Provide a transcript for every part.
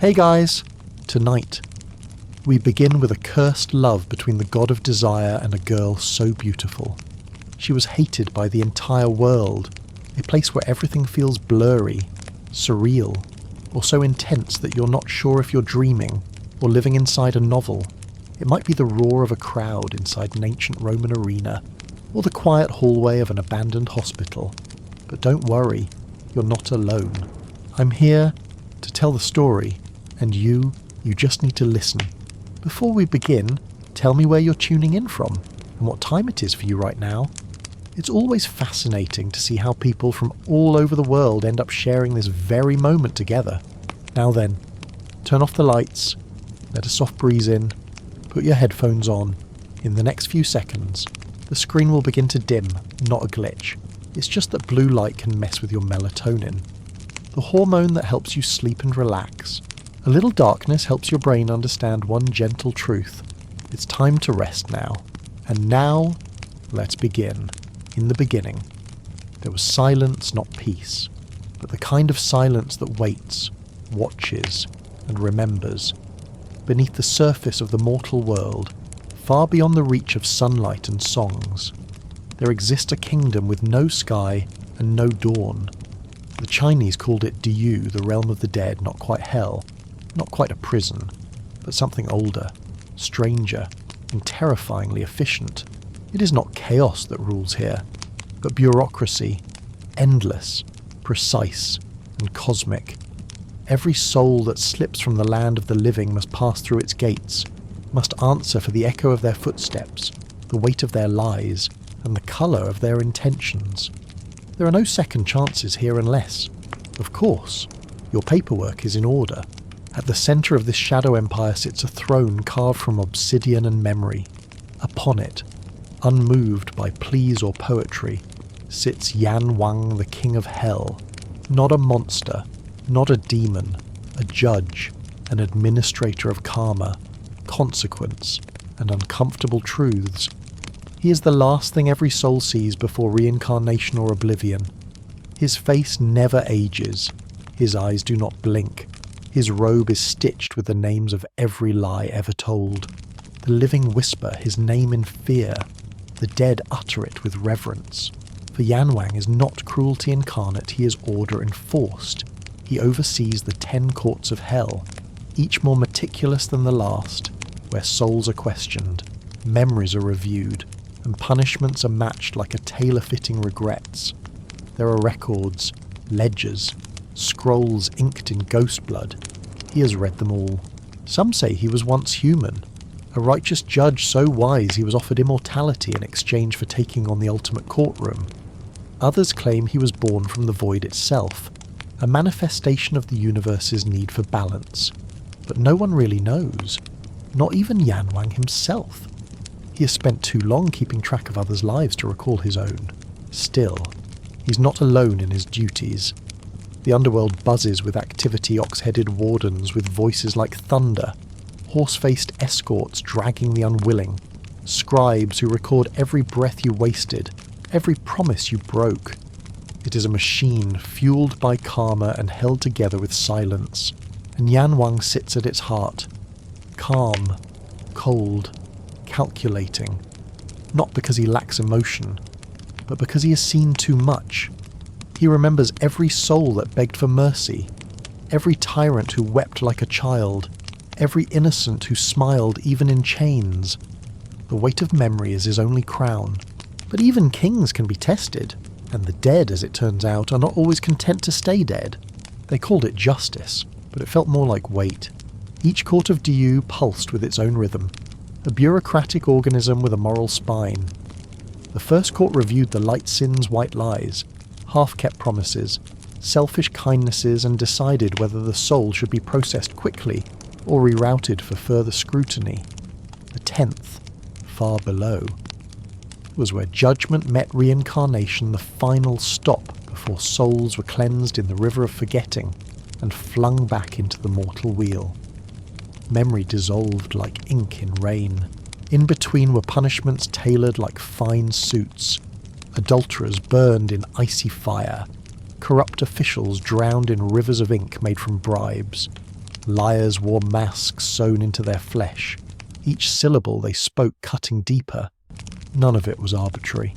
Hey guys! Tonight, we begin with a cursed love between the god of desire and a girl so beautiful. She was hated by the entire world, a place where everything feels blurry, surreal, or so intense that you're not sure if you're dreaming or living inside a novel. It might be the roar of a crowd inside an ancient Roman arena, or the quiet hallway of an abandoned hospital. But don't worry, you're not alone. I'm here to tell the story, and you just need to listen. Before we begin, tell me where you're tuning in from, and what time it is for you right now. It's always fascinating to see how people from all over the world end up sharing this very moment together. Now then, turn off the lights, let a soft breeze in, put your headphones on. In the next few seconds, the screen will begin to dim, not a glitch. It's just that blue light can mess with your melatonin, the hormone that helps you sleep and relax. A little darkness helps your brain understand one gentle truth. It's time to rest now. And now, let's begin. In the beginning, there was silence, not peace, but the kind of silence that waits, watches, and remembers. Beneath the surface of the mortal world, far beyond the reach of sunlight and songs, there exists a kingdom with no sky and no dawn. The Chinese called it Diyu, the realm of the dead, not quite hell, not quite a prison, but something older, stranger, and terrifyingly efficient. It is not chaos that rules here, but bureaucracy, endless, precise, and cosmic. Every soul that slips from the land of the living must pass through its gates, must answer for the echo of their footsteps, the weight of their lies, and the colour of their intentions. There are no second chances here unless, of course, your paperwork is in order. At the centre of this shadow empire sits a throne carved from obsidian and memory. Upon it, unmoved by pleas or poetry, sits Yan Wang, the king of hell. Not a monster, not a demon, a judge, an administrator of karma, consequence, and uncomfortable truths. He is the last thing every soul sees before reincarnation or oblivion. His face never ages. His eyes do not blink. His robe is stitched with the names of every lie ever told. The living whisper his name in fear. The dead utter it with reverence. For Yan Wang is not cruelty incarnate, he is order enforced. He oversees the 10 courts of hell, each more meticulous than the last, where souls are questioned, memories are reviewed, and punishments are matched like a tailor-fitting regrets. There are records, ledgers, scrolls inked in ghost blood. He has read them all. Some say he was once human, a righteous judge so wise he was offered immortality in exchange for taking on the ultimate courtroom. Others claim he was born from the void itself, a manifestation of the universe's need for balance. But no one really knows, not even Yan Wang himself. He has spent too long keeping track of others' lives to recall his own. Still, he's not alone in his duties. The underworld buzzes with activity, ox-headed wardens with voices like thunder, horse-faced escorts dragging the unwilling, scribes who record every breath you wasted, every promise you broke. It is a machine fueled by karma and held together with silence, and Yan Wang sits at its heart, calm, cold, calculating, not because he lacks emotion, but because he has seen too much. He remembers every soul that begged for mercy, every tyrant who wept like a child, every innocent who smiled even in chains. The weight of memory is his only crown. But even kings can be tested, and the dead, as it turns out, are not always content to stay dead. They called it justice, but it felt more like weight. Each court of Diyu pulsed with its own rhythm, a bureaucratic organism with a moral spine. The first court reviewed the light sins, white lies, half-kept promises, selfish kindnesses, and decided whether the soul should be processed quickly or rerouted for further scrutiny. The 10th, far below, was where judgment met reincarnation, the final stop before souls were cleansed in the river of forgetting and flung back into the mortal wheel. Memory dissolved like ink in rain. In between were punishments tailored like fine suits. Adulterers burned in icy fire. Corrupt officials drowned in rivers of ink made from bribes. Liars wore masks sewn into their flesh, each syllable they spoke cutting deeper. None of it was arbitrary.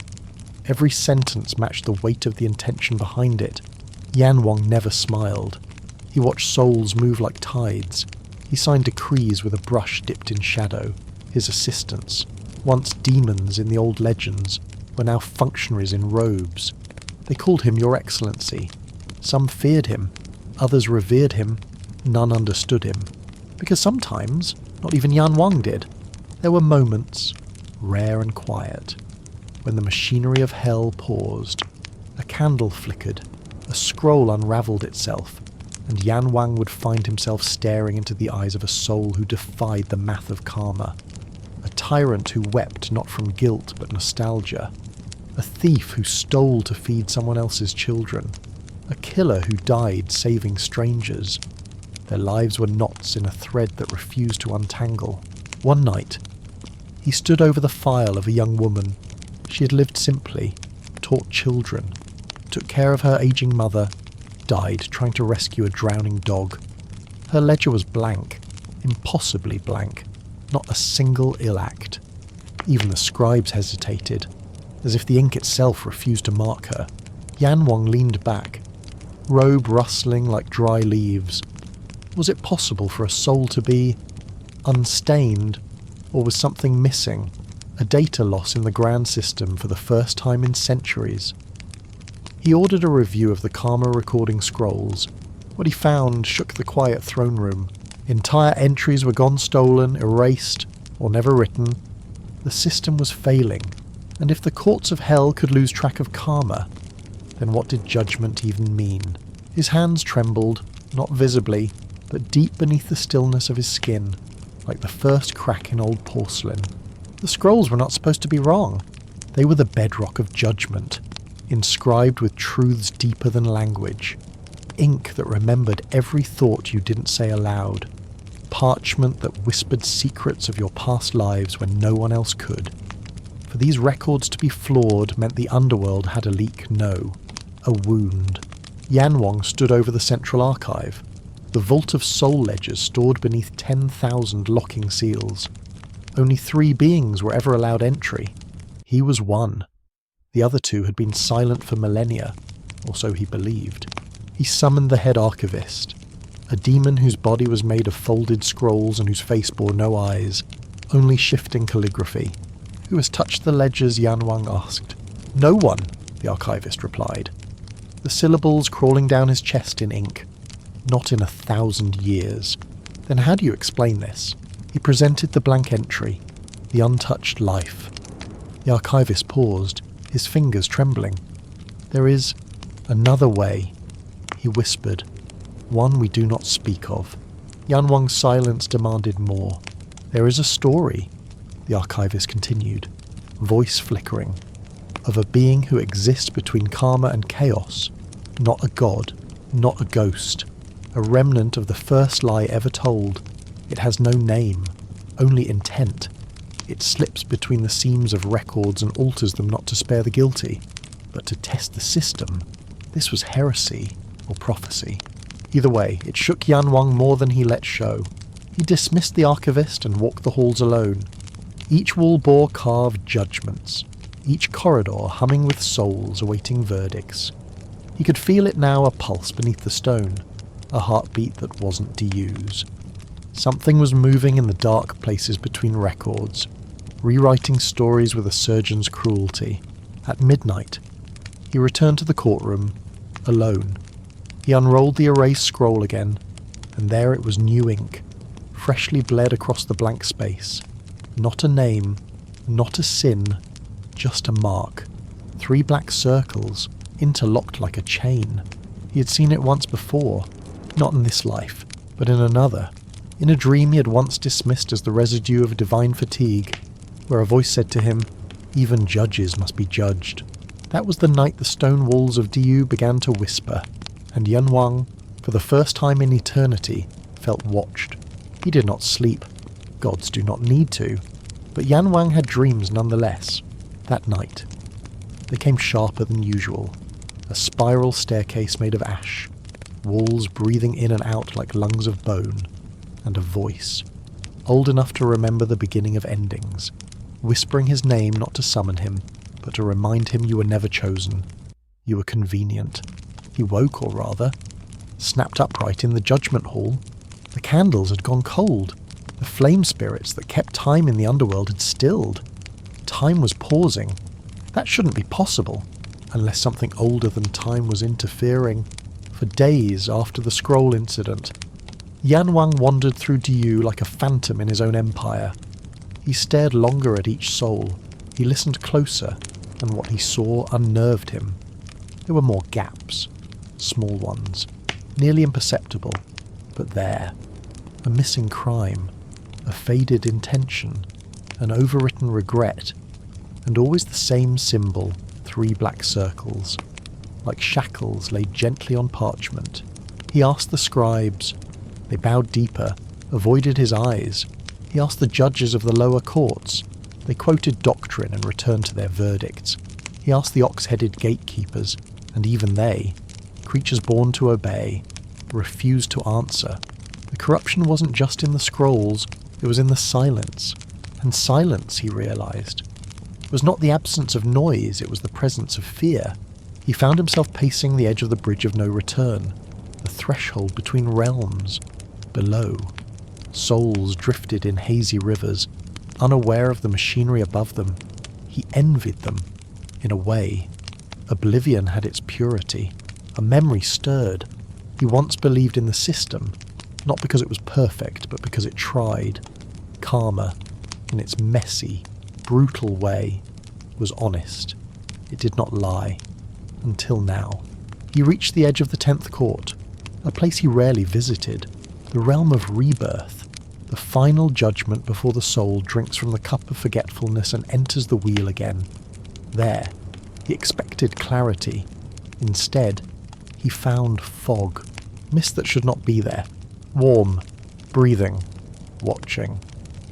Every sentence matched the weight of the intention behind it. Yan Wang never smiled. He watched souls move like tides. He signed decrees with a brush dipped in shadow. His assistants, once demons in the old legends, were now functionaries in robes. They called him Your Excellency. Some feared him, others revered him, none understood him. Because sometimes, not even Yan Wang did. There were moments, rare and quiet, when the machinery of hell paused. A candle flickered, a scroll unravelled itself, and Yan Wang would find himself staring into the eyes of a soul who defied the math of karma. A tyrant who wept not from guilt but nostalgia. A thief who stole to feed someone else's children. A killer who died saving strangers. Their lives were knots in a thread that refused to untangle. One night, he stood over the file of a young woman. She had lived simply, taught children, took care of her aging mother, died trying to rescue a drowning dog. Her ledger was blank, impossibly blank, not a single ill act. Even the scribes hesitated, as if the ink itself refused to mark her. Yan Wang leaned back, robe rustling like dry leaves. Was it possible for a soul to be unstained, or was something missing? A data loss in the grand system for the first time in centuries. He ordered a review of the karma recording scrolls. What he found shook the quiet throne room. Entire entries were gone stolen, erased, or never written. The system was failing, and if the courts of hell could lose track of karma, then what did judgment even mean? His hands trembled, not visibly, but deep beneath the stillness of his skin, like the first crack in old porcelain. The scrolls were not supposed to be wrong. They were the bedrock of judgment, inscribed with truths deeper than language. Ink that remembered every thought you didn't say aloud. Parchment that whispered secrets of your past lives when no one else could. For these records to be flawed meant the underworld had a leak, a wound. Yan Wang stood over the central archive, the vault of soul ledgers stored beneath 10,000 locking seals. Only 3 beings were ever allowed entry. He was one. The other 2 had been silent for millennia, or so he believed. He summoned the head archivist, a demon whose body was made of folded scrolls and whose face bore no eyes, only shifting calligraphy. Who has touched the ledgers? Yan Wang asked. No one, the archivist replied, the syllables crawling down his chest in ink. Not in 1,000 years. Then how do you explain this? He presented the blank entry, the untouched life. The archivist paused, his fingers trembling. There is another way, he whispered, one we do not speak of. Yan Wang's silence demanded more. There is a story, the archivist continued, voice flickering, of a being who exists between karma and chaos, not a god, not a ghost, a remnant of the first lie ever told. It has no name, only intent. It slips between the seams of records and alters them not to spare the guilty, but to test the system. This was heresy or prophecy. Either way, it shook Yan Wang more than he let show. He dismissed the archivist and walked the halls alone. Each wall bore carved judgments, each corridor humming with souls awaiting verdicts. He could feel it now, a pulse beneath the stone, a heartbeat that wasn't Diyu's. Something was moving in the dark places between records, rewriting stories with a surgeon's cruelty. At midnight, he returned to the courtroom, alone. He unrolled the erased scroll again, and there it was, new ink, freshly bled across the blank space. Not a name, not a sin, just a mark. 3 black circles, interlocked like a chain. He had seen it once before, not in this life, but in another. In a dream he had once dismissed as the residue of divine fatigue, where a voice said to him, even judges must be judged. That was the night the stone walls of Diyu began to whisper, and Yan Wang, for the first time in eternity, felt watched. He did not sleep. Gods do not need to. But Yan Wang had dreams nonetheless. That night, they came sharper than usual. A spiral staircase made of ash, walls breathing in and out like lungs of bone. and a voice, old enough to remember the beginning of endings, whispering his name not to summon him, but to remind him you were never chosen. You were convenient. He woke, or rather, snapped upright in the judgment hall. The candles had gone cold. The flame spirits that kept time in the underworld had stilled. Time was pausing. That shouldn't be possible, unless something older than time was interfering. For days after the scroll incident, Yan Wang wandered through Diyu like a phantom in his own empire. He stared longer at each soul. He listened closer, and what he saw unnerved him. There were more gaps, small ones, nearly imperceptible, but there. A missing crime, a faded intention, an overwritten regret, and always the same symbol, 3 black circles, like shackles laid gently on parchment. He asked the scribes. They bowed deeper, avoided his eyes. He asked the judges of the lower courts. They quoted doctrine and returned to their verdicts. He asked the ox-headed gatekeepers, and even they, creatures born to obey, refused to answer. The corruption wasn't just in the scrolls, it was in the silence. And silence, he realized, was not the absence of noise, it was the presence of fear. He found himself pacing the edge of the bridge of no return, the threshold between realms. Below, souls drifted in hazy rivers, unaware of the machinery above them. He envied them, in a way. Oblivion had its purity. A memory stirred. He once believed in the system, not because it was perfect, but because it tried. Karma, in its messy, brutal way, was honest. It did not lie. Until now. He reached the edge of the 10th court, a place he rarely visited, the realm of rebirth, the final judgment before the soul drinks from the cup of forgetfulness and enters the wheel again. There, he expected clarity. Instead, he found fog, mist that should not be there. Warm, breathing, watching.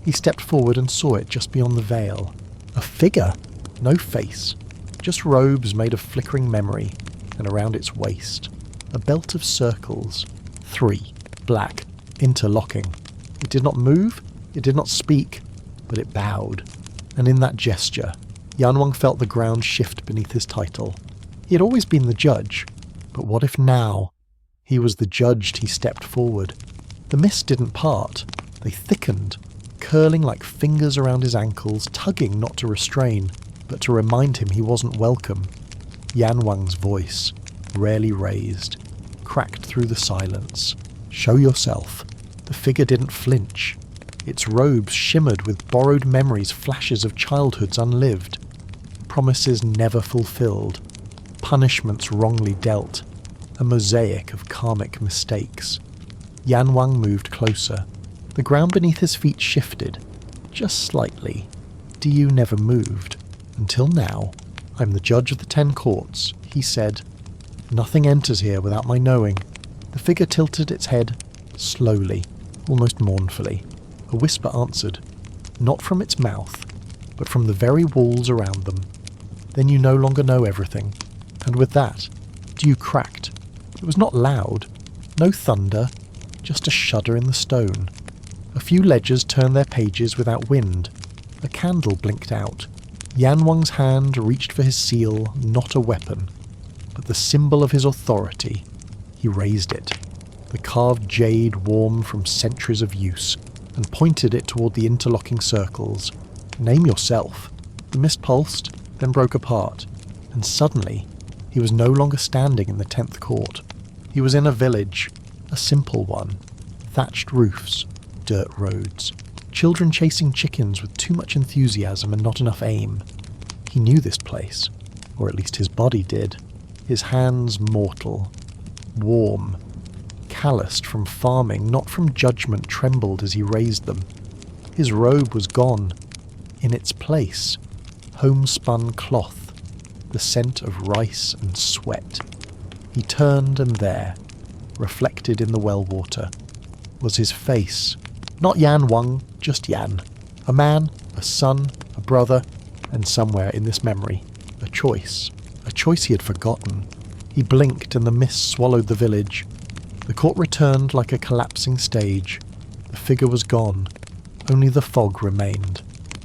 He stepped forward and saw it just beyond the veil. A figure, no face, just robes made of flickering memory, and around its waist, a belt of circles, 3, black, interlocking. It did not move, it did not speak, but it bowed. And in that gesture, Yan Wang felt the ground shift beneath his title. He had always been the judge, but what if now he was the judged? He stepped forward. The mist didn't part, they thickened, curling like fingers around his ankles, tugging not to restrain, but to remind him he wasn't welcome. Yan Wang's voice, rarely raised, cracked through the silence. Show yourself. The figure didn't flinch. Its robes shimmered with borrowed memories, flashes of childhoods unlived, promises never fulfilled, punishments wrongly dealt, a mosaic of karmic mistakes. Yan Wang moved closer. The ground beneath his feet shifted, just slightly. Diyu never moved. Until now. I'm the judge of the 10 courts, he said. Nothing enters here without my knowing. The figure tilted its head, slowly, almost mournfully. A whisper answered, not from its mouth, but from the very walls around them. Then you no longer know everything. And with that, Diyu cracked. It was not loud, no thunder, just a shudder in the stone. A few ledgers turned their pages without wind. A candle blinked out. Yan Wang's hand reached for his seal, not a weapon, but the symbol of his authority. He raised it, the carved jade warm from centuries of use, and pointed it toward the interlocking circles. Name yourself. The mist pulsed, then broke apart, and suddenly he was no longer standing in the 10th court. He was in a village, a simple one, thatched roofs, dirt roads, children chasing chickens with too much enthusiasm and not enough aim. He knew this place, or at least his body did. His hands mortal, warm, calloused from farming, not from judgment, trembled as he raised them. His robe was gone. In its place, homespun cloth, the scent of rice and sweat. He turned, and there, reflected in the well water, was his face. Not Yan Wang, just Yan. A man, a son, a brother, and somewhere in this memory, a choice. A choice he had forgotten. He blinked and the mist swallowed the village. The court returned like a collapsing stage. The figure was gone. Only the fog remained,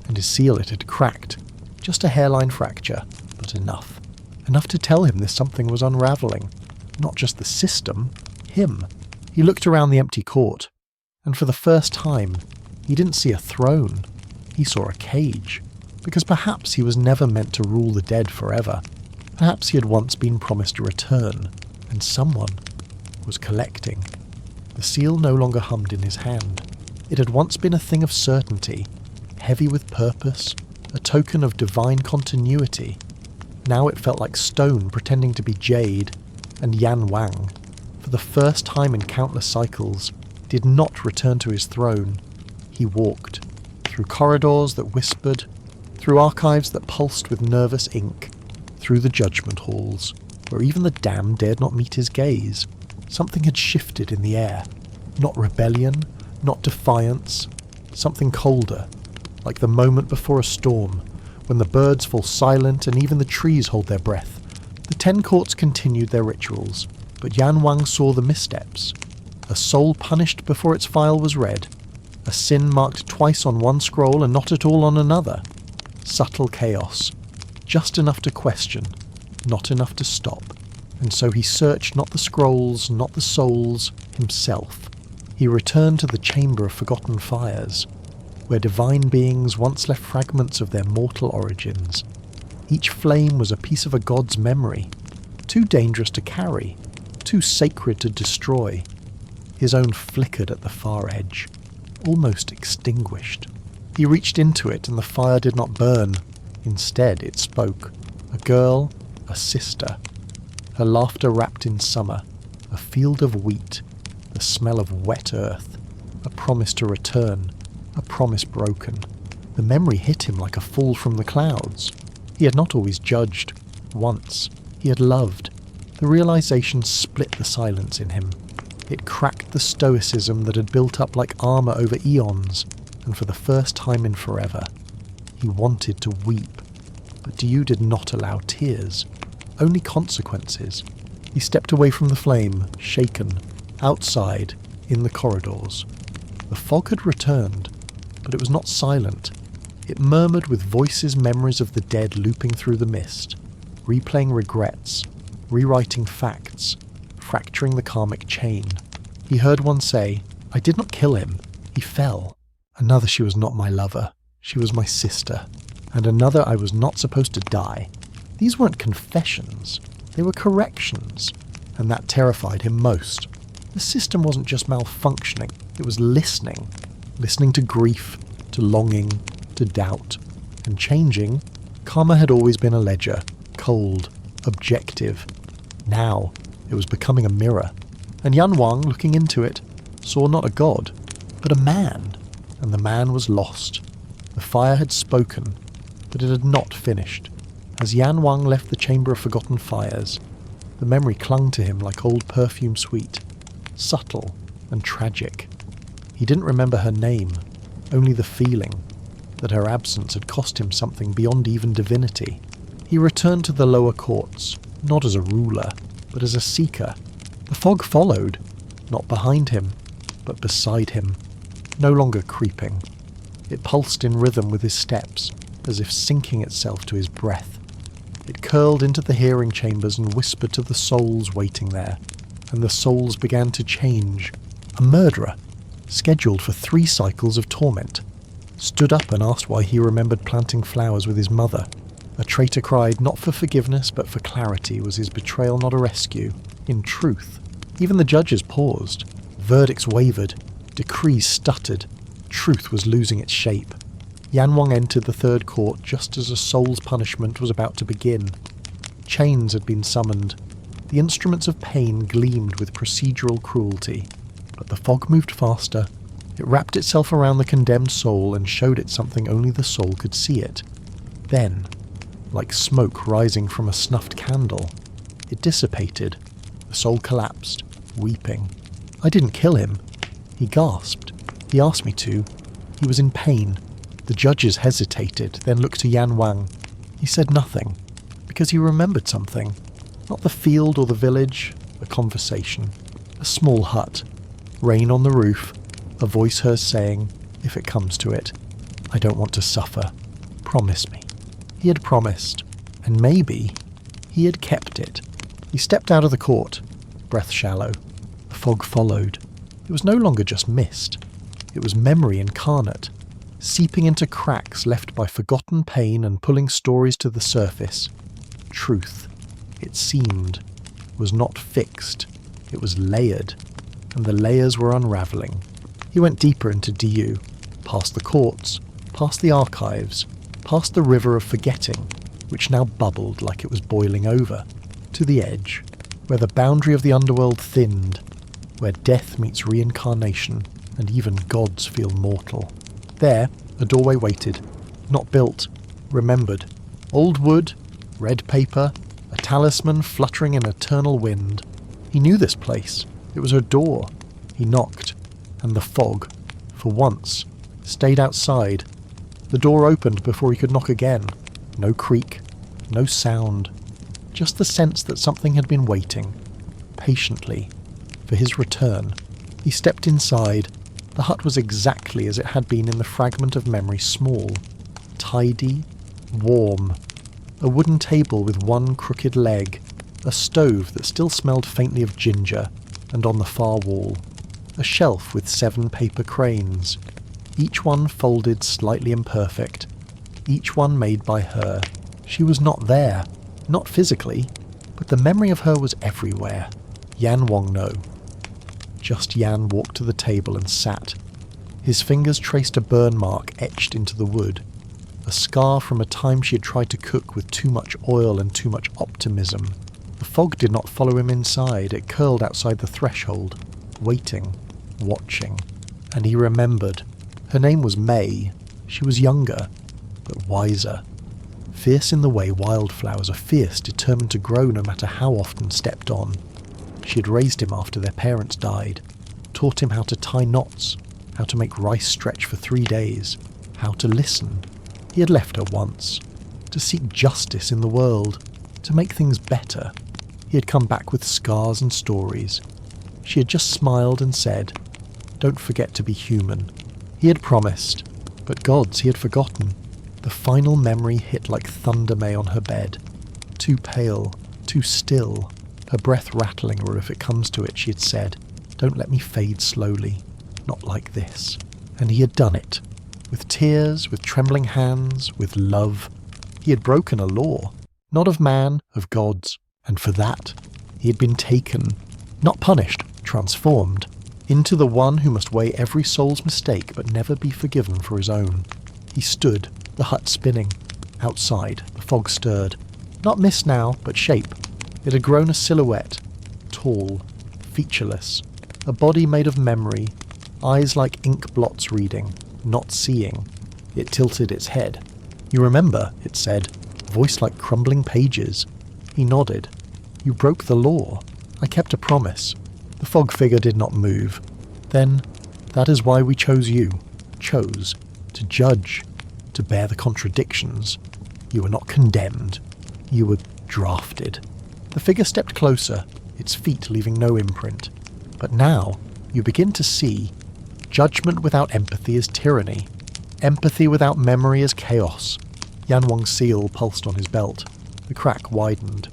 and his seal it had cracked. Just a hairline fracture, but enough. Enough to tell him this something was unravelling. Not just the system, him. He looked around the empty court, and for the first time, he didn't see a throne. He saw a cage, because perhaps he was never meant to rule the dead forever. Perhaps he had once been promised a return, and someone was collecting. The seal no longer hummed in his hand. It had once been a thing of certainty, heavy with purpose, a token of divine continuity. Now it felt like stone pretending to be jade, and Yan Wang, for the first time in countless cycles, did not return to his throne. He walked, through corridors that whispered, through archives that pulsed with nervous ink, through the judgment halls, where even the damned dared not meet his gaze. Something had shifted in the air. Not rebellion, not defiance, something colder, like the moment before a storm, when the birds fall silent and even the trees hold their breath. The 10 courts continued their rituals, but Yan Wang saw the missteps. A soul punished before its file was read. A sin marked twice on one scroll and not at all on another. Subtle chaos. Just enough to question, not enough to stop. And so he searched not the scrolls, not the souls, himself. He returned to the chamber of forgotten fires, where divine beings once left fragments of their mortal origins. Each flame was a piece of a god's memory, too dangerous to carry, too sacred to destroy. His own flickered at the far edge, almost extinguished. He reached into it and the fire did not burn. Instead it spoke. A girl, a sister. Her laughter wrapped in summer, a field of wheat, the smell of wet earth, a promise to return, a promise broken. The memory hit him like a fall from the clouds. He had not always judged. Once, he had loved. The realization split the silence in him. It cracked the stoicism that had built up like armour over eons, and for the first time in forever, he wanted to weep. But Diyu did not allow tears, only consequences. He stepped away from the flame, shaken, outside, in the corridors. The fog had returned, but it was not silent. It murmured with voices, memories of the dead looping through the mist, replaying regrets, rewriting facts, fracturing the karmic chain. He heard one say, "I did not kill him, he fell." Another, "She was not my lover, she was my sister." And another, "I was not supposed to die." These weren't confessions, they were corrections, and that terrified him most. The system wasn't just malfunctioning, it was listening. Listening to grief, to longing, to doubt. And changing, karma had always been a ledger, cold, objective. Now, it was becoming a mirror. And Yan Wang, looking into it, saw not a god, but a man. And the man was lost. The fire had spoken, but it had not finished. As Yan Wang left the chamber of forgotten fires, the memory clung to him like old perfume sweet, subtle and tragic. He didn't remember her name, only the feeling that her absence had cost him something beyond even divinity. He returned to the lower courts, not as a ruler, but as a seeker. The fog followed, not behind him, but beside him, no longer creeping. It pulsed in rhythm with his steps, as if syncing itself to his breath. It curled into the hearing chambers and whispered to the souls waiting there, and the souls began to change. A murderer, scheduled for 3 cycles of torment, stood up and asked why he remembered planting flowers with his mother. A traitor cried not for forgiveness but for clarity. Was his betrayal not a rescue? In truth. Even the judges paused. Verdicts wavered. Decrees stuttered. Truth was losing its shape. Yan Wang entered the 3rd court just as a soul's punishment was about to begin. Chains had been summoned. The instruments of pain gleamed with procedural cruelty. But the fog moved faster. It wrapped itself around the condemned soul and showed it something only the soul could see it. Then, like smoke rising from a snuffed candle, it dissipated. The soul collapsed, weeping. "I didn't kill him." He gasped. "He asked me to. He was in pain." The judges hesitated, then looked to Yan Wang. He said nothing, because he remembered something. Not the field or the village, a conversation. A small hut. Rain on the roof, a voice hers saying, if it comes to it, I don't want to suffer. Promise me. He had promised, and maybe he had kept it. He stepped out of the court, breath shallow. The fog followed. It was no longer just mist. It was memory incarnate, seeping into cracks left by forgotten pain and pulling stories to the surface. Truth, it seemed, was not fixed. It was layered, and the layers were unravelling. He went deeper into Diyu, past the courts, past the archives, past the river of forgetting, which now bubbled like it was boiling over, to the edge, where the boundary of the underworld thinned, where death meets reincarnation, and even gods feel mortal. There, a doorway waited, not built, remembered. Old wood, red paper, a talisman fluttering in eternal wind. He knew this place. It was her door. He knocked, and the fog, for once, stayed outside. The door opened before he could knock again. No creak, no sound, just the sense that something had been waiting, patiently, for his return. He stepped inside. The hut was exactly as it had been in the fragment of memory, small, tidy, warm. A wooden table with one crooked leg, a stove that still smelled faintly of ginger, and on the far wall, a shelf with 7 paper cranes, each one folded slightly imperfect, each one made by her. She was not there, not physically, but the memory of her was everywhere. Yan Wang no. Just Yan walked to the table and sat. His fingers traced a burn mark etched into the wood, a scar from a time she had tried to cook with too much oil and too much optimism. The fog did not follow him inside, it curled outside the threshold, waiting, watching. And he remembered. Her name was May. She was younger, but wiser. Fierce in the way wildflowers are fierce, determined to grow no matter how often stepped on. She had raised him after their parents died, taught him how to tie knots, how to make rice stretch for 3 days, how to listen. He had left her once, to seek justice in the world, to make things better. He had come back with scars and stories. She had just smiled and said, "Don't forget to be human." He had promised, but gods, he had forgotten. The final memory hit like thunder may on her bed. Too pale, too still, her breath rattling, or if it comes to it, she had said, "Don't let me fade slowly, not like this." And he had done it. With tears, with trembling hands, with love. He had broken a law, not of man, of gods, and for that, he had been taken, not punished, transformed, into the one who must weigh every soul's mistake but never be forgiven for his own. He stood, the hut spinning. Outside, the fog stirred. Not mist now, but shape. It had grown a silhouette, tall, featureless, a body made of memory, eyes like ink blots reading, not seeing. It tilted its head. "You remember," it said, voice like crumbling pages. He nodded. "You broke the law. I kept a promise." The fog figure did not move. "Then, that is why we chose you. Chose. To judge. To bear the contradictions. You were not condemned. You were drafted." The figure stepped closer, its feet leaving no imprint. "But now, you begin to see. Judgment without empathy is tyranny. Empathy without memory is chaos." Yan Wang's seal pulsed on his belt. The crack widened.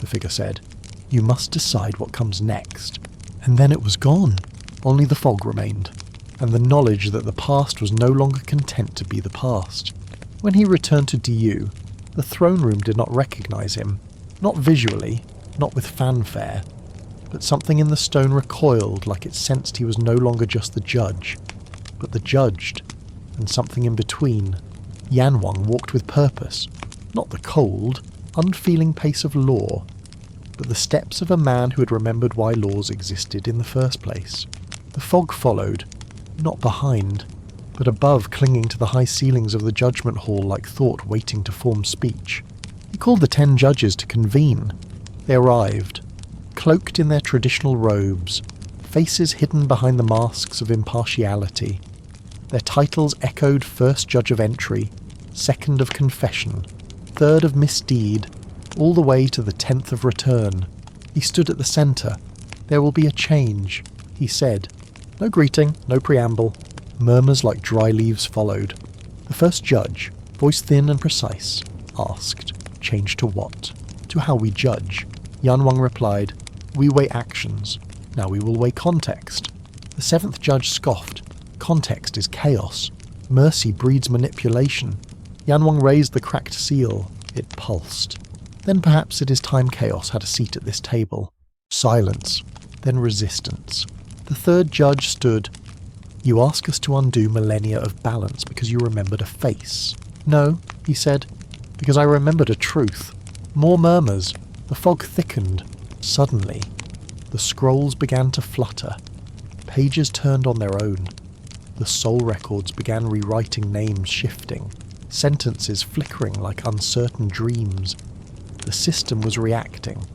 The figure said, "You must decide what comes next." And then it was gone. Only the fog remained, and the knowledge that the past was no longer content to be the past. When he returned to Diyu, the throne room did not recognize him. Not visually, not with fanfare, but something in the stone recoiled like it sensed he was no longer just the judge, but the judged, and something in between. Yan Wang walked with purpose, not the cold, unfeeling pace of law, but the steps of a man who had remembered why laws existed in the first place. The fog followed, not behind, but above, clinging to the high ceilings of the judgment hall like thought waiting to form speech. He called the 10 judges to convene. They arrived, cloaked in their traditional robes, faces hidden behind the masks of impartiality. Their titles echoed first judge of entry, second of confession, third of misdeed, all the way to the 10th of return. He stood at the centre. "There will be a change," he said. No greeting, no preamble. Murmurs like dry leaves followed. The first judge, voice thin and precise, asked, "Change to what?" "To how we judge." Yan Wang replied, "We weigh actions. Now we will weigh context." The seventh judge scoffed. "Context is chaos. Mercy breeds manipulation." Yan Wang raised the cracked seal. It pulsed. "Then perhaps it is time chaos had a seat at this table." Silence. Then resistance. The third judge stood. "You ask us to undo millennia of balance because you remembered a face." "No," he said, "because I remembered a truth." More murmurs. The fog thickened. Suddenly, the scrolls began to flutter. Pages turned on their own. The soul records began rewriting names shifting, sentences flickering like uncertain dreams. The system was reacting,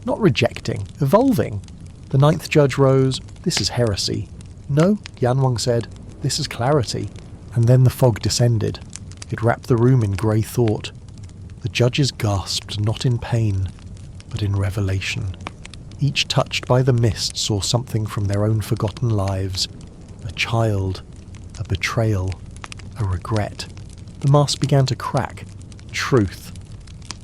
not rejecting, evolving. The ninth judge rose. "This is heresy." "No," Yan Wang said, "this is clarity." And then the fog descended. It wrapped the room in grey thought. The judges gasped, not in pain, but in revelation. Each touched by the mist saw something from their own forgotten lives. A child, a betrayal, a regret. The mask began to crack. Truth.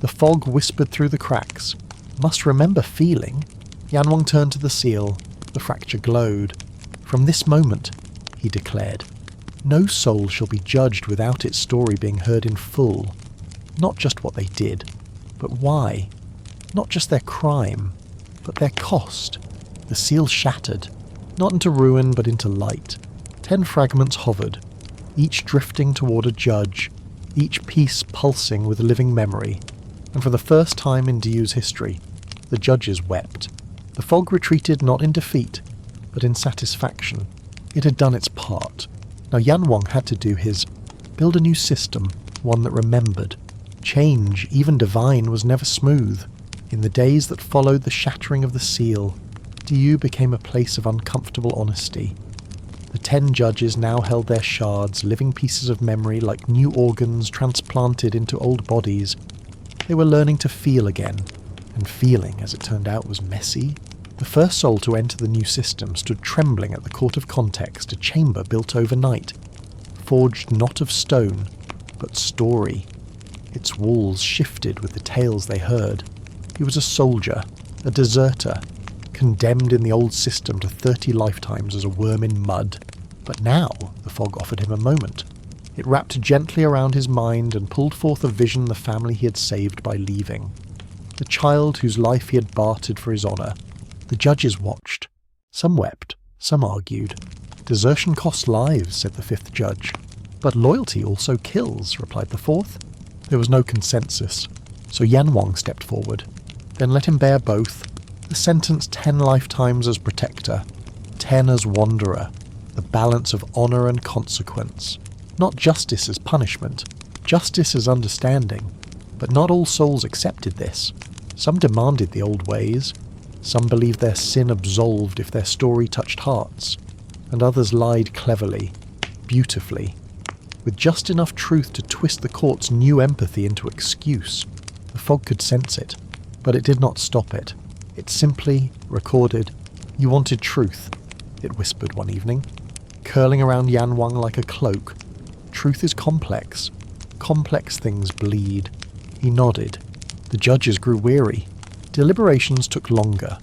The fog whispered through the cracks. "Must remember feeling." Yan Wang turned to the seal. The fracture glowed. "From this moment," he declared, "no soul shall be judged without its story being heard in full. Not just what they did, but why. Not just their crime, but their cost." The seal shattered, not into ruin but into light. 10 fragments hovered, each drifting toward a judge, each piece pulsing with living memory. And for the first time in Diyu's history, the judges wept. The fog retreated not in defeat, but in satisfaction. It had done its part. Now Yan Wang had to do his. Build a new system, one that remembered. Change, even divine, was never smooth. In the days that followed the shattering of the seal, Diyu became a place of uncomfortable honesty. The 10 judges now held their shards, living pieces of memory like new organs transplanted into old bodies. They were learning to feel again, and feeling, as it turned out, was messy. The first soul to enter the new system stood trembling at the court of context, a chamber built overnight, forged not of stone, but story. Its walls shifted with the tales they heard. He was a soldier, a deserter, condemned in the old system to 30 lifetimes as a worm in mud. But now the fog offered him a moment. It wrapped gently around his mind and pulled forth a vision the family he had saved by leaving. The child whose life he had bartered for his honour. The judges watched. Some wept, some argued. "Desertion costs lives," said the 5th judge. "But loyalty also kills," replied the 4th. There was no consensus, so Yan Wang stepped forward. Then let him bear both. The sentence 10 lifetimes as protector, 10 as wanderer, the balance of honour and consequence. Not justice as punishment, justice as understanding. But not all souls accepted this. Some demanded the old ways. Some believed their sin absolved if their story touched hearts. And others lied cleverly, beautifully, with just enough truth to twist the court's new empathy into excuse. The fog could sense it, but it did not stop it. It simply recorded. "You wanted truth," it whispered one evening, curling around Yan Wang like a cloak. "Truth is complex. Complex things bleed." He nodded. The judges grew weary. Deliberations took longer.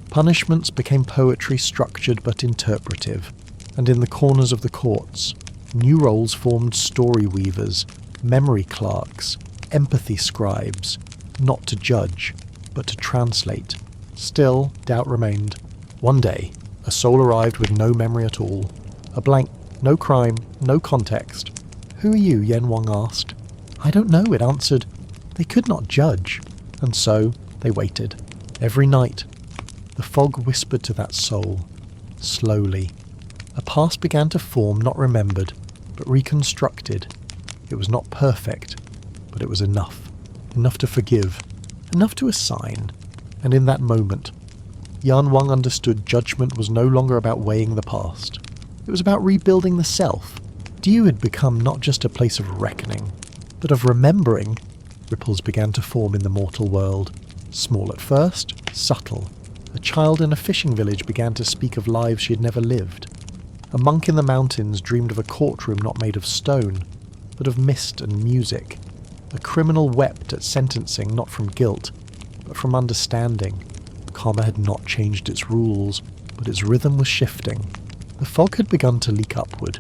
Punishments became poetry structured but interpretive. And in the corners of the courts, new roles formed: story weavers, memory clerks, empathy scribes, not to judge, but to translate. Still, doubt remained. One day, a soul arrived with no memory at all. A blank, no crime, no context. "Who are you?" Yan Wang asked. "I don't know," it answered. They could not judge, and so they waited. Every night, the fog whispered to that soul, slowly. A past began to form, not remembered, but reconstructed. It was not perfect, but it was enough. Enough to forgive, enough to assign. And in that moment, Yan Wang understood judgment was no longer about weighing the past. It was about rebuilding the self. Diyu had become not just a place of reckoning, but of remembering. Ripples began to form in the mortal world. Small at first, subtle. A child in a fishing village began to speak of lives she had never lived. A monk in the mountains dreamed of a courtroom not made of stone, but of mist and music. A criminal wept at sentencing not from guilt, but from understanding. Karma had not changed its rules, but its rhythm was shifting. The fog had begun to leak upward,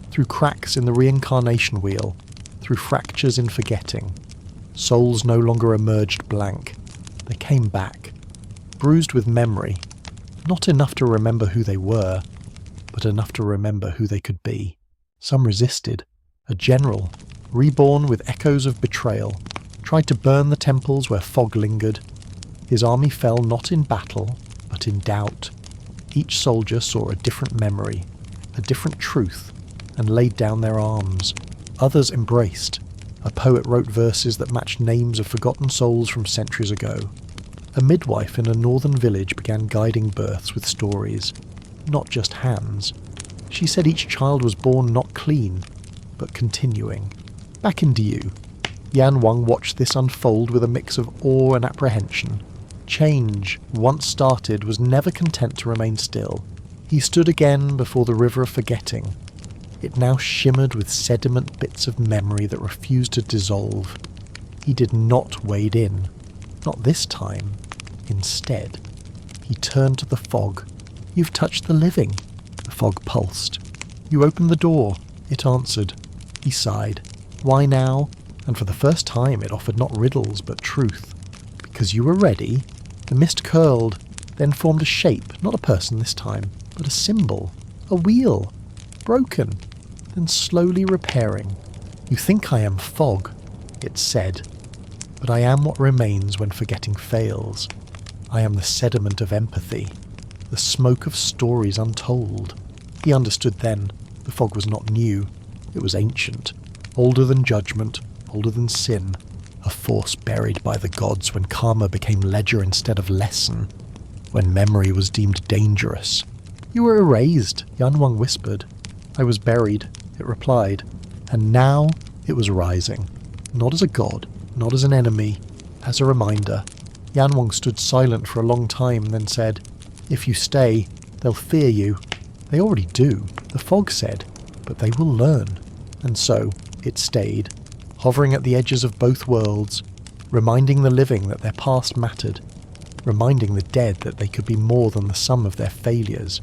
through cracks in the reincarnation wheel, through fractures in forgetting. Souls no longer emerged blank. They came back, bruised with memory, not enough to remember who they were, but enough to remember who they could be. Some resisted. A general, reborn with echoes of betrayal, tried to burn the temples where fog lingered. His army fell not in battle, but in doubt. Each soldier saw a different memory, a different truth, and laid down their arms. Others embraced. A poet wrote verses that matched names of forgotten souls from centuries ago. A midwife in a northern village began guiding births with stories, not just hands. She said each child was born not clean, but continuing. Back in Diyu, Yan Wang watched this unfold with a mix of awe and apprehension. Change, once started, was never content to remain still. He stood again before the river of forgetting. It now shimmered with sediment bits of memory that refused to dissolve. He did not wade in. Not this time. Instead, he turned to the fog. "You've touched the living." The fog pulsed. "You opened the door." It answered. He sighed. "Why now?" And for the first time it offered not riddles but truth. "Because you were ready." The mist curled, then formed a shape, not a person this time, but a symbol. A wheel. Broken, then slowly repairing. "You think I am fog," it said, "but I am what remains when forgetting fails. I am the sediment of empathy, the smoke of stories untold." He understood then. The fog was not new. It was ancient, older than judgment, older than sin, a force buried by the gods when karma became ledger instead of lesson, when memory was deemed dangerous. "You were erased," Yan Wang whispered. "I was buried," it replied, and now it was rising, not as a god, not as an enemy, as a reminder. Yan Wang stood silent for a long time, then said, "If you stay, they'll fear you." "They already do," the fog said, "but they will learn." And so it stayed, hovering at the edges of both worlds, reminding the living that their past mattered, reminding the dead that they could be more than the sum of their failures,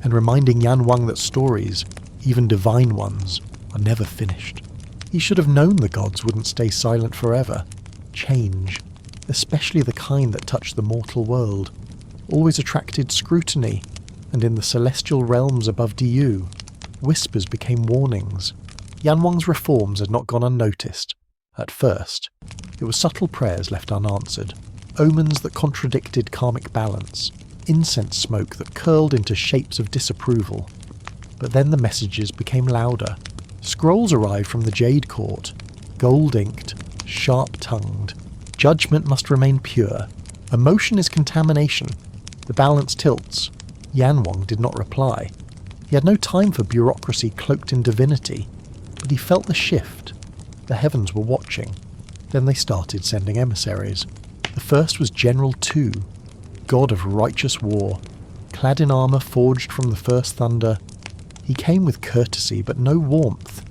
and reminding Yan Wang that stories, even divine ones, are never finished. He should have known the gods wouldn't stay silent forever. Change, especially the kind that touched the mortal world, always attracted scrutiny, and in the celestial realms above Diyu, whispers became warnings. Yan Wang's reforms had not gone unnoticed. At first, it was subtle prayers left unanswered, omens that contradicted karmic balance, incense smoke that curled into shapes of disapproval. But then the messages became louder. Scrolls arrived from the Jade Court, gold-inked, sharp-tongued. Judgment must remain pure. Emotion is contamination. The balance tilts. Yan Wang did not reply. He had no time for bureaucracy cloaked in divinity, but he felt the shift. The heavens were watching. Then they started sending emissaries. The first was General Tu, god of righteous war, clad in armour forged from the first thunder. He came with courtesy, but no warmth.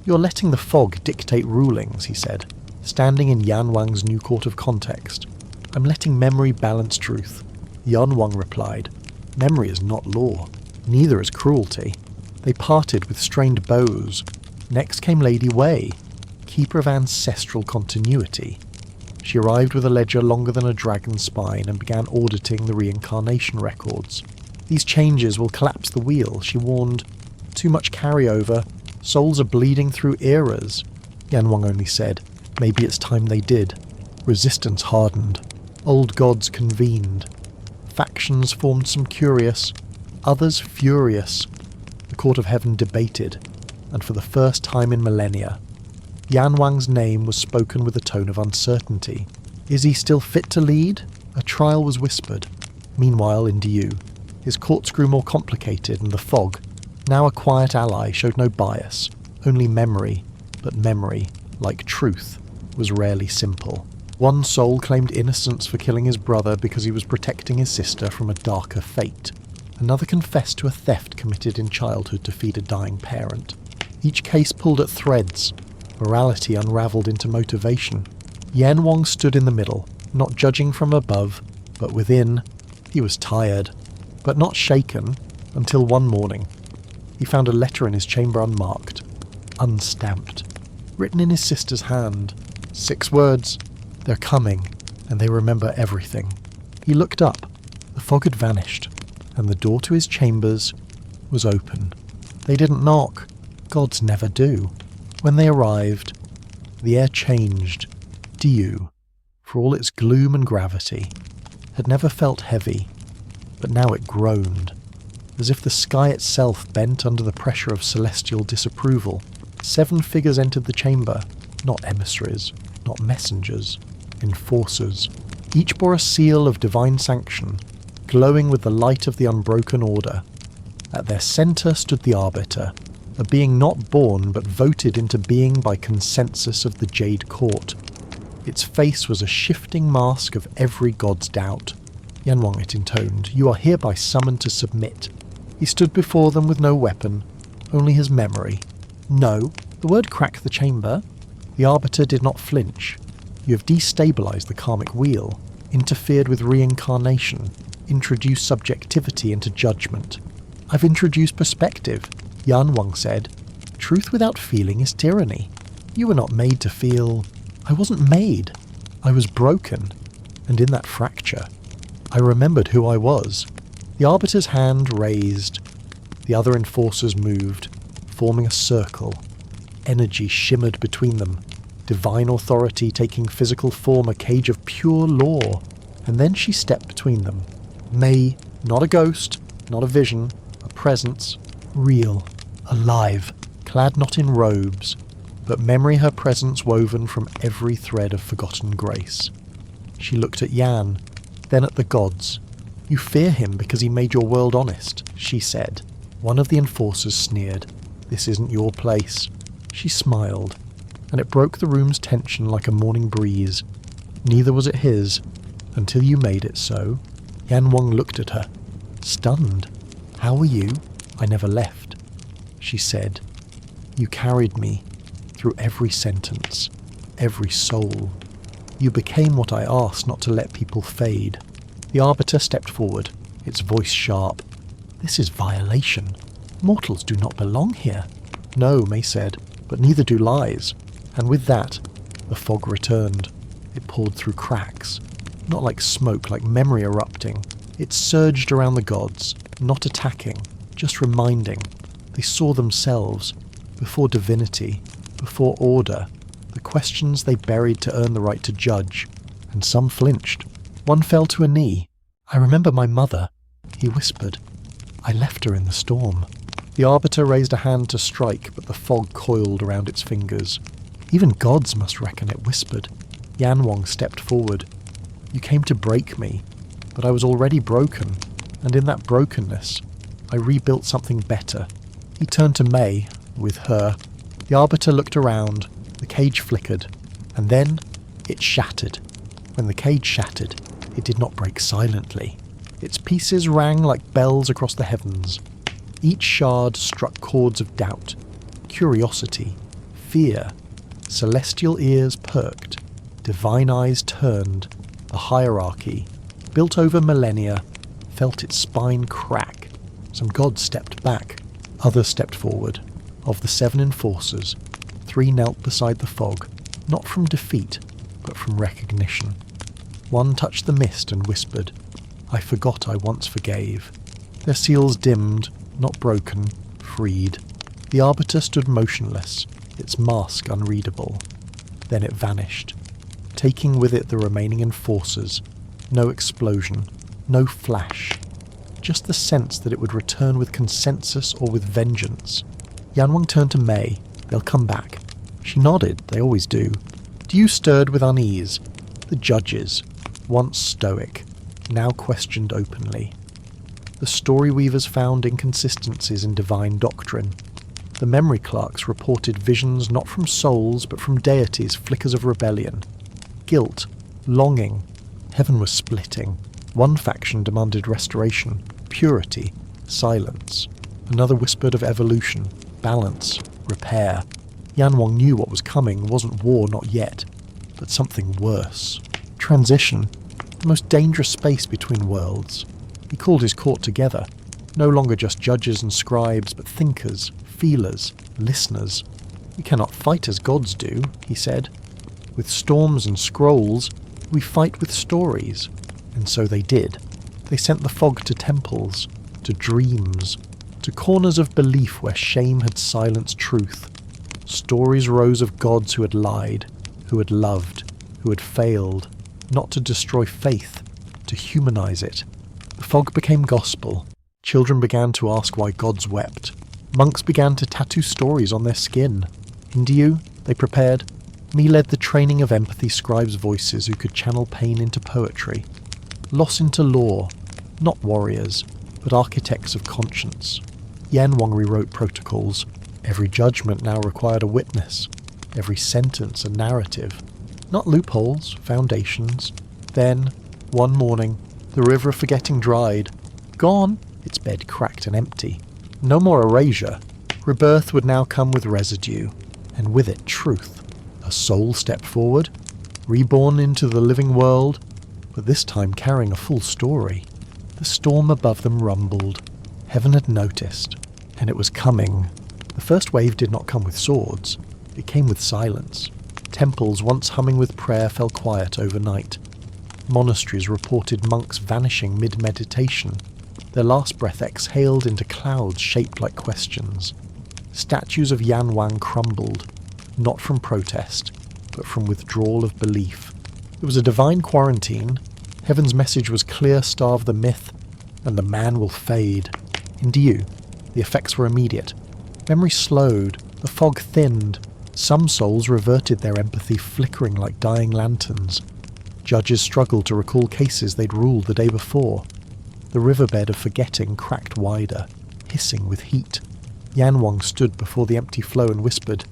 "You're letting the fog dictate rulings," he said, standing in Yan Wang's new court of context. "I'm letting memory balance truth." Yan Wang replied, "Memory is not law. Neither is cruelty." They parted with strained bows. Next came Lady Wei, keeper of ancestral continuity. She arrived with a ledger longer than a dragon's spine and began auditing the reincarnation records. "These changes will collapse the wheel," she warned. "Too much carryover. Souls are bleeding through eras." Yan Wang only said, "Maybe it's time they did." Resistance hardened. Old gods convened. Factions formed, some curious, others furious. The court of heaven debated, and for the first time in millennia, Yan Wang's name was spoken with a tone of uncertainty. Is he still fit to lead? A trial was whispered. Meanwhile, in Diyu, his courts grew more complicated, and the fog, now a quiet ally, showed no bias, only memory, but memory, like truth, was rarely simple. One soul claimed innocence for killing his brother because he was protecting his sister from a darker fate. Another confessed to a theft committed in childhood to feed a dying parent. Each case pulled at threads. Morality unravelled into motivation. Yan Wang stood in the middle, not judging from above, but within. He was tired, but not shaken, until one morning. He found a letter in his chamber unmarked, unstamped, written in his sister's hand. 6 words. They're coming, and they remember everything. He looked up. The fog had vanished, and the door to his chambers was open. They didn't knock. Gods never do. When they arrived, the air changed. Diyu, for all its gloom and gravity, had never felt heavy, but now it groaned, as if the sky itself bent under the pressure of celestial disapproval. 7 figures entered the chamber, not emissaries, not messengers, enforcers. Each bore a seal of divine sanction, glowing with the light of the unbroken order. At their centre stood the Arbiter, a being not born but voted into being by consensus of the Jade Court. Its face was a shifting mask of every god's doubt. Yan Wang, it intoned, "You are hereby summoned to submit." He stood before them with no weapon, only his memory. "No." The word cracked the chamber. The Arbiter did not flinch. "You have destabilized the karmic wheel, interfered with reincarnation, introduced subjectivity into judgment." "I've introduced perspective," Yan Wang said. "Truth without feeling is tyranny. You were not made to feel." "I wasn't made. I was broken. And in that fracture, I remembered who I was." The Arbiter's hand raised. The other enforcers moved, forming a circle. Energy shimmered between them. Divine authority taking physical form, a cage of pure law. And then she stepped between them. May, not a ghost, not a vision, a presence, real, alive, clad not in robes, but memory her presence woven from every thread of forgotten grace. She looked at Yan, then at the gods. "You fear him because he made your world honest," she said. One of the enforcers sneered. "This isn't your place." She smiled, and it broke the room's tension like a morning breeze. Neither was it his, until you made it so. Yan Wang looked at her, stunned. "How were you?" "I never left," she said. "You carried me through every sentence, every soul. You became what I asked not to let people fade." The Arbiter stepped forward, its voice sharp. "This is violation. Mortals do not belong here." "No," May said, "but neither do lies." And with that, the fog returned. It poured through cracks, not like smoke, like memory erupting. It surged around the gods, not attacking, just reminding. They saw themselves, before divinity, before order, the questions they buried to earn the right to judge, and some flinched. One fell to a knee. "I remember my mother," he whispered. "I left her in the storm." The Arbiter raised a hand to strike, but the fog coiled around its fingers. "Even gods must reckon," it whispered. Yan Wang stepped forward. "You came to break me, but I was already broken, and in that brokenness, I rebuilt something better." He turned to May, with her. The Arbiter looked around. The cage flickered, and then it shattered. When the cage shattered, it did not break silently. Its pieces rang like bells across the heavens. Each shard struck chords of doubt, curiosity, fear. Celestial ears perked, divine eyes turned. The hierarchy, built over millennia, felt its spine crack. Some gods stepped back, others stepped forward. Of the 7 enforcers, 3 knelt beside the fog, not from defeat, but from recognition. One touched the mist and whispered, "I forgot I once forgave." Their seals dimmed, not broken, freed. The Arbiter stood motionless, its mask unreadable. Then it vanished, taking with it the remaining enforcers. No explosion, no flash, just the sense that it would return with consensus or with vengeance. Yan Wang turned to May. "They'll come back." She nodded, they always do. Diyu stirred with unease. The judges, once stoic, now questioned openly. The story weavers found inconsistencies in divine doctrine. The memory clerks reported visions not from souls but from deities, flickers of rebellion. Guilt, longing. Heaven was splitting. One faction demanded restoration, purity. Silence. Another whispered of evolution, balance, repair. Yan Wang knew what was coming wasn't war, not yet, but something worse. Transition. The most dangerous space between worlds. He called his court together. No longer just judges and scribes, but thinkers, feelers, listeners. We cannot fight as gods do, he said. With storms and scrolls, we fight with stories. And so they did. They sent the fog to temples, to dreams, to corners of belief where shame had silenced truth. Stories rose of gods who had lied, who had loved, who had failed, not to destroy faith, to humanize it. The fog became gospel. Children began to ask why gods wept. Monks began to tattoo stories on their skin. In Diyu, they prepared. Me led the training of empathy scribes' voices who could channel pain into poetry. Loss into law, not warriors, but architects of conscience. Yan Wang rewrote protocols. Every judgment now required a witness. Every sentence a narrative. Not loopholes, foundations. Then, one morning, the river of forgetting dried. Gone, its bed cracked and empty. No more erasure. Rebirth would now come with residue, and with it truth. A soul stepped forward, reborn into the living world, but this time carrying a full story. The storm above them rumbled. Heaven had noticed, and it was coming. The first wave did not come with swords. It came with silence. Temples once humming with prayer fell quiet overnight. Monasteries reported monks vanishing mid-meditation. Their last breath exhaled into clouds shaped like questions. Statues of Yan Wang crumbled, not from protest, but from withdrawal of belief. It was a divine quarantine. Heaven's message was clear: starve the myth, and the man will fade. In Diyu, the effects were immediate. Memory slowed, the fog thinned. Some souls reverted their empathy, flickering like dying lanterns. Judges struggled to recall cases they'd ruled the day before. The riverbed of forgetting cracked wider, hissing with heat. Yan Wang stood before the empty flow and whispered,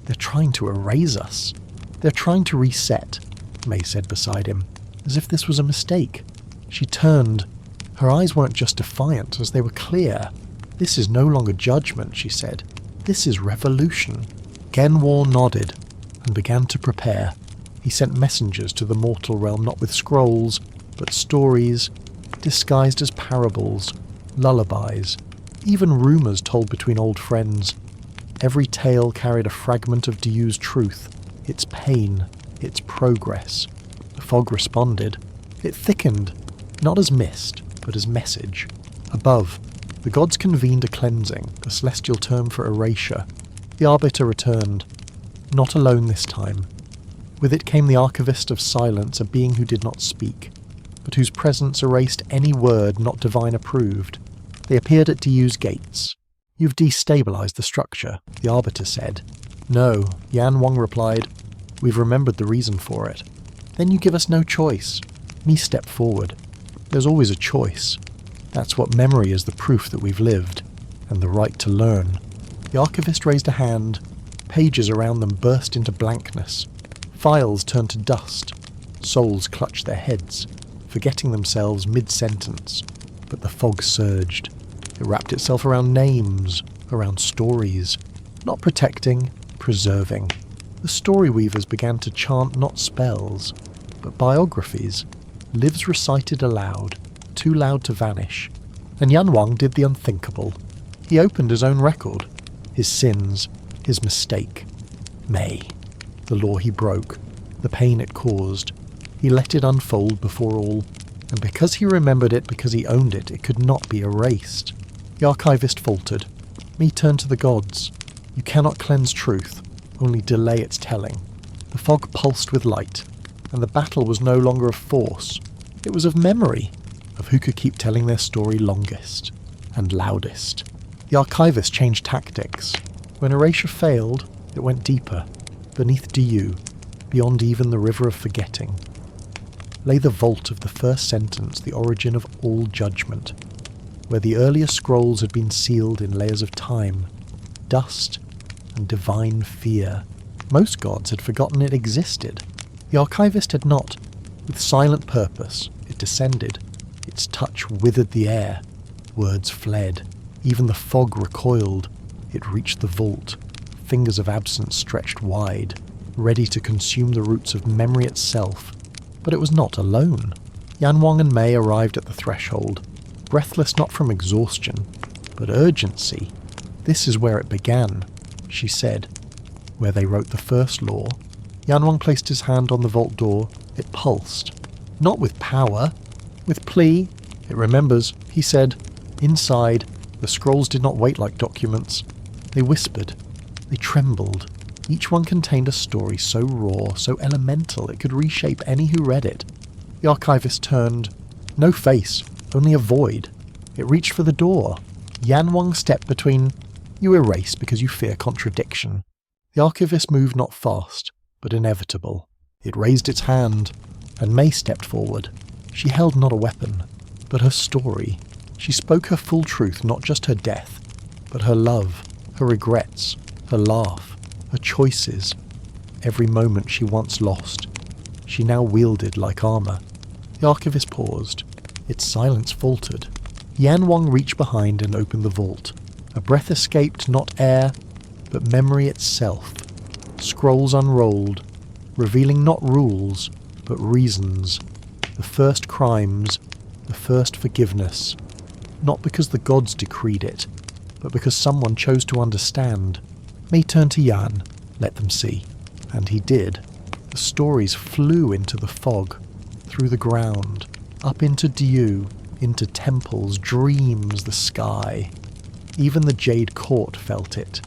"They're trying to erase us. They're trying to reset," May said beside him, as if this was a mistake. She turned. Her eyes weren't just defiant, as they were clear. "This is no longer judgment," she said. "This is revolution." Genwar nodded and began to prepare. He sent messengers to the mortal realm, not with scrolls, but stories, disguised as parables, lullabies, even rumours told between old friends. Every tale carried a fragment of Diyu's truth, its pain, its progress. The fog responded. It thickened, not as mist, but as message. Above, the gods convened a cleansing, a celestial term for erasure. The Arbiter returned, not alone this time. With it came the Archivist of Silence, a being who did not speak, but whose presence erased any word not divine approved. They appeared at Diyu's gates. "You've destabilized the structure," the Arbiter said. "No," Yan Wang replied. "We've remembered the reason for it." "Then you give us no choice." Me stepped forward. "There's always a choice. That's what memory is, the proof that we've lived, and the right to learn." The Archivist raised a hand. Pages around them burst into blankness. Files turned to dust. Souls clutched their heads, forgetting themselves mid-sentence. But the fog surged. It wrapped itself around names, around stories. Not protecting, preserving. The story weavers began to chant not spells, but biographies. Lives recited aloud, too loud to vanish. And Yan Wang did the unthinkable. He opened his own record. His sins, his mistake. May. The law he broke, the pain it caused. He let it unfold before all. And because he remembered it, because he owned it, it could not be erased. The Archivist faltered. Me turned to the gods. "You cannot cleanse truth, only delay its telling." The fog pulsed with light, and the battle was no longer of force. It was of memory, of who could keep telling their story longest and loudest. The Archivist changed tactics. When erasure failed, it went deeper, beneath Diyu, beyond even the river of forgetting. Lay the vault of the first sentence, the origin of all judgment, where the earlier scrolls had been sealed in layers of time, dust, and divine fear. Most gods had forgotten it existed. The Archivist had not. With silent purpose, it descended. Its touch withered the air. Words fled. Even the fog recoiled. It reached the vault, fingers of absence stretched wide, ready to consume the roots of memory itself. But it was not alone. Yan Wang and Mei arrived at the threshold, breathless not from exhaustion, but urgency. "This is where it began," she said. "Where they wrote the first law." Yan Wang placed his hand on the vault door. It pulsed. Not with power, with plea. "It remembers," he said. Inside, the scrolls did not wait like documents. They whispered. They trembled. Each one contained a story so raw, so elemental, it could reshape any who read it. The archivist turned. No face, only a void. It reached for the door. Yan Wang stepped between. "You erase because you fear contradiction." The archivist moved not fast, but inevitable. It raised its hand, and Mei stepped forward. She held not a weapon, but her story. She spoke her full truth, not just her death, but her love, her regrets, her laugh, her choices. Every moment she once lost, she now wielded like armor. The archivist paused. Its silence faltered. Yan Wang reached behind and opened the vault. A breath escaped, not air, but memory itself. Scrolls unrolled, revealing not rules, but reasons. The first crimes, the first forgiveness. Not because the gods decreed it, but because someone chose to understand. Mei turned to Yan. "Let them see." And he did. The stories flew into the fog, through the ground, up into Diyu, into temples, dreams, the sky. Even the Jade Court felt it.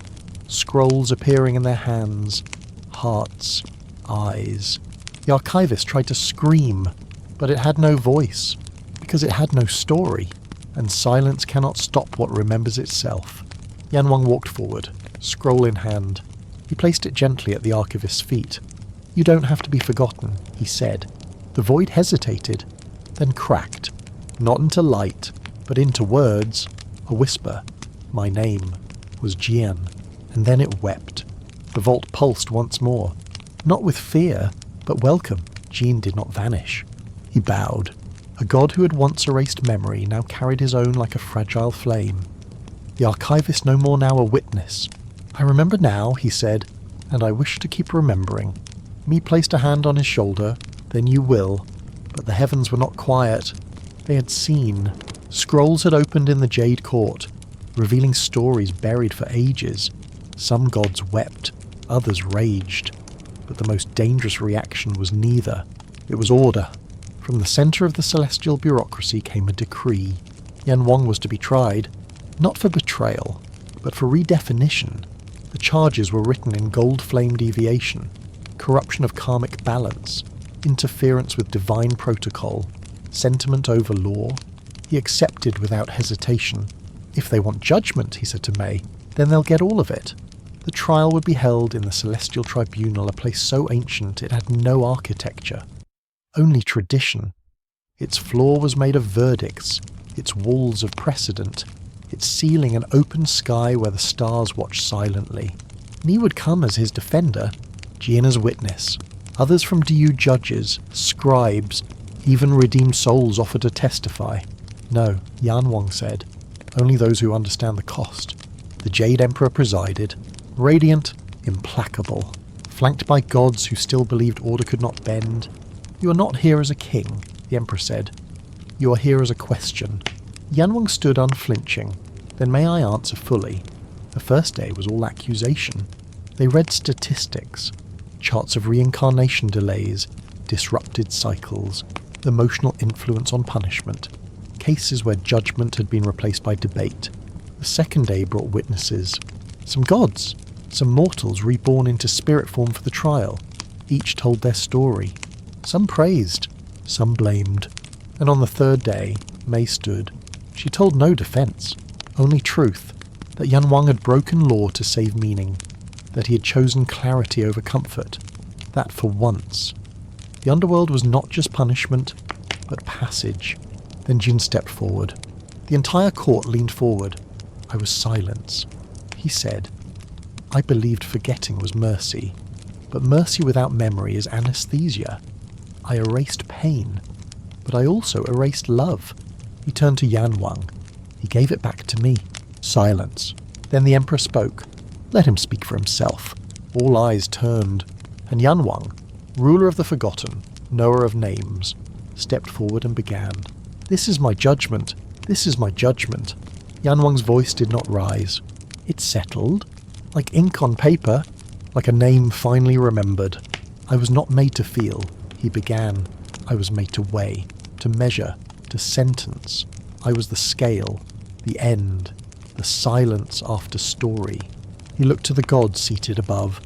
Scrolls appearing in their hands, hearts, eyes. The archivist tried to scream, but it had no voice, because it had no story, and silence cannot stop what remembers itself. Yan Wang walked forward, scroll in hand. He placed it gently at the archivist's feet. "You don't have to be forgotten," he said. The void hesitated, then cracked, not into light, but into words, a whisper. My name was Jian, and then it wept. The vault pulsed once more, not with fear, but welcome. Jian did not vanish. He bowed. A god who had once erased memory now carried his own like a fragile flame. The archivist no more now a witness. "I remember now," he said, "and I wish to keep remembering." Me placed a hand on his shoulder. "Then you will." But the heavens were not quiet. They had seen. Scrolls had opened in the Jade Court, revealing stories buried for ages. Some gods wept, others raged. But the most dangerous reaction was neither. It was order. From the center of the celestial bureaucracy came a decree. Yan Wang was to be tried, not for betrayal, but for redefinition. The charges were written in gold flame deviation, corruption of karmic balance, interference with divine protocol, sentiment over law. He accepted without hesitation. "If they want judgment," he said to Mei, "then they'll get all of it." The trial would be held in the celestial tribunal, a place so ancient it had no architecture, only tradition. Its floor was made of verdicts, its walls of precedent, its ceiling an open sky where the stars watched silently. Ni would come as his defender, Jian as witness. Others from Diyu judges, scribes, even redeemed souls offered to testify. "No," Yan Wang said, "only those who understand the cost." The Jade Emperor presided, radiant, implacable, flanked by gods who still believed order could not bend. "You are not here as a king," the Emperor said. "You are here as a question." Yan Wang stood unflinching. "Then may I answer fully?" The first day was all accusation. They read statistics, charts of reincarnation delays, disrupted cycles, emotional influence on punishment, cases where judgment had been replaced by debate. The second day brought witnesses, some gods, some mortals reborn into spirit form for the trial. Each told their story. Some praised, some blamed. And on the third day, Mei stood. She told no defense, only truth, that Yan Wang had broken law to save meaning, that he had chosen clarity over comfort, that for once, the underworld was not just punishment, but passage. Then Jin stepped forward. The entire court leaned forward. I was silence. He said, "I believed forgetting was mercy, but mercy without memory is anesthesia. I erased pain, but I also erased love." He turned to Yan Wang. He gave it back to me. Silence. Then the Emperor spoke. Let him speak for himself. All eyes turned, and Yan Wang, ruler of the forgotten, knower of names, stepped forward and began. This is my judgment. This is my judgment. Yan Wang's voice did not rise. It settled, like ink on paper, like a name finally remembered. I was not made to feel, he began. I was made to weigh, to measure, to sentence. I was the scale, the end, the silence after story. He looked to the gods seated above,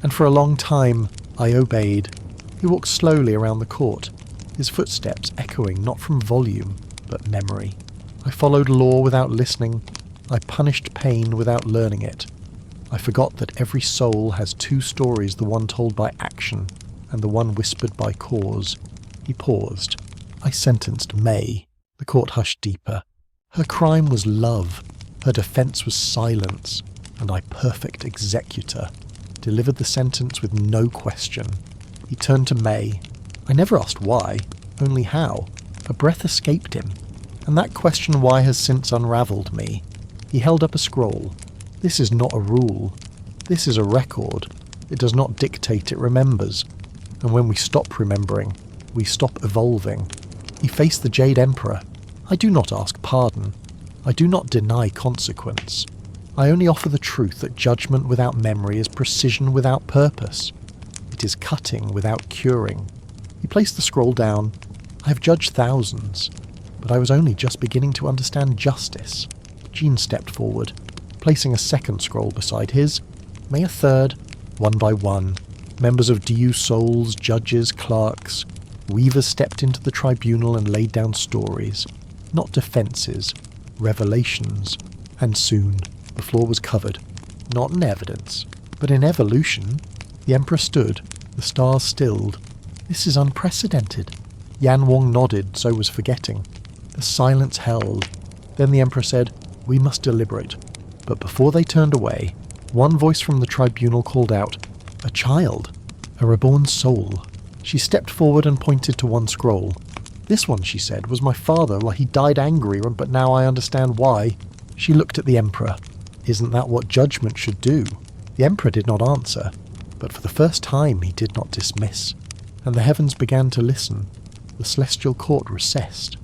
and for a long time I obeyed. He walked slowly around the court, his footsteps echoing not from volume, but memory. I followed law without listening. I punished pain without learning it. I forgot that every soul has two stories, the one told by action, and the one whispered by cause. He paused. I sentenced May. The court hushed deeper. Her crime was love. Her defence was silence. And I, perfect executor, delivered the sentence with no question. He turned to May. I never asked why, only how. A breath escaped him, and that question why has since unravelled me. He held up a scroll. This is not a rule. This is a record. It does not dictate, it remembers. And when we stop remembering, we stop evolving. He faced the Jade Emperor. I do not ask pardon. I do not deny consequence. I only offer the truth that judgment without memory is precision without purpose. It is cutting without curing. He placed the scroll down. I have judged thousands, but I was only just beginning to understand justice. Jean stepped forward, placing a second scroll beside his. May a third, one by one. Members of Diyu souls, judges, clerks. Weavers stepped into the tribunal and laid down stories. Not defences, revelations. And soon, the floor was covered, not in evidence, but in evolution. The Emperor stood, the stars stilled. This is unprecedented. Yan Wang nodded, so was forgetting. The silence held. Then the Emperor said, we must deliberate. But before they turned away, one voice from the tribunal called out, a child, a reborn soul. She stepped forward and pointed to one scroll. This one, she said, was my father. Like he died angry, but now I understand why. She looked at the Emperor. Isn't that what judgment should do? The Emperor did not answer, but for the first time he did not dismiss. And the heavens began to listen. The celestial court recessed.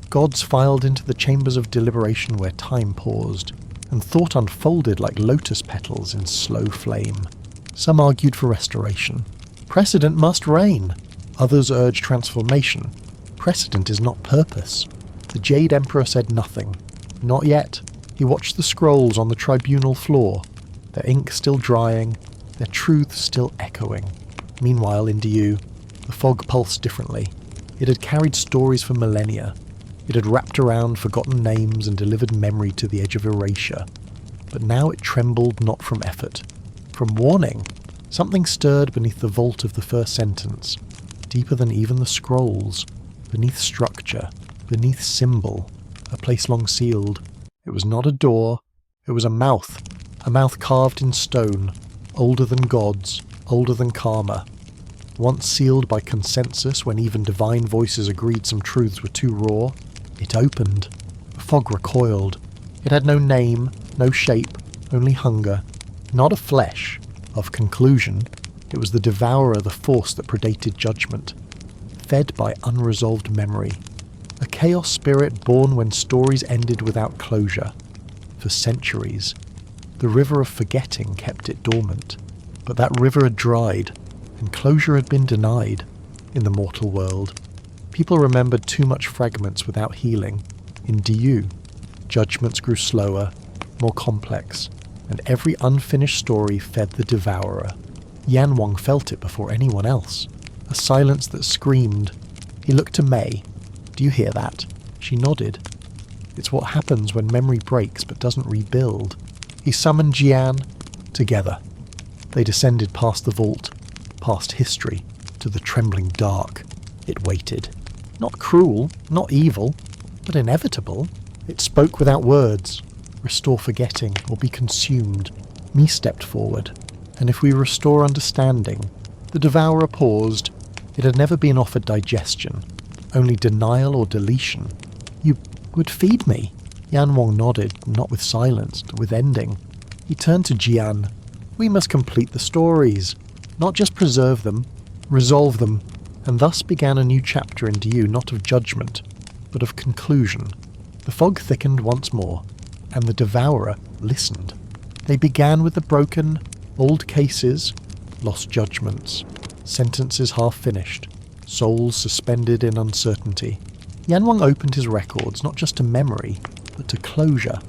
Gods filed into the chambers of deliberation where time paused, and thought unfolded like lotus petals in slow flame. Some argued for restoration. Precedent must reign. Others urged transformation. Precedent is not purpose. The Jade Emperor said nothing. Not yet. He watched the scrolls on the tribunal floor, their ink still drying, their truth still echoing. Meanwhile, in Diyu, the fog pulsed differently. It had carried stories for millennia. It had wrapped around forgotten names and delivered memory to the edge of erasure. But now it trembled not from effort, from warning. Something stirred beneath the vault of the first sentence, deeper than even the scrolls, beneath structure, beneath symbol, a place long sealed. It was not a door, it was a mouth carved in stone, older than gods, older than karma. Once sealed by consensus when even divine voices agreed some truths were too raw, it opened. The fog recoiled. It had no name, no shape, only hunger. Not of flesh, of conclusion. It was the devourer, the force that predated judgment, fed by unresolved memory. A chaos spirit born when stories ended without closure. For centuries, the river of forgetting kept it dormant. But that river had dried, and closure had been denied in the mortal world. People remembered too much fragments without healing. In Diyu, judgments grew slower, more complex, and every unfinished story fed the devourer. Yan Wang felt it before anyone else. A silence that screamed. He looked to May. Do you hear that? She nodded. It's what happens when memory breaks but doesn't rebuild. He summoned Jian. Together, they descended past the vault, past history, to the trembling dark. It waited. Not cruel, not evil, but inevitable. It spoke without words. Restore forgetting, or be consumed. Me stepped forward, and if we restore understanding, the devourer paused. It had never been offered digestion, only denial or deletion. You would feed me. Yan Wang nodded, not with silence, but with ending. He turned to Jian. We must complete the stories, not just preserve them, resolve them, and thus began a new chapter in Diyu, not of judgment, but of conclusion. The fog thickened once more, and the devourer listened. They began with the broken, old cases, lost judgments, sentences half finished, souls suspended in uncertainty. Yan Wang opened his records not just to memory, but to closure.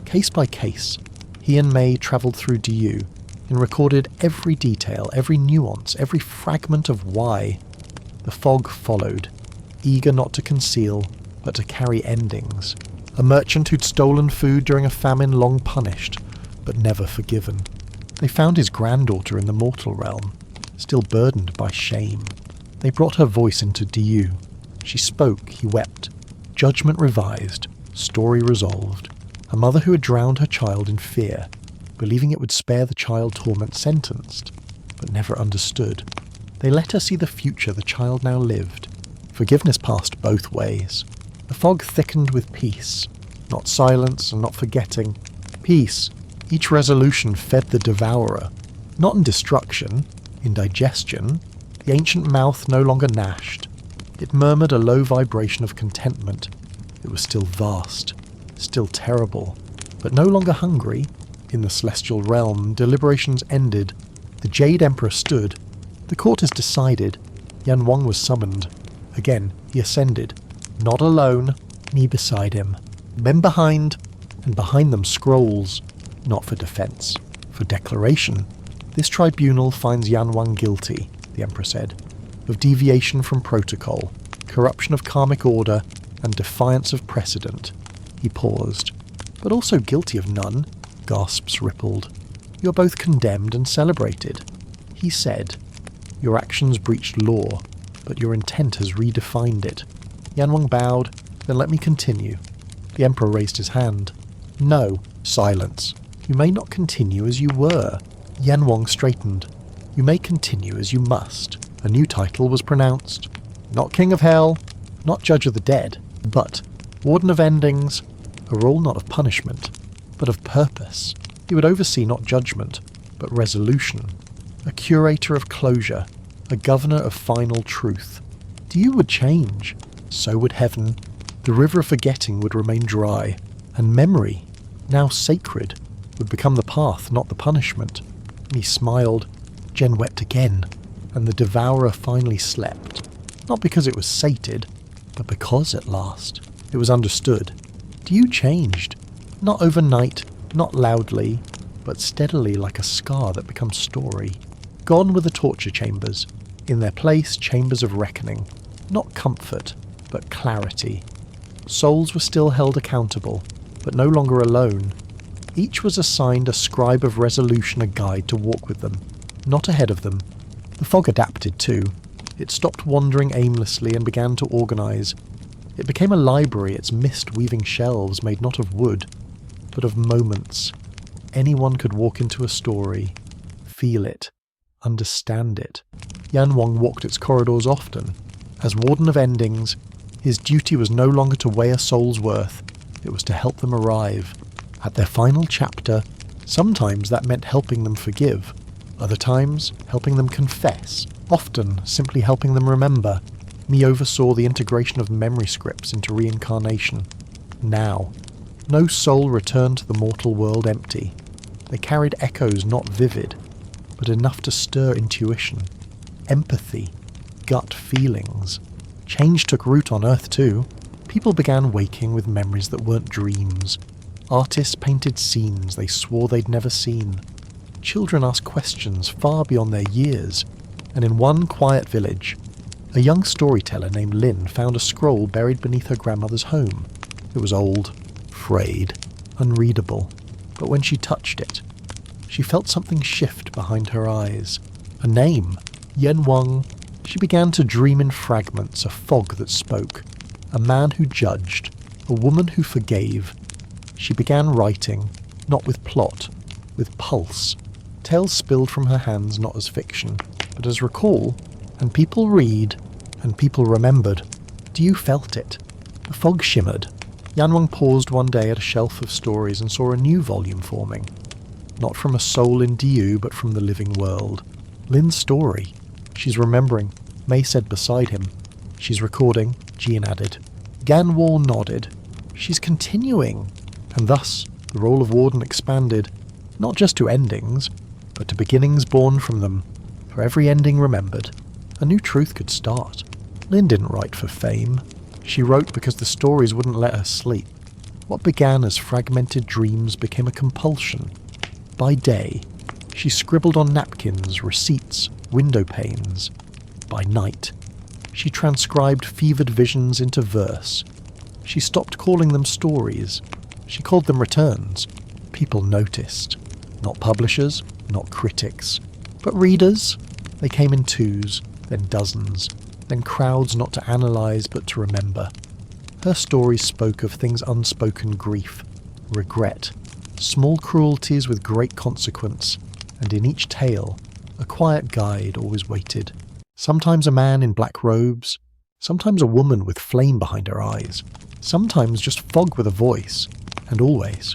Case by case, he and Mei travelled through Diyu and recorded every detail, every nuance, every fragment of why. The fog followed, eager not to conceal, but to carry endings. A merchant who'd stolen food during a famine long punished, but never forgiven. They found his granddaughter in the mortal realm, still burdened by shame. They brought her voice into Diyu. She spoke, he wept. Judgment revised, story resolved. A mother who had drowned her child in fear, believing it would spare the child torment sentenced, but never understood. They let her see the future the child now lived. Forgiveness passed both ways. The fog thickened with peace, not silence and not forgetting. Peace. Each resolution fed the devourer, not in destruction, in digestion. The ancient mouth no longer gnashed. It murmured a low vibration of contentment. It was still vast, still terrible, but no longer hungry. In the celestial realm, deliberations ended. The Jade Emperor stood. The court is decided. Yan Wang was summoned. Again, he ascended. Not alone, me beside him. Men behind, and behind them scrolls. Not for defense, for declaration. This tribunal finds Yan Wang guilty, the Emperor said, of deviation from protocol, corruption of karmic order, and defiance of precedent. He paused. But also guilty of none. Gasps rippled. You're both condemned and celebrated. He said, your actions breached law, but your intent has redefined it. Yan Wang bowed. Then let me continue. The Emperor raised his hand. No, silence. You may not continue as you were. Yan Wang straightened. You may continue as you must. A new title was pronounced. Not King of Hell, not Judge of the Dead, but Warden of Endings, a role not of punishment, but of purpose. He would oversee not judgment, but resolution. A curator of closure, a governor of final truth. Diyu would change. So would heaven. The river of forgetting would remain dry, and memory, now sacred, would become the path, not the punishment. He smiled. Jen wept again, and the devourer finally slept. Not because it was sated, but because, at last, it was understood. Diyu changed. Not overnight, not loudly, but steadily like a scar that becomes story. Gone were the torture chambers. In their place, chambers of reckoning. Not comfort, but clarity. Souls were still held accountable, but no longer alone. Each was assigned a scribe of resolution, a guide to walk with them, not ahead of them. The fog adapted too. It stopped wandering aimlessly and began to organise. It became a library, its mist-weaving shelves made not of wood, but of moments. Anyone could walk into a story, feel it, understand it. Yan Wang walked its corridors often. As Warden of Endings, his duty was no longer to weigh a soul's worth, it was to help them arrive. At their final chapter, sometimes that meant helping them forgive, other times helping them confess, often simply helping them remember. Me oversaw the integration of memory scripts into reincarnation. Now, no soul returned to the mortal world empty. They carried echoes not vivid, but enough to stir intuition, empathy, gut feelings. Change took root on Earth too. People began waking with memories that weren't dreams. Artists painted scenes they swore they'd never seen. Children asked questions far beyond their years. And in one quiet village, a young storyteller named Lin found a scroll buried beneath her grandmother's home. It was old, frayed, unreadable, but when she touched it, she felt something shift behind her eyes. A name, Yan Wang. She began to dream in fragments, a fog that spoke, a man who judged, a woman who forgave. She began writing, not with plot, with pulse. Tales spilled from her hands not as fiction, but as recall, and people read, and people remembered. Diyu felt it. The fog shimmered. Yan Wang paused one day at a shelf of stories and saw a new volume forming. Not from a soul in Diyu, but from the living world. Lin's story. She's remembering, May said beside him. She's recording, Jian added. Ganwar nodded. She's continuing. And thus, the role of warden expanded, not just to endings, but to beginnings born from them. For every ending remembered, a new truth could start. Lin didn't write for fame. She wrote because the stories wouldn't let her sleep. What began as fragmented dreams became a compulsion. By day, she scribbled on napkins, receipts, window panes. By night, she transcribed fevered visions into verse. She stopped calling them stories. She called them returns. People noticed. Not publishers, not critics, but readers. They came in twos, then dozens, then crowds not to analyse but to remember. Her stories spoke of things unspoken: grief, regret, small cruelties with great consequence, and in each tale, a quiet guide always waited. Sometimes a man in black robes, sometimes a woman with flame behind her eyes, sometimes just fog with a voice, and always,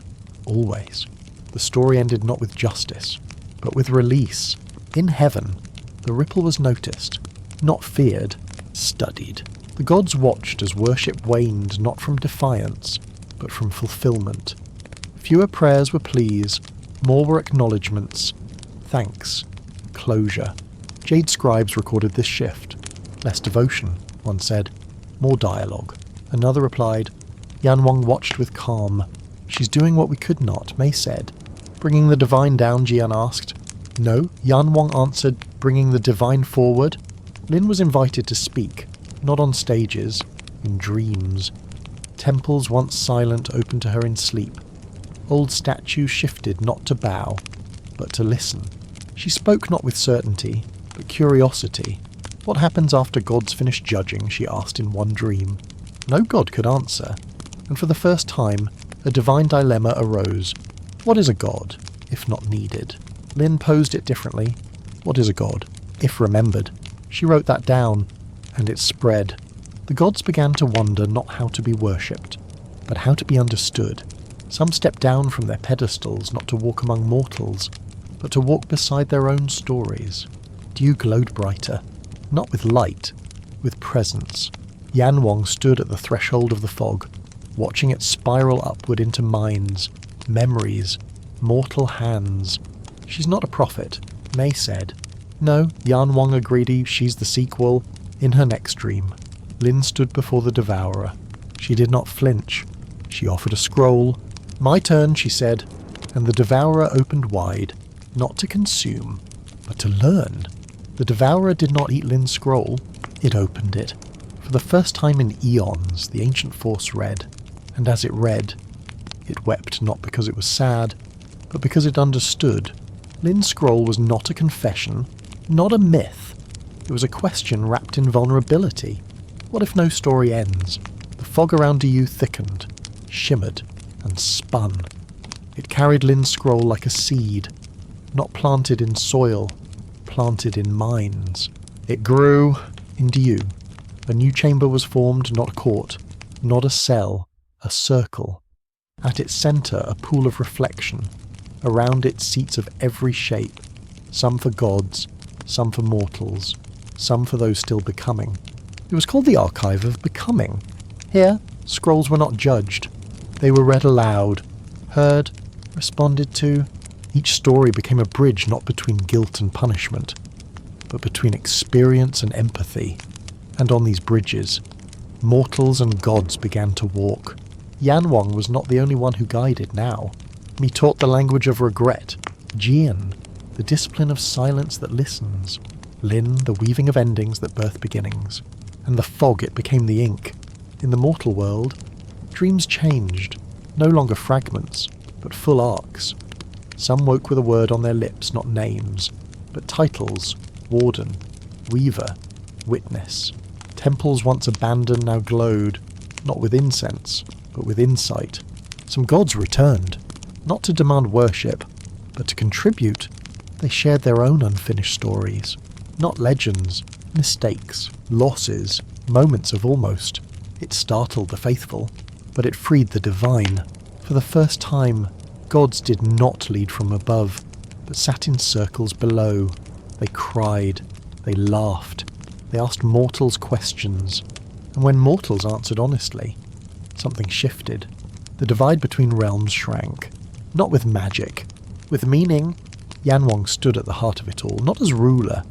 the story ended not with justice, but with release. In heaven, the ripple was noticed, not feared, studied. The gods watched as worship waned not from defiance, but from fulfillment. Fewer prayers were pleas, more were acknowledgements, thanks, closure. Jade scribes recorded this shift. Less devotion, one said. More dialogue. Another replied. Yan Wang watched with calm. She's doing what we could not, May said. Bringing the divine down, Jian asked. No, Yan Wang answered, bringing the divine forward. Lin was invited to speak, not on stages, in dreams. Temples once silent opened to her in sleep. Old statues shifted not to bow, but to listen. She spoke not with certainty, but curiosity. What happens after gods finish judging, she asked in one dream. No god could answer, and for the first time, a divine dilemma arose. What is a god, if not needed? Lin posed it differently. What is a god, if remembered? She wrote that down, and it spread. The gods began to wonder not how to be worshipped, but how to be understood. Some stepped down from their pedestals not to walk among mortals, but to walk beside their own stories. Diyu glowed brighter, not with light, with presence. Yan Wang stood at the threshold of the fog, watching it spiral upward into minds, memories, mortal hands. She's not a prophet, May said. No, Yan Wang agreed, she's the sequel. In her next dream, Lin stood before the devourer. She did not flinch. She offered a scroll. My turn, she said, and the devourer opened wide, not to consume, but to learn. The devourer did not eat Lin's scroll, it opened it. For the first time in eons, the ancient force read, and as it read, it wept not because it was sad, but because it understood. Lin's scroll was not a confession, not a myth. It was a question wrapped in vulnerability. What if no story ends? The fog around Diyu thickened, shimmered, and spun. It carried Lin's scroll like a seed, not planted in soil, planted in minds. It grew in Diyu. A new chamber was formed, not court, not a cell, a circle. At its centre, a pool of reflection. Around it, seats of every shape, some for gods, some for mortals, some for those still becoming. It was called the Archive of Becoming. Here, scrolls were not judged. They were read aloud, heard, responded to. Each story became a bridge not between guilt and punishment, but between experience and empathy. And on these bridges, mortals and gods began to walk. Yan Wang was not the only one who guided now. Me taught the language of regret. Jian, the discipline of silence that listens. Lin, the weaving of endings that birth beginnings. And the fog, it became the ink. In the mortal world, dreams changed, no longer fragments, but full arcs. Some woke with a word on their lips, not names, but titles: warden, weaver, witness. Temples once abandoned now glowed, not with incense, but with insight. Some gods returned, not to demand worship, but to contribute. They shared their own unfinished stories, not legends, mistakes, losses, moments of almost. It startled the faithful. but it freed the divine. For the first time, gods did not lead from above, but sat in circles below. They cried, they laughed, they asked mortals questions, and when mortals answered honestly, something shifted. The divide between realms shrank, not with magic, with meaning. Yan Wang stood at the heart of it all, not as ruler,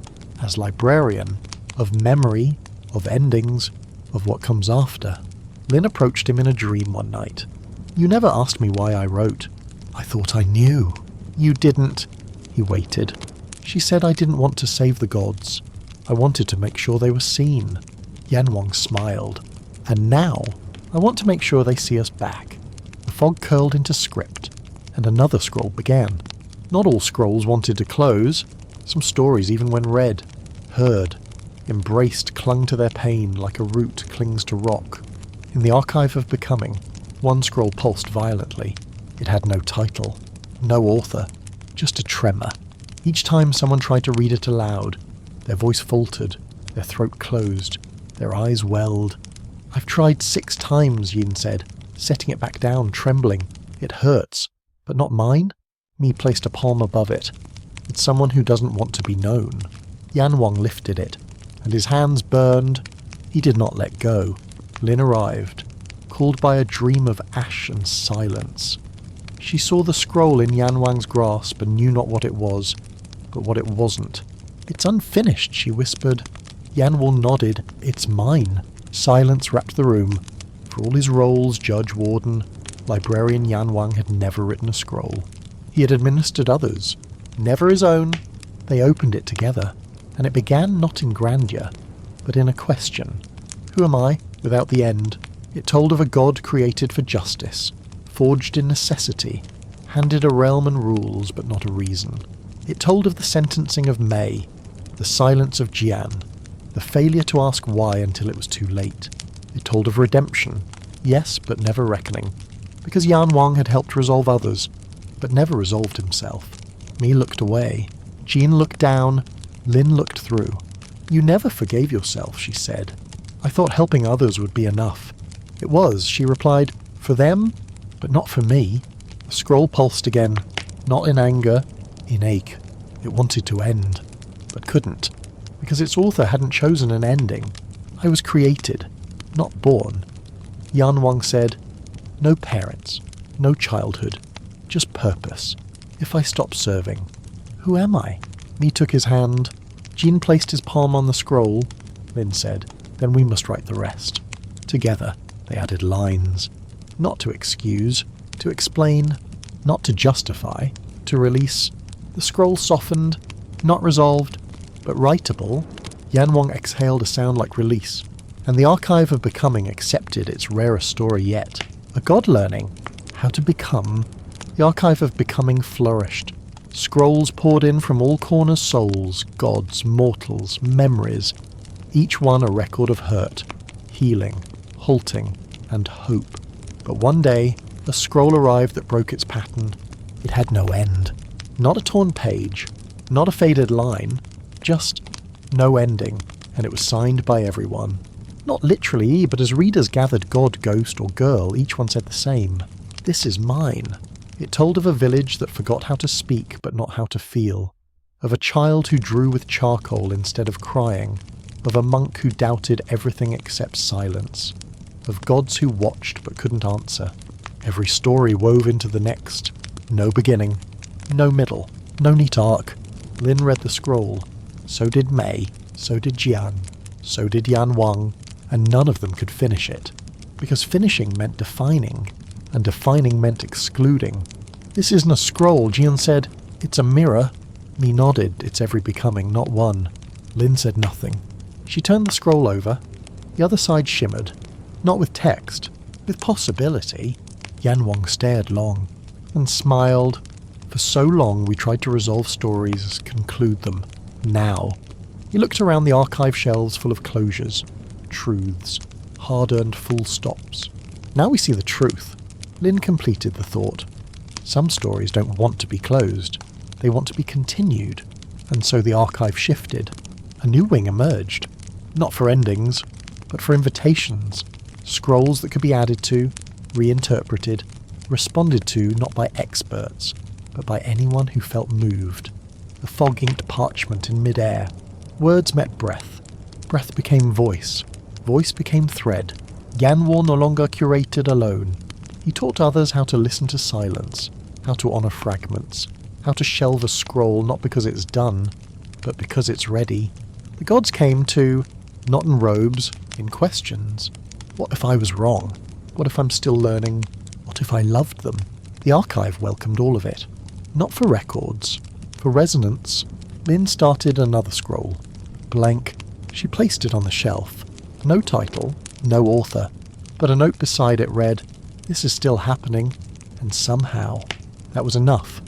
as librarian, of memory, of endings, of what comes after. Lin approached him in a dream one night. "You never asked me why I wrote." "I thought I knew." "You didn't." He waited. "She said I didn't want to save the gods. I wanted to make sure they were seen." Yan Wang smiled. "And now, I want to make sure they see us back." The fog curled into script, and another scroll began. Not all scrolls wanted to close. Some stories, even when read, heard, embraced, clung to their pain like a root clings to rock. In the archive of becoming, one scroll pulsed violently. It had no title, no author, just a tremor. Each time someone tried to read it aloud, their voice faltered, their throat closed, their eyes welled. "I've tried 6 times, Yin said, setting it back down, trembling. It hurts, but not mine." Mi placed a palm above it. "It's someone who doesn't want to be known." Yan Wang lifted it, and his hands burned. He did not let go. Lin arrived, called by a dream of ash and silence. She saw the scroll in Yan Wang's grasp and knew not what it was, but what it wasn't. "It's unfinished," she whispered. Yan Wang nodded. "It's mine." Silence wrapped the room. For all his roles, judge, warden, librarian Yan Wang had never written a scroll. He had administered others, never his own. They opened it together, and it began not in grandeur, but in a question. Who am I, without the end? It told of a god created for justice, forged in necessity, handed a realm and rules, but not a reason. It told of the sentencing of Mei, the silence of Jian, the failure to ask why until it was too late. It told of redemption, yes, but never reckoning, because Yan Wang had helped resolve others, but never resolved himself. Mi looked away. Jean looked down. Lin looked through. "You never forgave yourself," she said. "I thought helping others would be enough." "It was," she replied, "for them, but not for me." The scroll pulsed again, not in anger, in ache. It wanted to end, but couldn't, because its author hadn't chosen an ending. "I was created, not born." Yan Wang said, "No parents, no childhood, just purpose. If I stop serving, who am I?" Mi took his hand. Jean placed his palm on the scroll. Lin said, "Then we must write the rest." Together, they added lines. Not to excuse, to explain, not to justify, to release. The scroll softened, not resolved, but writable. Yan Wang exhaled a sound like release, and the archive of becoming accepted its rarest story yet. A god learning how to become. The archive of becoming flourished. Scrolls poured in from all corners, souls, gods, mortals, memories, each one a record of hurt, healing, halting, and hope. But one day, a scroll arrived that broke its pattern. It had no end. Not a torn page, not a faded line, just no ending, and it was signed by everyone. Not literally, but as readers gathered god, ghost, or girl, each one said the same. "This is mine." It told of a village that forgot how to speak but not how to feel, of a child who drew with charcoal instead of crying, of a monk who doubted everything except silence, of gods who watched but couldn't answer. Every story wove into the next. No beginning, no middle, no neat arc. Lin read the scroll. So did Mei, so did Jian, so did Yan Wang, and none of them could finish it, because finishing meant defining, and defining meant excluding. "This isn't a scroll," Jian said. "It's a mirror." Mi nodded. "It's every becoming, not one." Lin said nothing. She turned the scroll over. The other side shimmered, not with text, with possibility. Yan Wang stared long, and smiled. "For so long we tried to resolve stories, conclude them. Now." He looked around the archive shelves full of closures, truths, hard-earned full stops. "Now we see the truth." Lin completed the thought. Some stories don't want to be closed. They want to be continued. And so the archive shifted. A new wing emerged. Not for endings, but for invitations. Scrolls that could be added to, reinterpreted, responded to not by experts, but by anyone who felt moved. The fog-inked parchment in mid-air. Words met breath. Breath became voice. Voice became thread. Yan Wang no longer curated alone. He taught others how to listen to silence, how to honour fragments, how to shelve a scroll not because it's done, but because it's ready. The gods came to, not in robes, in questions. What if I was wrong? What if I'm still learning? What if I loved them? The archive welcomed all of it. Not for records. For resonance, Lin started another scroll. Blank. She placed it on the shelf. No title, no author, but a note beside it read, "This is still happening, and somehow." That was enough.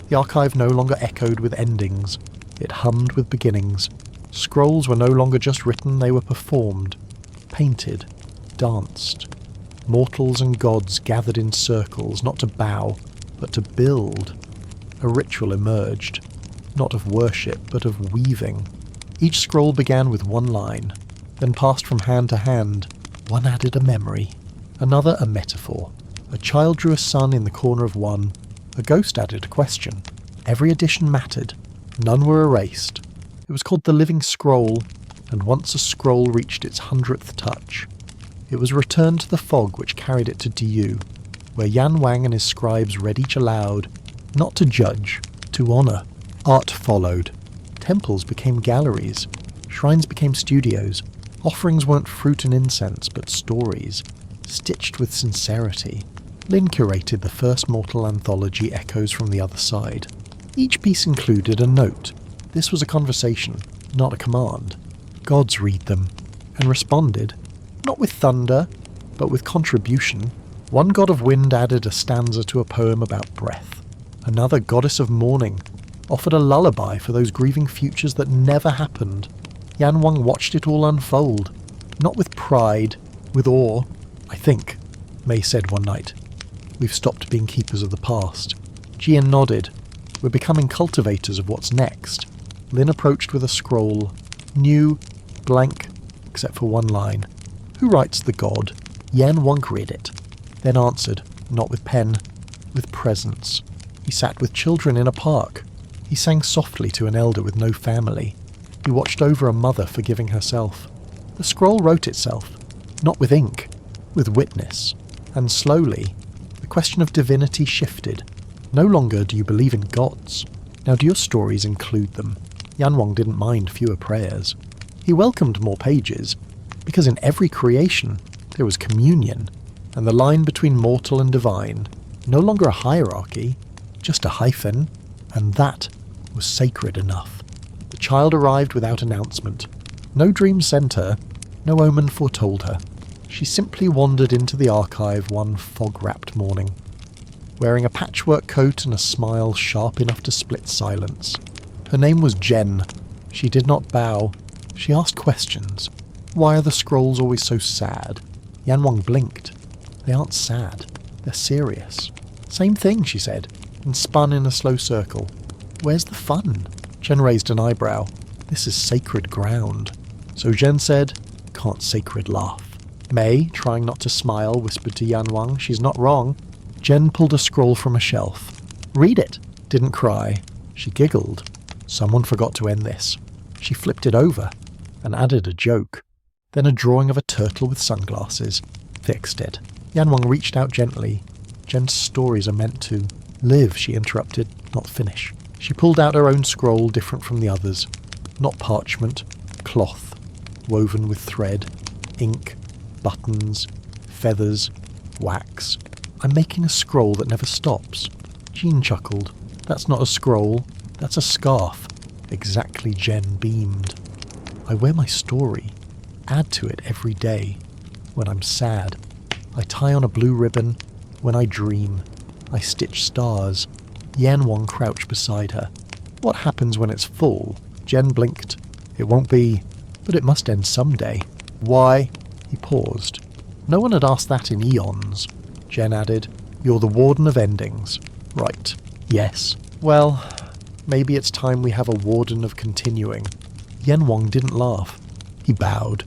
The archive no longer echoed with endings. It hummed with beginnings. Scrolls were no longer just written, they were performed, painted, danced. Mortals and gods gathered in circles, not to bow, but to build. A ritual emerged, not of worship, but of weaving. Each scroll began with one line, then passed from hand to hand. One added a memory, another a metaphor. A child drew a sun in the corner of one. A ghost added a question. Every addition mattered. None were erased. It was called the Living Scroll, and once a scroll reached its 100th touch, it was returned to the fog which carried it to Diyu, where Yan Wang and his scribes read each aloud, not to judge, to honour. Art followed. Temples became galleries. Shrines became studios. Offerings weren't fruit and incense, but stories, stitched with sincerity. Lin curated the first mortal anthology, Echoes from the Other Side. Each piece included a note. This was a conversation, not a command. Gods read them, and responded, not with thunder, but with contribution. One god of wind added a stanza to a poem about breath. Another, goddess of morning, offered a lullaby for those grieving futures that never happened. Yan Wang watched it all unfold, not with pride, with awe. I think, Mei said one night. We've stopped being keepers of the past. Jian nodded. We're becoming cultivators of what's next. Lin approached with a scroll. New, blank, except for one line. Who writes the god? Yan Wang read it, then answered, not with pen, with presence. He sat with children in a park. He sang softly to an elder with no family. He watched over a mother forgiving herself. The scroll wrote itself, not with ink, with witness. And slowly, the question of divinity shifted. No longer do you believe in gods. Now do your stories include them? Yan Wang didn't mind fewer prayers. He welcomed more pages, because in every creation there was communion, and the line between mortal and divine, no longer a hierarchy, just a hyphen, and that was sacred enough. The child arrived without announcement. No dream sent her, no omen foretold her. She simply wandered into the archive one fog-wrapped morning, wearing a patchwork coat and a smile sharp enough to split silence. Her name was Jen. She did not bow. She asked questions. Why are the scrolls always so sad? Yan Wang blinked. They aren't sad. They're serious. Same thing, she said, and spun in a slow circle. Where's the fun? Jen raised an eyebrow. This is sacred ground. So Jen said, can't sacred laugh. Mei, trying not to smile, whispered to Yan Wang, she's not wrong. Jen pulled a scroll from a shelf. Read it. Didn't cry. She giggled. Someone forgot to end this. She flipped it over and added a joke. Then a drawing of a turtle with sunglasses. Fixed it. Yan Wang reached out gently. Jen's stories are meant to live, she interrupted, not finish. She pulled out her own scroll, different from the others. Not parchment, cloth, woven with thread, ink, buttons, feathers, wax. I'm making a scroll that never stops. Jean chuckled. That's not a scroll, that's a scarf. Exactly, Jen beamed. I wear my story, add to it every day. When I'm sad, I tie on a blue ribbon. When I dream, I stitch stars. Yan Wang crouched beside her. What happens when it's full? Jen blinked. It won't be, but it must end someday. Why? He paused. No one had asked that in eons. Jen added, you're the warden of endings. Right. Yes. Well, maybe it's time we have a warden of continuing. Yan Wang didn't laugh. He bowed.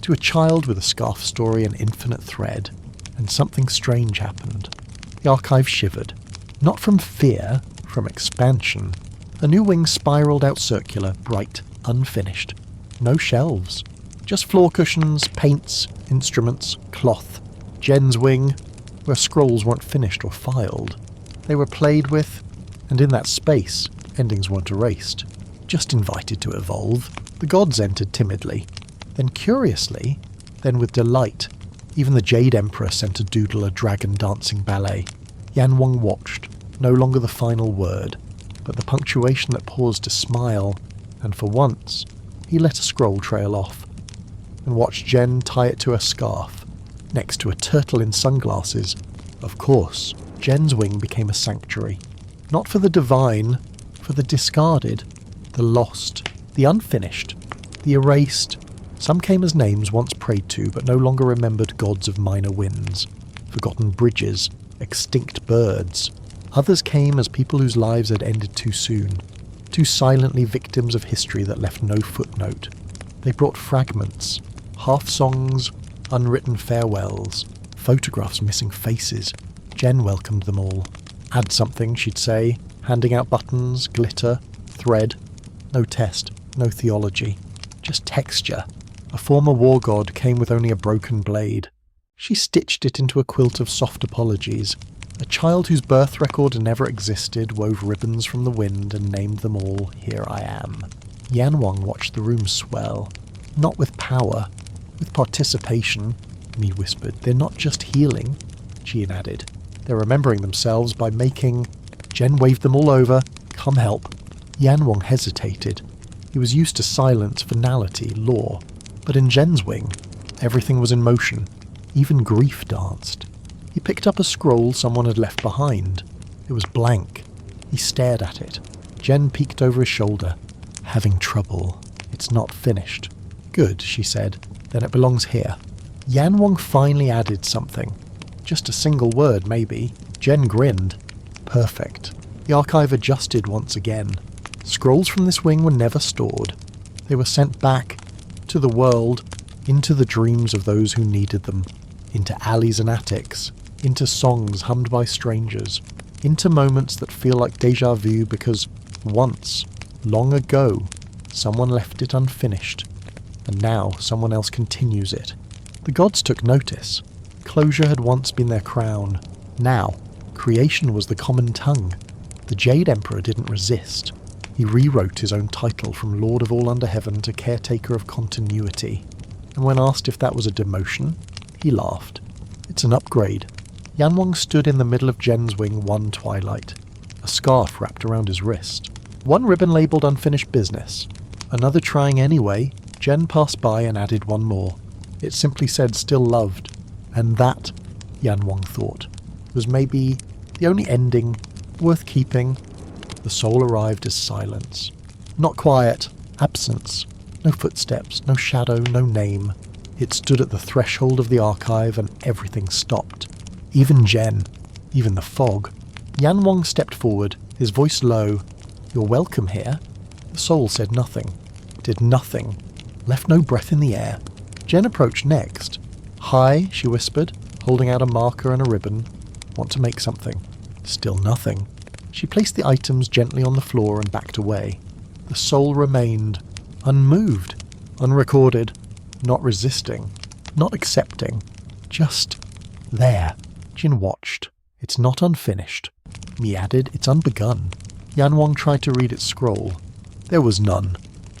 To a child with a scarf story and infinite thread. and something strange happened. The archive shivered. Not from fear, from expansion. A new wing spiraled out circular, bright, unfinished. No shelves. Just floor cushions, paints, instruments, cloth. Jen's wing, where scrolls weren't finished or filed. They were played with, and in that space, endings weren't erased. Just invited to evolve. The gods entered timidly. Then curiously, then with delight, even the Jade Emperor sent to doodle a dragon dancing ballet. Yan Wang watched, no longer the final word, but the punctuation that paused to smile, and for once, he let a scroll trail off, and watched Jen tie it to her scarf, next to a turtle in sunglasses. Of course, Jen's wing became a sanctuary, not for the divine, for the discarded, the lost, the unfinished, the erased. Some came as names once prayed to but no longer remembered gods of minor winds, forgotten bridges, extinct birds. Others came as people whose lives had ended too soon, too silently victims of history that left no footnote. They brought fragments, half-songs, unwritten farewells, photographs missing faces. Jen welcomed them all. Add something, she'd say, handing out buttons, glitter, thread. No test, no theology, just texture. A former war god came with only a broken blade. She stitched it into a quilt of soft apologies. A child whose birth record never existed wove ribbons from the wind and named them all Here I Am. Yan Wang watched the room swell. Not with power, with participation, me whispered. They're not just healing, Jian added. They're remembering themselves by making... Jen waved them all over. Come help. Yan Wang hesitated. He was used to silence, finality, law. But in Jen's wing, everything was in motion. Even grief danced. He picked up a scroll someone had left behind. It was blank. He stared at it. Jen peeked over his shoulder. Having trouble. It's not finished. Good, she said. Then it belongs here. Yan Wang finally added something. Just a single word, maybe. Jen grinned. Perfect. The archive adjusted once again. Scrolls from this wing were never stored. They were sent back, to the world, into the dreams of those who needed them, into alleys and attics, into songs hummed by strangers, into moments that feel like déjà vu because once, long ago, someone left it unfinished, and now someone else continues it. The gods took notice. Closure had once been their crown. Now, creation was the common tongue. The Jade Emperor didn't resist. He rewrote his own title from Lord of all under heaven to Caretaker of Continuity. And when asked if that was a demotion, he laughed. It's an upgrade. Yan Wang stood in the middle of Jen's wing one twilight, a scarf wrapped around his wrist. One ribbon labelled unfinished business. Another trying anyway. Jen passed by and added one more. It simply said still loved. And that, Yan Wang thought, was maybe the only ending worth keeping. The soul arrived as silence. Not quiet, absence. No footsteps, no shadow, no name. It stood at the threshold of the archive and everything stopped. Even Jen. Even the fog. Yan Wang stepped forward, his voice low. You're welcome here. The soul said nothing. Did nothing. Left no breath in the air. Jen approached next. Hi, she whispered, holding out a marker and a ribbon. Want to make something. Still nothing. She placed the items gently on the floor and backed away. The soul remained, unmoved, unrecorded, not resisting, not accepting, just there. Jin watched. It's not unfinished. Me added, it's unbegun. Yan Wang tried to read its scroll. There was none.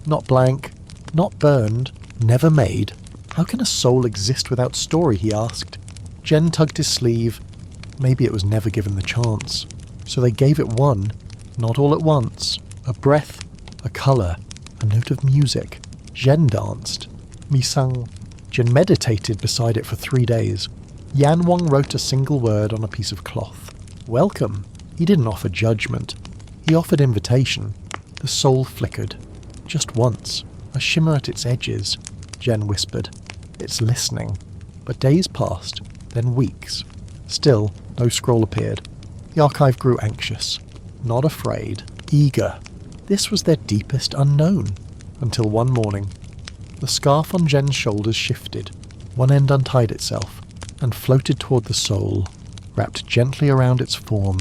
Not blank, not burned, never made. How can a soul exist without story, he asked. Jen tugged his sleeve. Maybe it was never given the chance. So they gave it one, not all at once. A breath, a colour, a note of music. Jen danced. Mi sang. Jen meditated beside it for 3 days. Yan Wang wrote a single word on a piece of cloth. Welcome. He didn't offer judgment. He offered invitation. The soul flickered. Just once. A shimmer at its edges. Jen whispered. It's listening. But days passed, then weeks. Still, no scroll appeared. The archive grew anxious. Not afraid. Eager. This was their deepest unknown. Until one morning. The scarf on Jen's shoulders shifted. One end untied itself. and floated toward the soul. Wrapped gently around its form,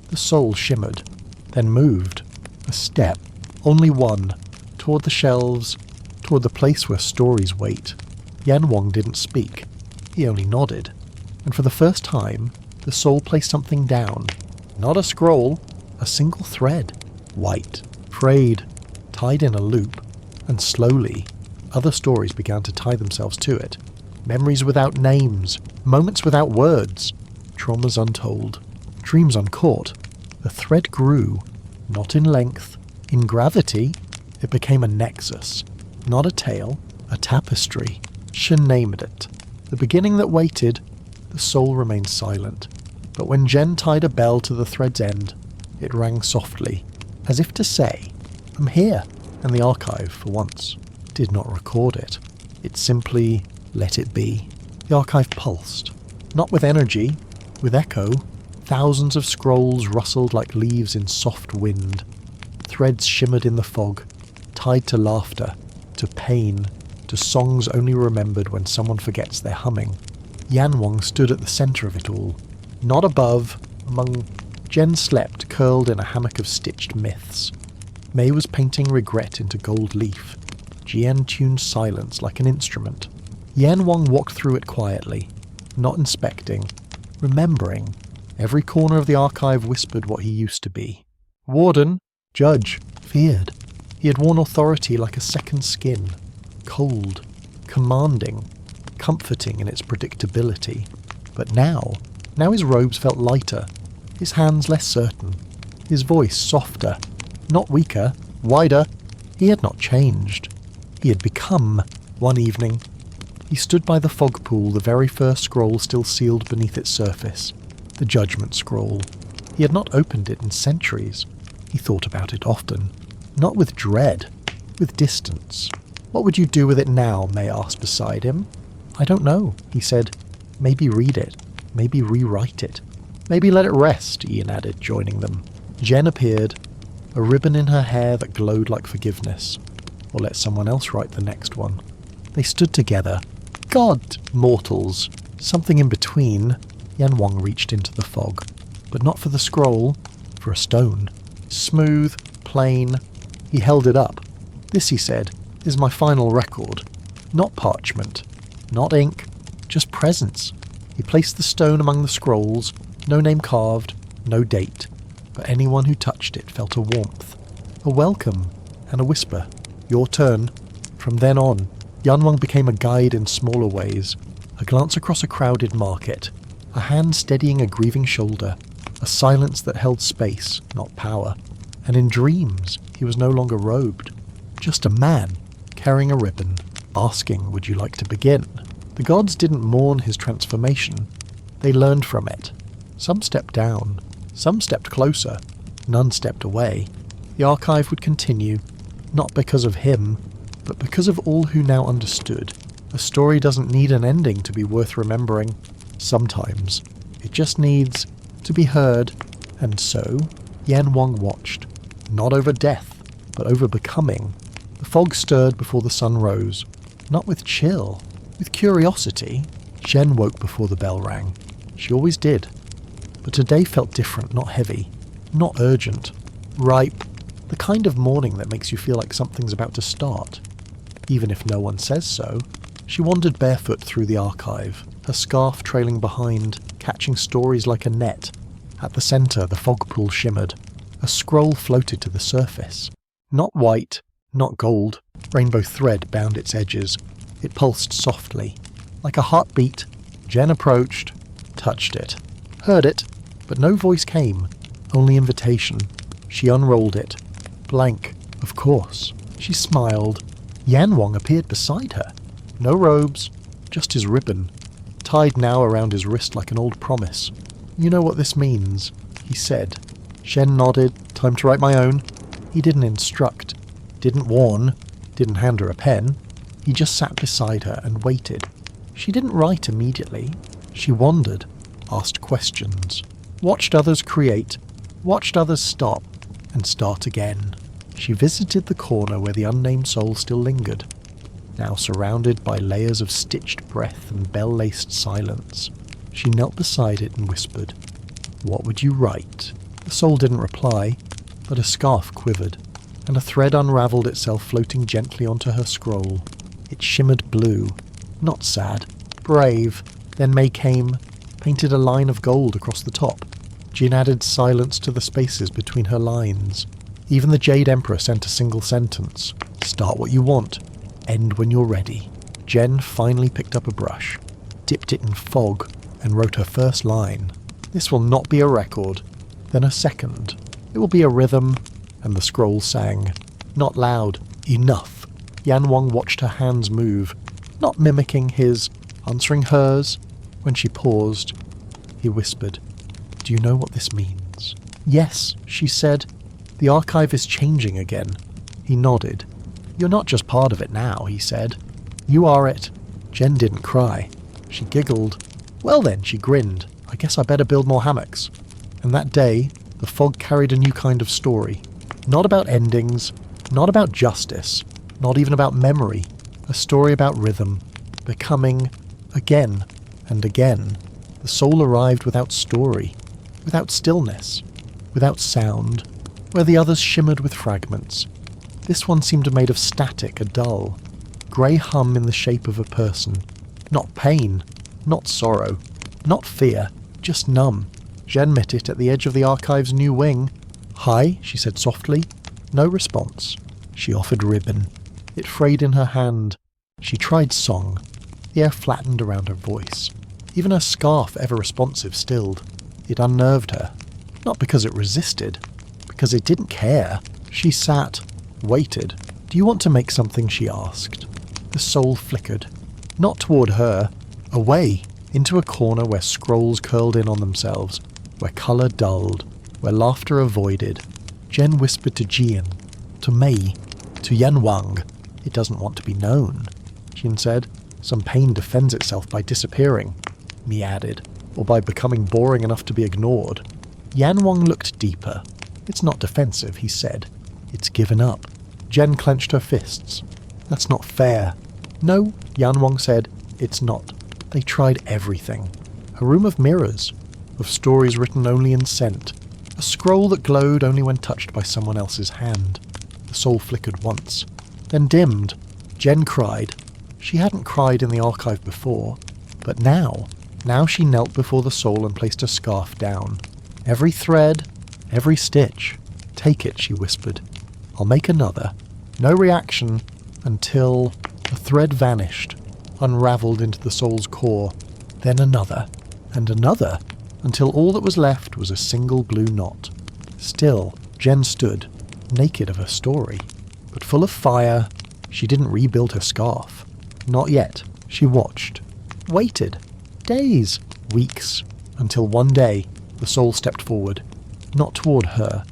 the soul shimmered, then moved. A step, only one, toward the shelves, toward the place where stories wait. Yan Wang didn't speak. He only nodded. And for the first time, the soul placed something down. Not a scroll, a single thread. White, frayed, tied in a loop. And slowly, other stories began to tie themselves to it. Memories without names, moments without words, traumas untold, dreams uncaught. The thread grew, not in length, in gravity. It became a nexus, not a tale, a tapestry. Shen named it. The beginning that waited, the soul remained silent. But when Jen tied a bell to the thread's end, it rang softly, as if to say, "I'm here," and the archive, for once, did not record it. It simply let it be. The archive pulsed, not with energy, with echo. Thousands of scrolls rustled like leaves in soft wind. Threads shimmered in the fog, tied to laughter, to pain, to songs only remembered when someone forgets their humming. Yan Wang stood at the centre of it all, not above, among. Jen slept, curled in a hammock of stitched myths. Mei was painting regret into gold leaf. Jian tuned silence like an instrument. Yan Wang walked through it quietly, not inspecting, remembering. Every corner of the archive whispered what he used to be. Warden, judge, feared. He had worn authority like a second skin, cold, commanding, comforting in its predictability. But now his robes felt lighter, his hands less certain, his voice softer, not weaker, wider. He had not changed. He had become. One evening, he stood by the fog pool, the very first scroll still sealed beneath its surface, the judgment scroll. He had not opened it in centuries. He thought about it often, not with dread, with distance. What would you do with it now? May asked beside him. I don't know, he said. Maybe read it, maybe rewrite it. Maybe let it rest, Ian added, joining them. Jen appeared, a ribbon in her hair that glowed like forgiveness. Or let someone else write the next one. They stood together. God, mortals. Something in between. Yan Wang reached into the fog. But not for the scroll, for a stone. Smooth, plain. He held it up. This, he said, is my final record. Not parchment, not ink, just presence. He placed the stone among the scrolls, no name carved, no date. But anyone who touched it felt a warmth, a welcome, and a whisper. Your turn. From then on, Yan Wang became a guide in smaller ways. A glance across a crowded market, a hand steadying a grieving shoulder, a silence that held space, not power. And in dreams, he was no longer robed. Just a man, carrying a ribbon, asking, would you like to begin? The gods didn't mourn his transformation. They learned from it. Some stepped down, some stepped closer, none stepped away. The archive would continue, not because of him, but because of all who now understood. A story doesn't need an ending to be worth remembering. Sometimes, it just needs to be heard. And so, Yan Wang watched, not over death, but over becoming. The fog stirred before the sun rose, not with chill, with curiosity. Jen woke before the bell rang. She always did. But today felt different, not heavy, not urgent, ripe, the kind of morning that makes you feel like something's about to start. Even if no one says so, she wandered barefoot through the archive, her scarf trailing behind, catching stories like a net. At the centre, the fog pool shimmered. A scroll floated to the surface. Not white, not gold. Rainbow thread bound its edges. It pulsed softly. Like a heartbeat, Jen approached, touched it. Heard it, but no voice came, only invitation. She unrolled it. Blank, of course. She smiled. Yan Wang appeared beside her. No robes, just his ribbon, tied now around his wrist like an old promise. You know what this means, he said. Shen nodded. Time to write my own. He didn't instruct, didn't warn, didn't hand her a pen. He just sat beside her and waited. She didn't write immediately. She wandered, asked questions, watched others create, watched others stop, and start again. She visited the corner where the unnamed soul still lingered, now surrounded by layers of stitched breath and bell-laced silence. She knelt beside it and whispered, "What would you write?" The soul didn't reply, but a scarf quivered, and a thread unravelled itself floating gently onto her scroll. It shimmered blue, not sad, brave. Then May came, painted a line of gold across the top. Jin added silence to the spaces between her lines. Even the Jade Emperor sent a single sentence. "Start what you want. End when you're ready." Jen finally picked up a brush, dipped it in fog, and wrote her first line. "This will not be a record." Then a second. "It will be a rhythm," and the scroll sang. Not loud. Enough. Yan Wang watched her hands move, not mimicking his, answering hers. When she paused, he whispered, "Do you know what this means?" "Yes," she said. "The archive is changing again." He nodded. "You're not just part of it now," he said. "You are it." Jen didn't cry. She giggled. "Well then," she grinned, "I guess I better build more hammocks." And that day, the fog carried a new kind of story. Not about endings, not about justice, not even about memory. A story about rhythm, becoming, again and again. The soul arrived without story, without stillness, without sound, where the others shimmered with fragments. This one seemed made of static, a dull, grey hum in the shape of a person. Not pain, not sorrow, not fear, just numb. Jen met it at the edge of the archive's new wing. "Hi," she said softly. No response. She offered ribbon. It frayed in her hand. She tried song. The air flattened around her voice. Even her scarf, ever responsive, stilled. It unnerved her. Not because it resisted, because it didn't care. She sat, waited. "Do you want to make something?" she asked. The soul flickered. Not toward her. Away, into a corner where scrolls curled in on themselves, where colour dulled, where laughter avoided. Jen whispered to Jian, to Mei, to Yan Wang. "It doesn't want to be known," Jin said. "Some pain defends itself by disappearing," Mi added, "or by becoming boring enough to be ignored." Yan Wang looked deeper. "It's not defensive," he said. "It's given up." Jen clenched her fists. "That's not fair." "No," Yan Wang said, "it's not. They tried everything. A room of mirrors, of stories written only in scent, a scroll that glowed only when touched by someone else's hand." The soul flickered once, then dimmed. Jen cried. She hadn't cried in the archive before, but now she knelt before the soul and placed her scarf down. "Every thread, every stitch. Take it," she whispered. "I'll make another." No reaction until the thread vanished, unravelled into the soul's core. Then another, and another, until all that was left was a single blue knot. Still, Jen stood, naked of her story, but full of fire. She didn't rebuild her scarf. Not yet. She watched. Waited. Days. Weeks. Until one day, the soul stepped forward. Not toward her.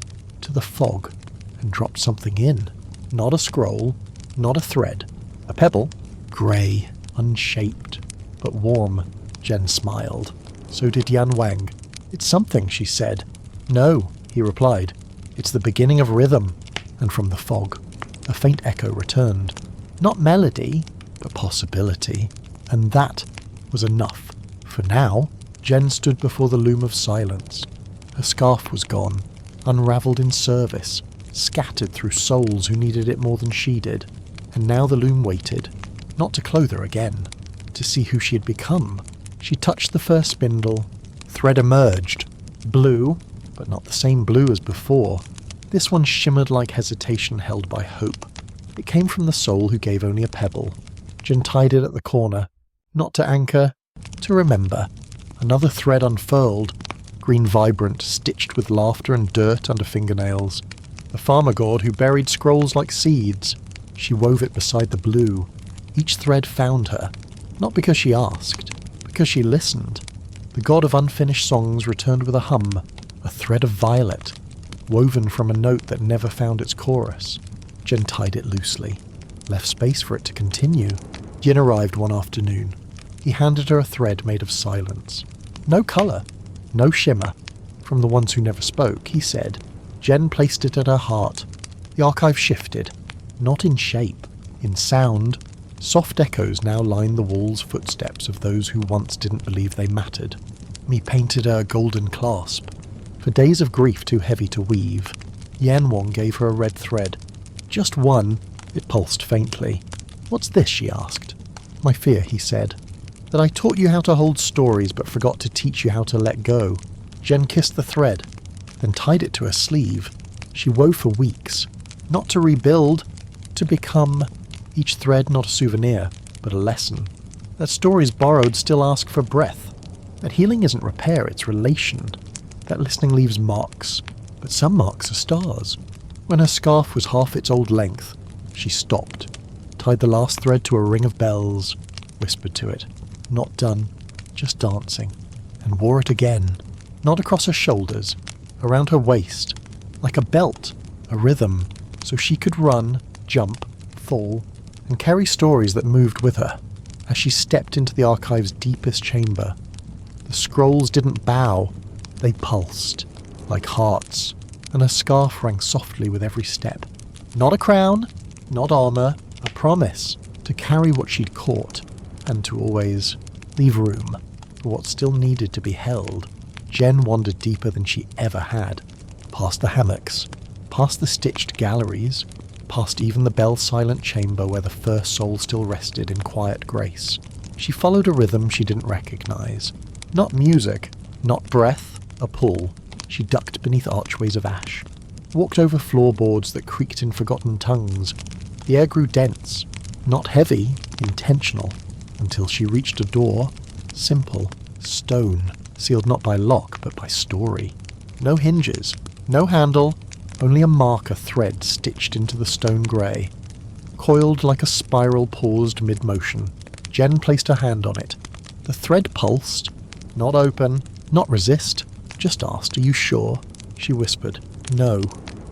To the fog. And dropped something in. Not a scroll. Not a thread. A pebble. Grey. Unshaped. But warm. Jen smiled. So did Yan Wang. "It's something," she said. "No," he replied. "It's the beginning of rhythm." And from the fog, a faint echo returned. Not melody, but possibility. And that was enough. For now, Jen stood before the loom of silence. Her scarf was gone, unravelled in service, scattered through souls who needed it more than she did. And now the loom waited, not to clothe her again, to see who she had become. She touched the first spindle. Thread emerged. Blue, but not the same blue as before. This one shimmered like hesitation held by hope. It came from the soul who gave only a pebble. Jen tied it at the corner, not to anchor, to remember. Another thread unfurled, green vibrant, stitched with laughter and dirt under fingernails. The farmer god who buried scrolls like seeds. She wove it beside the blue. Each thread found her, not because she asked, because she listened. The god of unfinished songs returned with a hum, a thread of violet, woven from a note that never found its chorus. Jen tied it loosely, left space for it to continue. Jin arrived one afternoon. He handed her a thread made of silence. No colour, no shimmer. From the ones who never spoke, he said. Jen placed it at her heart. The archive shifted, not in shape, in sound. Soft echoes now lined the wall's footsteps of those who once didn't believe they mattered. Me painted her a golden clasp. For days of grief too heavy to weave, Yan Wang gave her a red thread. Just one. It pulsed faintly. "What's this?" she asked. "My fear," he said. "That I taught you how to hold stories but forgot to teach you how to let go." Jen kissed the thread, then tied it to her sleeve. She wove for weeks. Not to rebuild, to become. Each thread not a souvenir, but a lesson. That stories borrowed still ask for breath. That healing isn't repair, it's relation. That listening leaves marks, but some marks are stars. When her scarf was half its old length, she stopped, tied the last thread to a ring of bells, whispered to it, "Not done, just dancing," and wore it again, not across her shoulders, around her waist, like a belt, a rhythm, so she could run, jump, fall, and carry stories that moved with her. As she stepped into the archive's deepest chamber, the scrolls didn't bow, they pulsed, like hearts, and her scarf rang softly with every step. Not a crown, not armour, a promise to carry what she'd caught, and to always leave room for what still needed to be held. Jen wandered deeper than she ever had, past the hammocks, past the stitched galleries, past even the bell-silent chamber where the first soul still rested in quiet grace. She followed a rhythm she didn't recognize. Not music, not breath, a pull. She ducked beneath archways of ash, walked over floorboards that creaked in forgotten tongues. The air grew dense, not heavy, intentional, until she reached a door, simple, stone, sealed not by lock but by story. No hinges, no handle, only a marker thread stitched into the stone grey. Coiled like a spiral paused mid-motion, Jen placed her hand on it. The thread pulsed, not open, not resist, just asked, "Are you sure?" She whispered, "No,"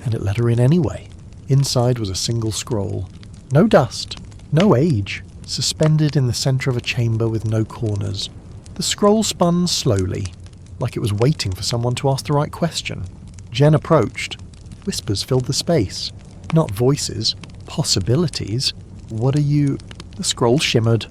and it let her in anyway. Inside was a single scroll. No dust, no age, suspended in the centre of a chamber with no corners. The scroll spun slowly, like it was waiting for someone to ask the right question. Jen approached. Whispers filled the space. Not voices, possibilities. "What are you—" The scroll shimmered,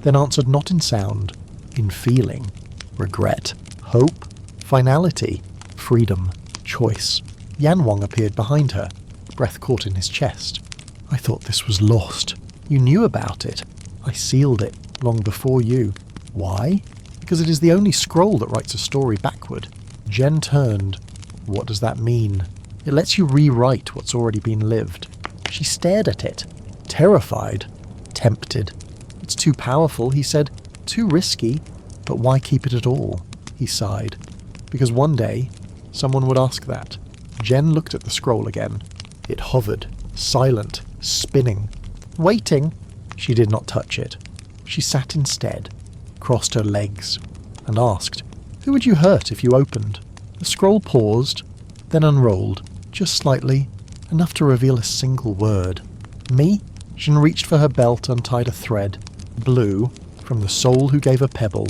then answered not in sound, in feeling. Regret, hope, finality, freedom, choice. Yan Wang appeared behind her, breath caught in his chest. "I thought this was lost. You knew about it. I sealed it, long before you." "Why?" "Because it is the only scroll that writes a story backward." Jen turned. "What does that mean?" "It lets you rewrite what's already been lived." She stared at it, terrified, tempted. "It's too powerful," he said. "Too risky. But why keep it at all?" He sighed. "Because one day, someone would ask that." Jen looked at the scroll again. It hovered, silent, spinning, waiting. She did not touch it. She sat instead, crossed her legs, and asked, "Who would you hurt if you opened?" The scroll paused, then unrolled, just slightly, enough to reveal a single word. "Me?" Jen reached for her belt, untied a thread. Blue, from the soul who gave a pebble.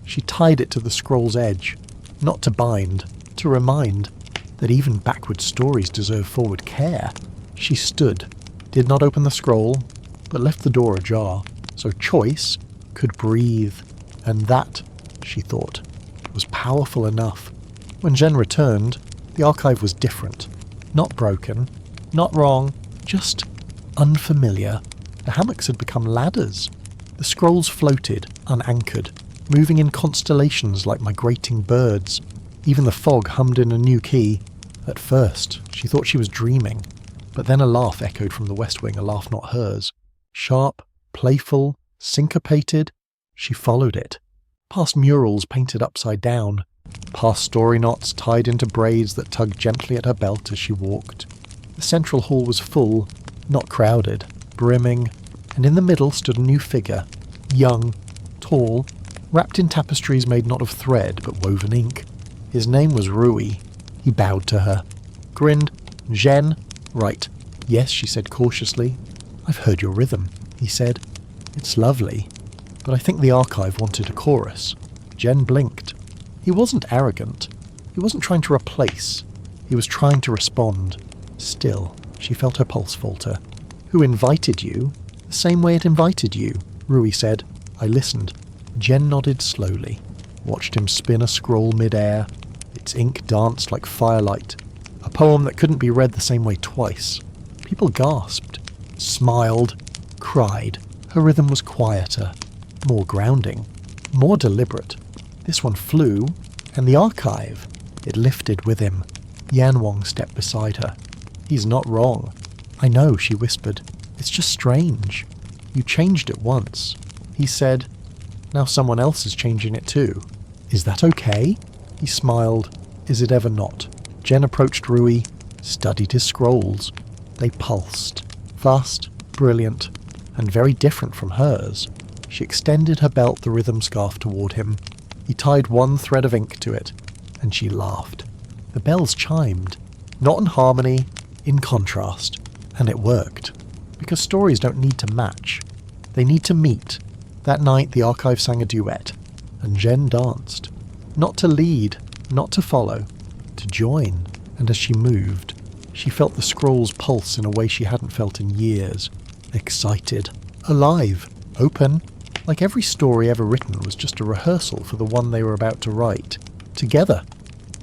She tied it to the scroll's edge, not to bind, to remind that even backward stories deserve forward care. She stood, did not open the scroll, but left the door ajar, so choice could breathe, and that, she thought, was powerful enough. When Jen returned, the archive was different. Not broken, not wrong, just unfamiliar. The hammocks had become ladders. The scrolls floated, unanchored, moving in constellations like migrating birds. Even the fog hummed in a new key. At first, she thought she was dreaming, but then a laugh echoed from the west wing, a laugh not hers. Sharp, playful, syncopated. She followed it, past murals painted upside down, past story knots tied into braids that tugged gently at her belt as she walked. The central hall was full, not crowded, brimming, and in the middle stood a new figure, young, tall, wrapped in tapestries made not of thread but woven ink. His name was Rui. He bowed to her, grinned. "Jen?" "Right." "Yes," she said cautiously. "I've heard your rhythm," he said. "It's lovely, but I think the archive wanted a chorus." Jen blinked. He wasn't arrogant. He wasn't trying to replace. He was trying to respond. Still, she felt her pulse falter. "Who invited you?" The same way it invited you, Rui said. I listened. Jen nodded slowly, watched him spin a scroll mid-air. Its ink danced like firelight, a poem that couldn't be read the same way twice. People gasped, smiled, cried. Her rhythm was quieter, more grounding, more deliberate. This one flew, and the archive, it lifted with him. Yan Wang stepped beside her. He's not wrong. I know, she whispered. It's just strange. You changed it once. He said, now someone else is changing it too. Is that okay? He smiled. Is it ever not? Jen approached Rui, studied his scrolls. They pulsed. Fast, brilliant, and very different from hers. She extended her belt the rhythm scarf toward him. He tied one thread of ink to it, and she laughed. The bells chimed, not in harmony, in contrast, and it worked. Because stories don't need to match. They need to meet. That night the archive sang a duet, and Jen danced. Not to lead, not to follow, to join. And as she moved, she felt the scrolls pulse in a way she hadn't felt in years. Excited, alive, open, like every story ever written was just a rehearsal for the one they were about to write. Together.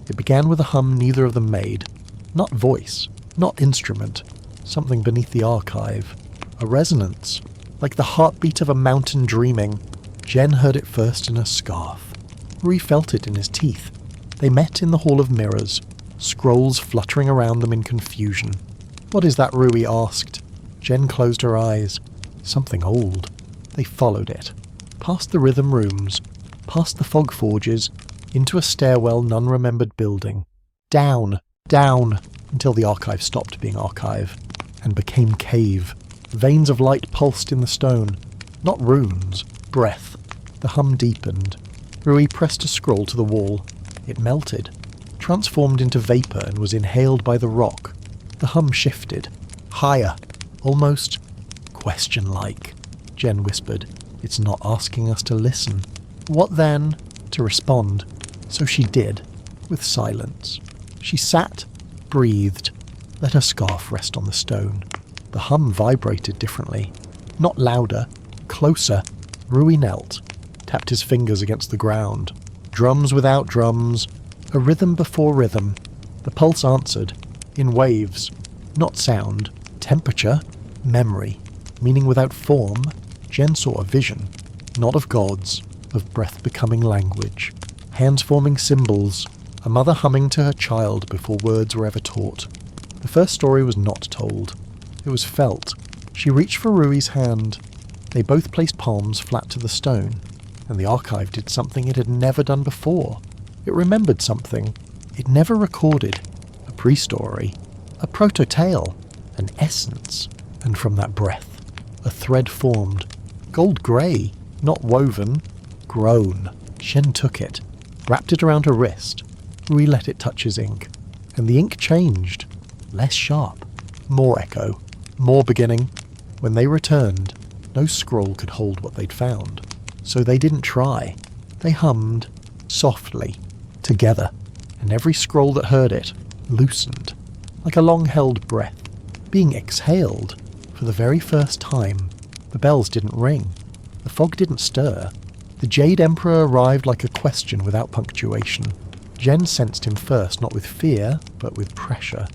It began with a hum neither of them made. Not voice, not instrument, something beneath the archive. A resonance, like the heartbeat of a mountain dreaming. Jen heard it first in her scarf. Rui felt it in his teeth. They met in the Hall of Mirrors, scrolls fluttering around them in confusion. What is that? Rui asked. Jen closed her eyes. Something old. They followed it. Past the rhythm rooms, past the fog forges, into a stairwell none remembered building. Down, down, until the archive stopped being archive, and became cave. Veins of light pulsed in the stone. Not runes, breath. The hum deepened. Rui pressed a scroll to the wall. It melted, transformed into vapour and was inhaled by the rock. The hum shifted. Higher. Almost question-like. Jen whispered. It's not asking us to listen. What then? To respond. So she did, with silence. She sat, breathed, let her scarf rest on the stone. The hum vibrated differently. Not louder, closer. Rui knelt, tapped his fingers against the ground. Drums without drums, a rhythm before rhythm. The pulse answered, in waves, not sound, temperature, memory. Meaning without form, Jen saw a vision, not of gods, of breath becoming language. Hands forming symbols, a mother humming to her child before words were ever taught. The first story was not told. It was felt. She reached for Rui's hand. They both placed palms flat to the stone, and the archive did something it had never done before. It remembered something it never recorded. A pre-story, a proto-tale, an essence. And from that breath, a thread formed. Gold grey, not woven, grown. Jen took it, wrapped it around her wrist. Rui let it touch his ink, and the ink changed. Less sharp, more echo, more beginning. When they returned, no scroll could hold what they'd found. So they didn't try. They hummed, softly, together, and every scroll that heard it loosened, like a long-held breath, being exhaled. For the very first time, the bells didn't ring. The fog didn't stir. The Jade Emperor arrived like a question without punctuation. Jen sensed him first, not with fear, but with pressure.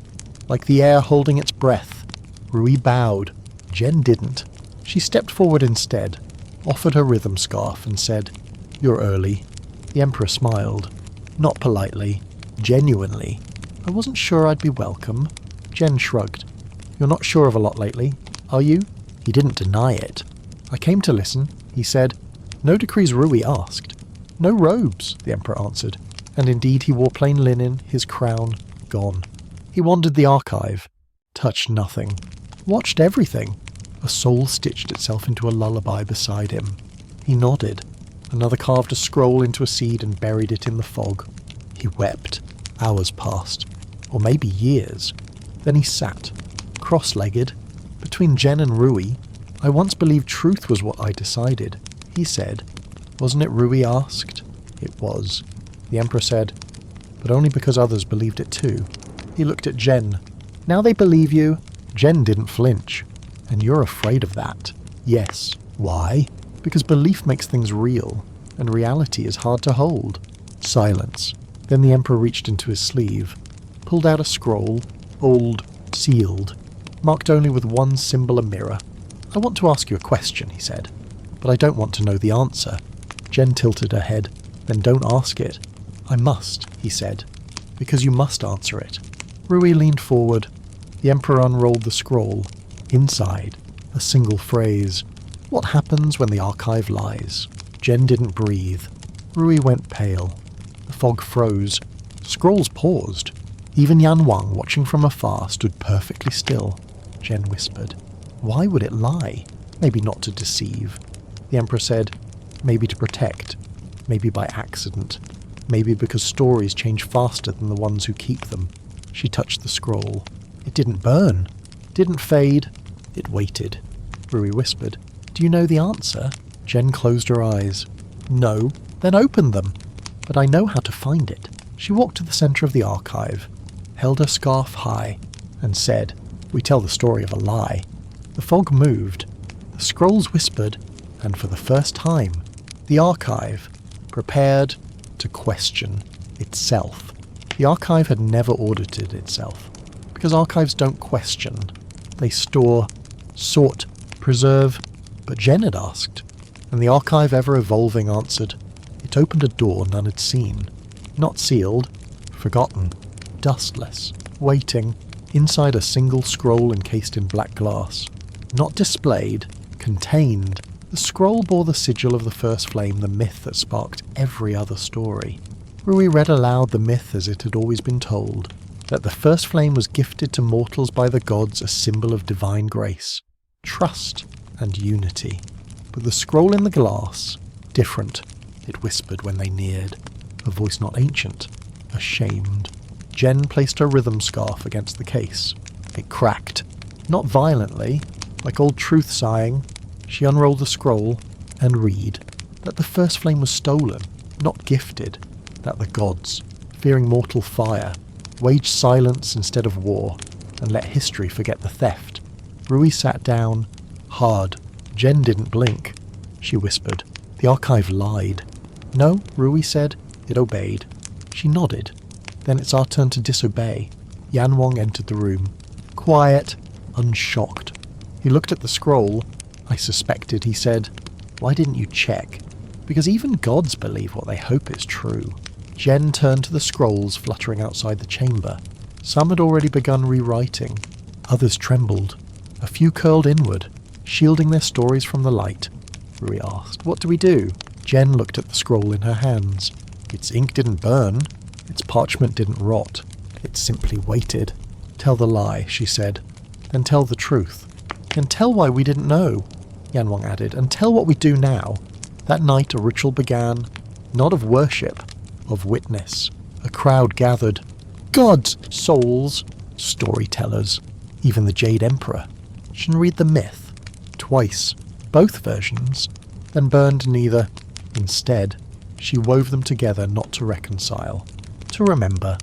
Like the air holding its breath. Rui bowed. Jen didn't. She stepped forward instead, offered her rhythm scarf, and said, "You're early." The Emperor smiled. Not politely. Genuinely. "I wasn't sure I'd be welcome." Jen shrugged. "You're not sure of a lot lately, are you?" He didn't deny it. "I came to listen," he said. "No decrees," Rui asked. "No robes," the Emperor answered. And indeed he wore plain linen, his crown gone. He wandered the archive, touched nothing, watched everything. A soul stitched itself into a lullaby beside him. He nodded. Another carved a scroll into a seed and buried it in the fog. He wept. Hours passed, or maybe years. Then he sat, cross-legged, between Jen and Rui. "I once believed truth was what I decided," he said. "Wasn't it?" Rui asked. "It was." The Emperor said, "but only because others believed it too." He looked at Jen. "Now they believe you." Jen didn't flinch. "And you're afraid of that." Yes. Why? Because belief makes things real, and reality is hard to hold. Silence. Then the Emperor reached into his sleeve, pulled out a scroll, old, sealed, marked only with one symbol, a mirror. I want to ask you a question, he said, but I don't want to know the answer. Jen tilted her head. Then don't ask it. I must, he said, because you must answer it. Rui leaned forward. The Emperor unrolled the scroll. Inside, a single phrase. What happens when the archive lies? Jen didn't breathe. Rui went pale. The fog froze. Scrolls paused. Even Yan Wang, watching from afar, stood perfectly still. Jen whispered, "Why would it lie? Maybe not to deceive." The Emperor said, "Maybe to protect. Maybe by accident. Maybe because stories change faster than the ones who keep them." She touched the scroll. It didn't burn. Didn't fade. It waited. Rui whispered, "Do you know the answer?" Jen closed her eyes. "No." "Then open them." "But I know how to find it." She walked to the center of the archive, held her scarf high, and said, "We tell the story of a lie." The fog moved. The scrolls whispered, and for the first time, the archive prepared to question itself. The archive had never audited itself, because archives don't question. They store, sort, preserve. But Jen had asked, and the archive, ever-evolving, answered. It opened a door none had seen. Not sealed, forgotten, dustless, waiting, inside a single scroll encased in black glass. Not displayed, contained. The scroll bore the sigil of the first flame, the myth that sparked every other story. Rui read aloud the myth as it had always been told, that the first flame was gifted to mortals by the gods, a symbol of divine grace, trust, and unity. But the scroll in the glass, different, it whispered when they neared, a voice not ancient, ashamed. Jen placed her rhythm scarf against the case. It cracked, not violently, like old truth sighing. She unrolled the scroll and read that the first flame was stolen, not gifted, that the gods, fearing mortal fire, waged silence instead of war, and let history forget the theft. Rui sat down, hard. Jen didn't blink. She whispered, "The archive lied." "No," Rui said. It obeyed. She nodded. "Then it's our turn to disobey." Yan Wang entered the room. Quiet, unshocked. He looked at the scroll. "I suspected," he said. "Why didn't you check?" "Because even gods believe what they hope is true." Jen turned to the scrolls fluttering outside the chamber. Some had already begun rewriting. Others trembled. A few curled inward, shielding their stories from the light. Rui asked, "What do we do?" Jen looked at the scroll in her hands. Its ink didn't burn. Its parchment didn't rot. It simply waited. "Tell the lie," she said. "Then tell the truth. Then tell why we didn't know," Yan Wang added, "and tell what we do now." That night a ritual began, not of worship, of witness. A crowd gathered. Gods, souls, storytellers, even the Jade Emperor. She read the myth, twice, both versions, then burned neither. Instead, she wove them together not to reconcile, to remember.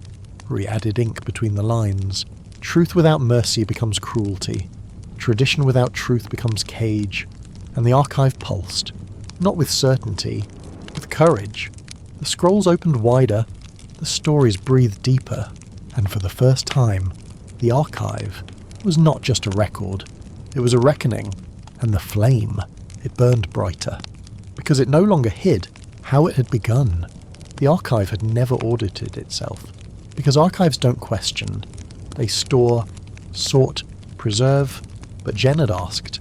Rui added ink between the lines. Truth without mercy becomes cruelty. Tradition without truth becomes cage. And the archive pulsed, not with certainty, with courage. The scrolls opened wider, the stories breathed deeper, and for the first time, the archive was not just a record. It was a reckoning, and the flame, it burned brighter, because it no longer hid how it had begun. The archive had never audited itself, because archives don't question. They store, sort, preserve, but Jen had asked,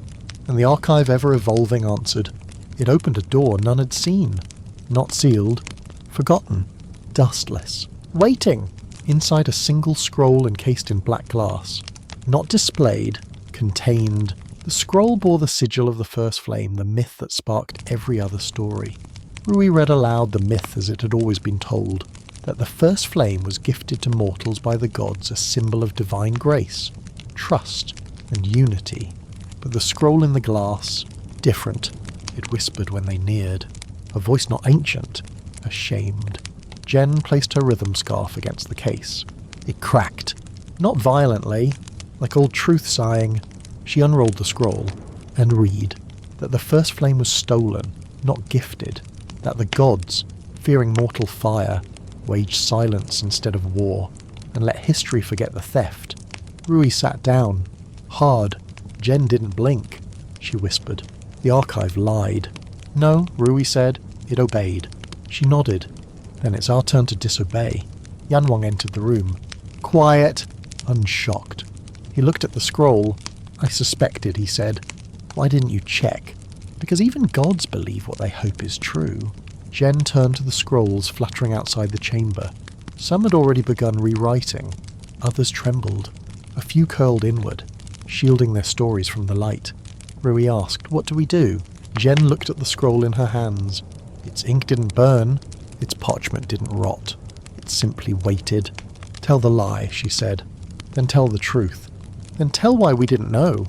and the archive, ever-evolving, answered. It opened a door none had seen, not sealed, forgotten, dustless, waiting, inside a single scroll encased in black glass. Not displayed, contained. The scroll bore the sigil of the first flame, the myth that sparked every other story. Rui read aloud the myth as it had always been told, that the first flame was gifted to mortals by the gods, a symbol of divine grace, trust, and unity. But the scroll in the glass, different, it whispered when they neared. A voice not ancient, ashamed. Jen placed her rhythm scarf against the case. It cracked, not violently, like old truth sighing. She unrolled the scroll and read that the first flame was stolen, not gifted, that the gods, fearing mortal fire, waged silence instead of war, and let history forget the theft. Rui sat down. Hard. Jen didn't blink, she whispered. The archive lied. No, Rui said. It obeyed. She nodded. Then it's our turn to disobey. Yan Wang entered the room. Quiet. Unshocked. He looked at the scroll. I suspected, he said. Why didn't you check? Because even gods believe what they hope is true. Jen turned to the scrolls fluttering outside the chamber. Some had already begun rewriting. Others trembled. A few curled inward, shielding their stories from the light. Rui asked, what do we do? Jen looked at the scroll in her hands. Its ink didn't burn. Its parchment didn't rot. It simply waited. Tell the lie, she said. Then tell the truth. Then tell why we didn't know.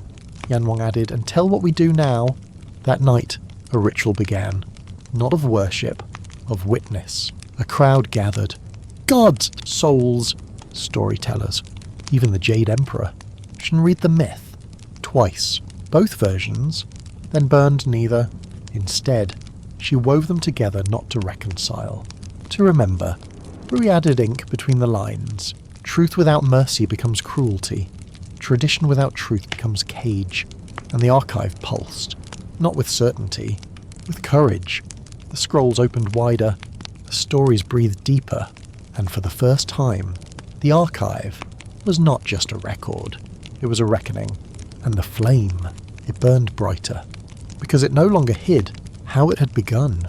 Yan Wang added, and tell what we do now. That night, a ritual began. Not of worship, of witness. A crowd gathered. Gods, souls, storytellers, even the Jade Emperor. She read the myth. Twice. Both versions. Then burned neither. Instead, she wove them together not to reconcile. To remember. Rui added ink between the lines. Truth without mercy becomes cruelty. Tradition without truth becomes cage. And the archive pulsed. Not with certainty. With courage. The scrolls opened wider. The stories breathed deeper. And for the first time, the archive was not just a record. It was a reckoning. And the flame, it burned brighter. Because it no longer hid how it had begun.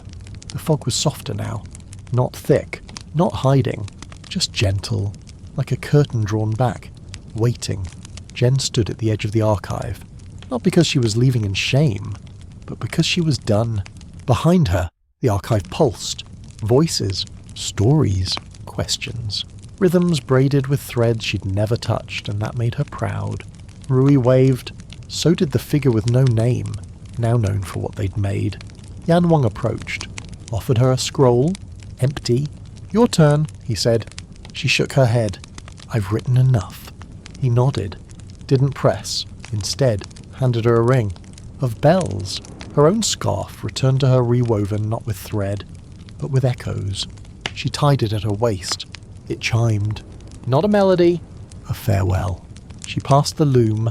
The fog was softer now. Not thick. Not hiding. Just gentle. Like a curtain drawn back. Waiting. Jen stood at the edge of the archive. Not because she was leaving in shame, but because she was done. Behind her, the archive pulsed. Voices. Stories. Questions. Rhythms braided with threads she'd never touched, and that made her proud. Rui waved. So did the figure with no name, now known for what they'd made. Yan Wang approached. Offered her a scroll. Empty. Your turn, he said. She shook her head. I've written enough. He nodded. Didn't press. Instead, handed her a ring. Of bells. Her own scarf returned to her rewoven not with thread, but with echoes. She tied it at her waist. It chimed. Not a melody. A farewell. She passed the loom.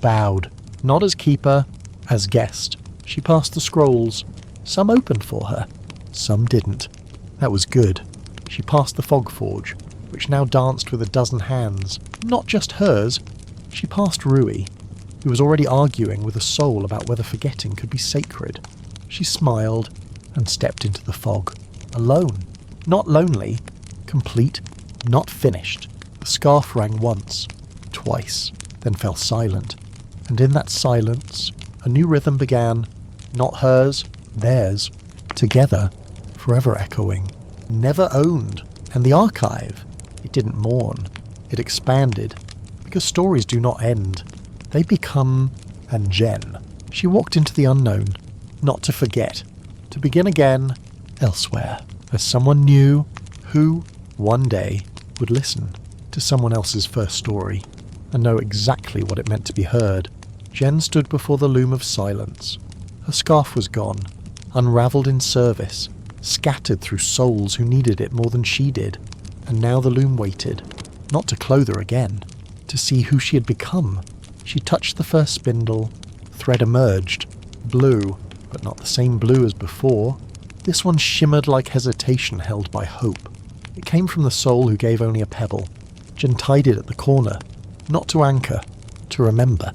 Bowed. Not as keeper, as guest. She passed the scrolls. Some opened for her. Some didn't. That was good. She passed the fog forge, which now danced with a dozen hands. Not just hers. She passed Rui, who was already arguing with a soul about whether forgetting could be sacred. She smiled and stepped into the fog. Alone. Not lonely. Complete. Not finished. The scarf rang once. Twice. Then fell silent. And in that silence, a new rhythm began. Not hers. Theirs. Together. Forever echoing. Never owned. And the archive, it didn't mourn. It expanded. Because stories do not end. They become... And Jen. She walked into the unknown. Not to forget. To begin again. Elsewhere. As someone new who, one day, would listen to someone else's first story and know exactly what it meant to be heard. Jen stood before the loom of silence. Her scarf was gone, unravelled in service, scattered through souls who needed it more than she did. And now the loom waited, not to clothe her again, to see who she had become. She touched the first spindle. Thread emerged. Blue, but not the same blue as before. This one shimmered like hesitation held by hope. It came from the soul who gave only a pebble. Jen tied it at the corner, not to anchor, to remember.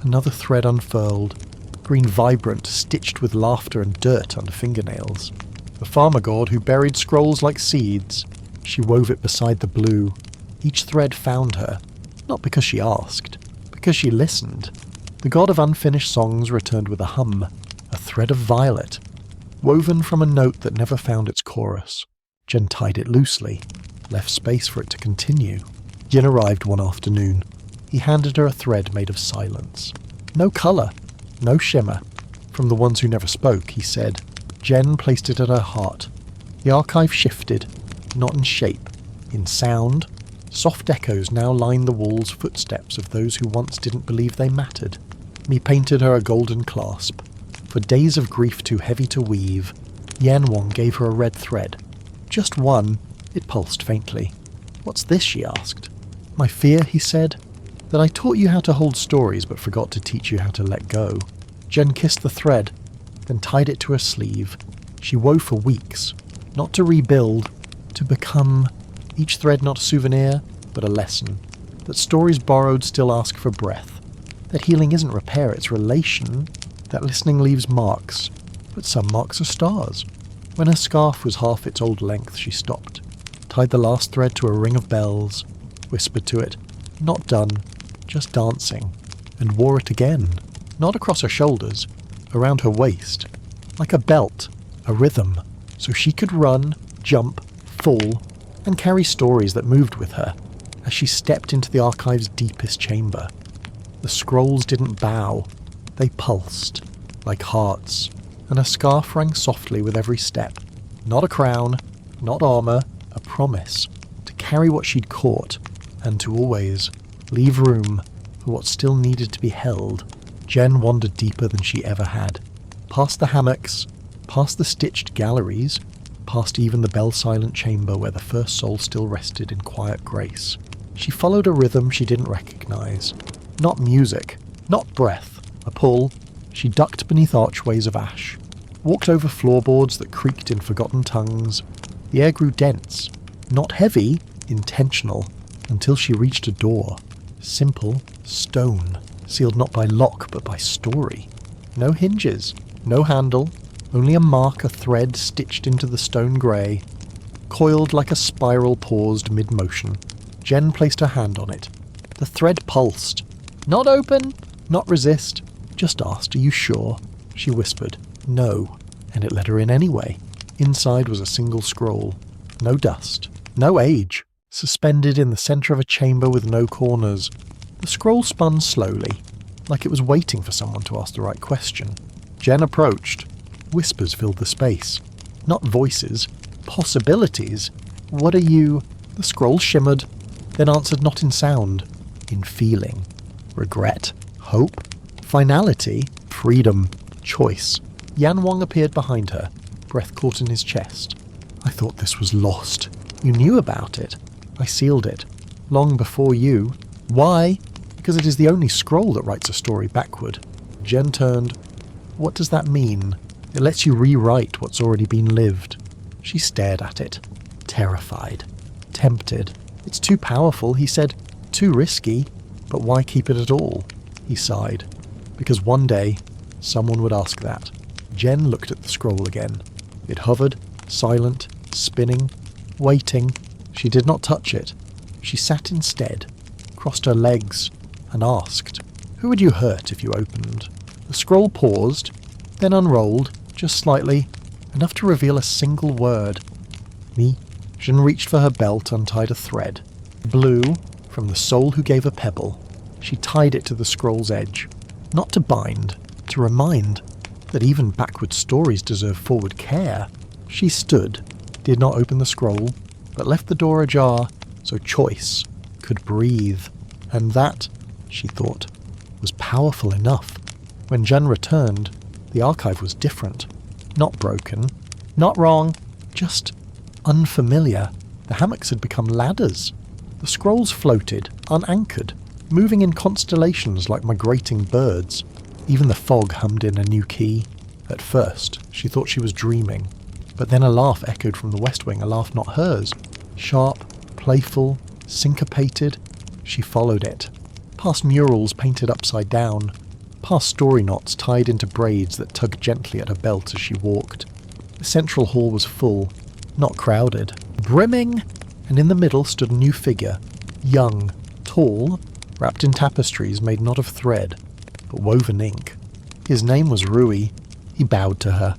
Another thread unfurled, green vibrant, stitched with laughter and dirt under fingernails. The farmer god who buried scrolls like seeds. She wove it beside the blue. Each thread found her, not because she asked, because she listened. The god of unfinished songs returned with a hum, a thread of violet, woven from a note that never found its chorus. Jen tied it loosely, left space for it to continue. Jin arrived one afternoon. He handed her a thread made of silence. No colour, no shimmer. From the ones who never spoke, he said. Jen placed it at her heart. The archive shifted, not in shape, in sound. Soft echoes now lined the walls, footsteps of those who once didn't believe they mattered. He painted her a golden clasp. For days of grief too heavy to weave, Yan Wang gave her a red thread. Just one, it pulsed faintly. "What's this?" she asked. "My fear," he said, "that I taught you how to hold stories but forgot to teach you how to let go." Jen kissed the thread, then tied it to her sleeve. She wove for weeks, not to rebuild, to become, each thread not a souvenir, but a lesson. That stories borrowed still ask for breath. That healing isn't repair, it's relation. That listening leaves marks, but some marks are stars. When her scarf was half its old length, she stopped, tied the last thread to a ring of bells, whispered to it, "Not done, just dancing," and wore it again, not across her shoulders, around her waist, like a belt, a rhythm, so she could run, jump, fall, and carry stories that moved with her as she stepped into the archive's deepest chamber. The scrolls didn't bow, they pulsed, like hearts, and her scarf rang softly with every step. Not a crown, not armour, a promise to carry what she'd caught, and to always leave room for what still needed to be held. Jen wandered deeper than she ever had, past the hammocks, past the stitched galleries, past even the bell-silent chamber where the first soul still rested in quiet grace. She followed a rhythm she didn't recognize. Not music, not breath, a pull. She ducked beneath archways of ash, walked over floorboards that creaked in forgotten tongues. The air grew dense, not heavy, intentional, until she reached a door. Simple, stone, sealed not by lock but by story. No hinges, no handle, only a mark, a thread stitched into the stone grey. Coiled like a spiral paused mid-motion. Jen placed her hand on it. The thread pulsed. "Not open, not resist." Just asked, "Are you sure?" She whispered, "No," and it let her in anyway. Inside was a single scroll. No dust, no age, suspended in the centre of a chamber with no corners. The scroll spun slowly, like it was waiting for someone to ask the right question. Jen approached. Whispers filled the space. Not voices, possibilities. "What are you?" The scroll shimmered, then answered not in sound, in feeling. Regret, hope, finality, freedom, choice. Yan Wang appeared behind her, breath caught in his chest. "I thought this was lost. You knew about it. I sealed it. Long before you. Why? Because it is the only scroll that writes a story backward." Jen turned. "What does that mean?" "It lets you rewrite what's already been lived." She stared at it, terrified, tempted. "It's too powerful," he said. "Too risky. But why keep it at all?" He sighed. "Because one day, someone would ask that." Jen looked at the scroll again. It hovered, silent, spinning, waiting. She did not touch it. She sat instead, crossed her legs, and asked, "Who would you hurt if you opened?" The scroll paused, then unrolled, just slightly, enough to reveal a single word. "Me." Jen reached for her belt, untied a thread. Blue, from the soul who gave a pebble. She tied it to the scroll's edge. Not to bind, to remind that even backward stories deserve forward care. She stood, did not open the scroll, but left the door ajar so choice could breathe. And that, she thought, was powerful enough. When Jen returned, the archive was different. Not broken, not wrong, just unfamiliar. The hammocks had become ladders. The scrolls floated, unanchored, moving in constellations like migrating birds. Even the fog hummed in a new key. At first, she thought she was dreaming, but then a laugh echoed from the West Wing, a laugh not hers. Sharp, playful, syncopated. She followed it, past murals painted upside down, past story knots tied into braids that tugged gently at her belt as she walked. The central hall was full, not crowded, brimming, and in the middle stood a new figure, young, tall, wrapped in tapestries made not of thread, but woven ink. His name was Rui. He bowed to her,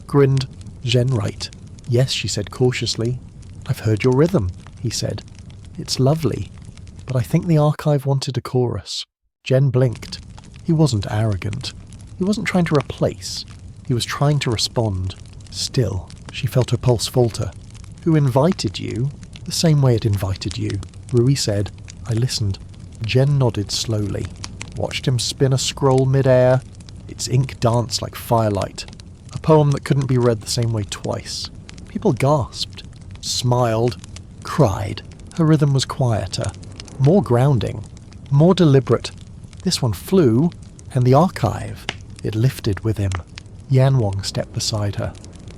grinned. "Jen right." "Yes," she said cautiously. "I've heard your rhythm," he said. "It's lovely, but I think the archive wanted a chorus." Jen blinked. He wasn't arrogant. He wasn't trying to replace. He was trying to respond. Still, she felt her pulse falter. "Who invited you? The same way it invited you," Rui said. I listened. Jen nodded slowly, watched him spin a scroll mid-air, Its ink danced like firelight, a poem that couldn't be read the same way twice. People gasped, smiled, cried. Her rhythm was quieter, more grounding, more deliberate. This one flew, and the archive, it lifted with him. Yan Wang stepped beside her.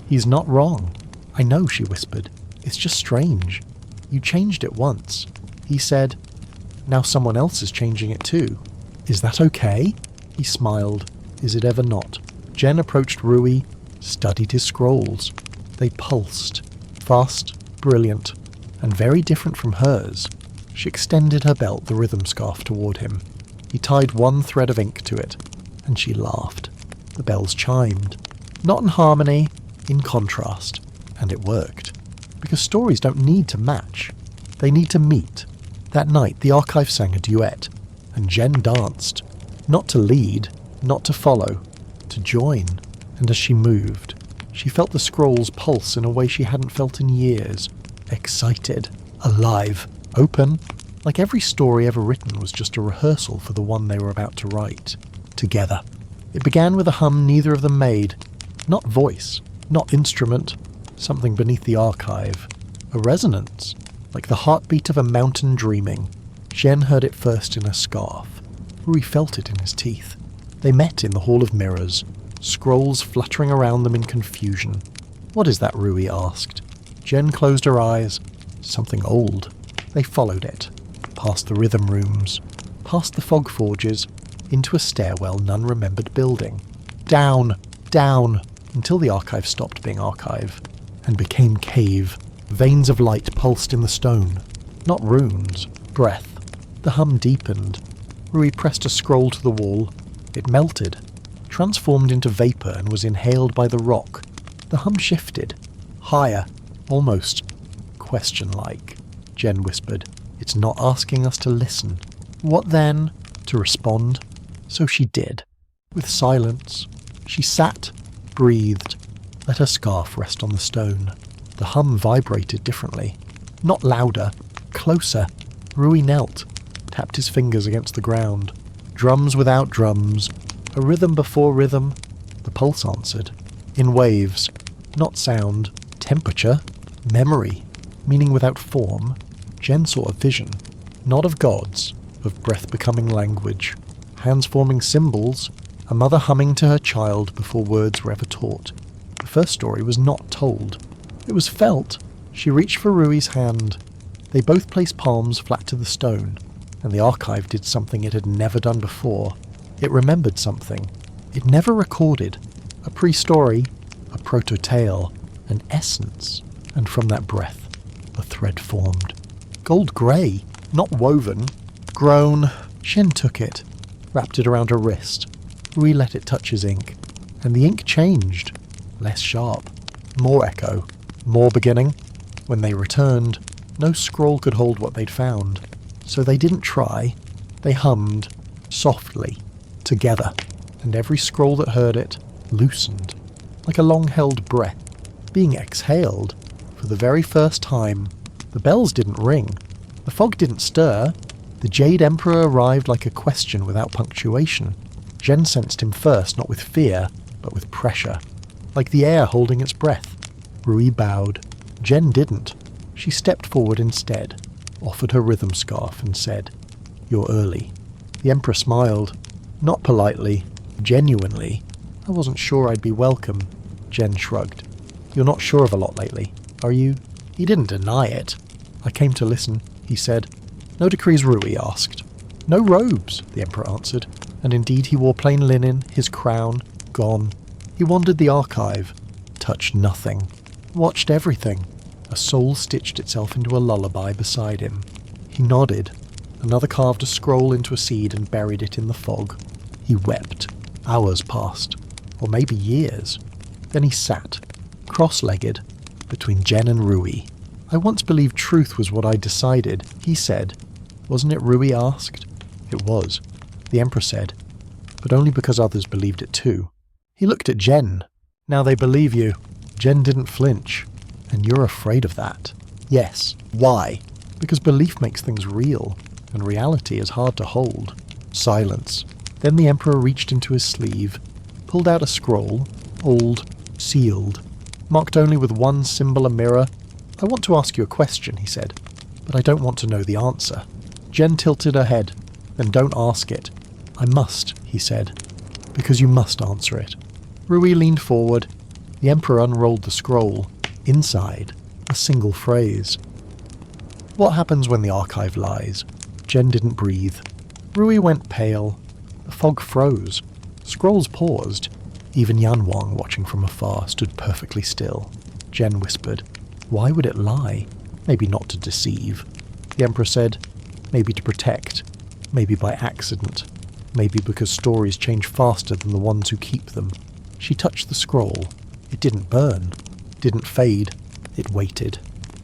"He's not wrong." "I know," she whispered. "It's just strange. You changed it once." He said, "Now someone else is changing it too. Is that okay?" He smiled. "Is it ever not?" Jen approached Rui, studied his scrolls. They pulsed, fast, brilliant, and very different from hers. She extended her belt, the rhythm scarf, toward him. He tied one thread of ink to it, and she laughed. The bells chimed. Not in harmony, in contrast. And it worked. Because stories don't need to match. They need to meet. That night, the archive sang a duet, and Jen danced. Not to lead, not to follow, to join. And as she moved, she felt the scrolls pulse in a way she hadn't felt in years. Excited, alive, open, like every story ever written was just a rehearsal for the one they were about to write. Together. It began with a hum neither of them made. Not voice, not instrument, something beneath the archive. A resonance, like the heartbeat of a mountain dreaming. Jen heard it first in her scarf. Rui felt it in his teeth. They met in the Hall of Mirrors, scrolls fluttering around them in confusion. "What is that?" Rui asked. Jen closed her eyes. Something old. They followed it, past the rhythm rooms, past the fog forges, into a stairwell none remembered building. Down, down, until the archive stopped being archive, and became cave. Veins of light pulsed in the stone. Not runes, breath. The hum deepened. Rui pressed a scroll to the wall. It melted, transformed into vapor and was inhaled by the rock. The hum shifted. Higher, almost question-like. Jen whispered, "It's not asking us to listen." What then? To respond? So she did. With silence. She sat, breathed, let her scarf rest on the stone. The hum vibrated differently. Not louder, closer. Rui knelt, tapped his fingers against the ground. Drums without drums. A rhythm before rhythm. The pulse answered. In waves. Not sound. Temperature. Memory. Meaning without form. Jen saw a vision. Not of gods, of breath becoming language. Hands forming symbols. A mother humming to her child before words were ever taught. The first story was not told. It was felt. She reached for Rui's hand. They both placed palms flat to the stone, and the archive did something it had never done before. It remembered something. It never recorded. A pre-story, a proto-tale, an essence, and from that breath, a thread formed. Gold grey, not woven, grown. Jen took it, wrapped it around her wrist. Rui let it touch his ink, and the ink changed. Less sharp, more echo, more beginning. When they returned, no scroll could hold what they'd found. So they didn't try. They hummed, softly, together, and every scroll that heard it loosened, like a long-held breath, being exhaled for the very first time. The bells didn't ring. The fog didn't stir. The Jade Emperor arrived like a question without punctuation. Jen sensed him first, not with fear, but with pressure, like the air holding its breath. Rui bowed. Jen didn't. She stepped forward instead, offered her rhythm scarf, and said, "You're early." The Emperor smiled, not politely, genuinely. "I wasn't sure I'd be welcome." Jen shrugged. "You're not sure of a lot lately, are you?" He didn't deny it. "I came to listen," he said. "No decrees?" Rui asked. "No robes," the Emperor answered, and indeed he wore plain linen, his crown gone. He wandered the archive, touched nothing, watched everything. A soul stitched itself into a lullaby beside him. He nodded. Another carved a scroll into a seed and buried it in the fog. He wept. Hours passed, or maybe years. Then he sat, cross-legged, between Jen and Rui. "I once believed truth was what I decided," he said. "Wasn't it?" Rui asked. "It was," the Emperor said, "but only because others believed it too." He looked at Jen. "Now they believe you." Jen didn't flinch. "And you're afraid of that?" "Yes." "Why?" "Because belief makes things real, and reality is hard to hold." Silence. Then the Emperor reached into his sleeve, pulled out a scroll, old, sealed, marked only with one symbol a mirror. "I want to ask you a question," he said, "but I don't want to know the answer." Jen tilted her head. "Then don't ask it." "I must," he said, "because you must answer it." Rui leaned forward. The Emperor unrolled the scroll. Inside, a single phrase. "What happens when the archive lies?" Jen didn't breathe. Rui went pale. The fog froze. Scrolls paused. Even Yan Wang, watching from afar, stood perfectly still. Jen whispered, "Why would it lie? Maybe not to deceive." The Emperor said, "Maybe to protect. Maybe by accident. Maybe because stories change faster than the ones who keep them." She touched the scroll. It didn't burn. Didn't fade. It waited.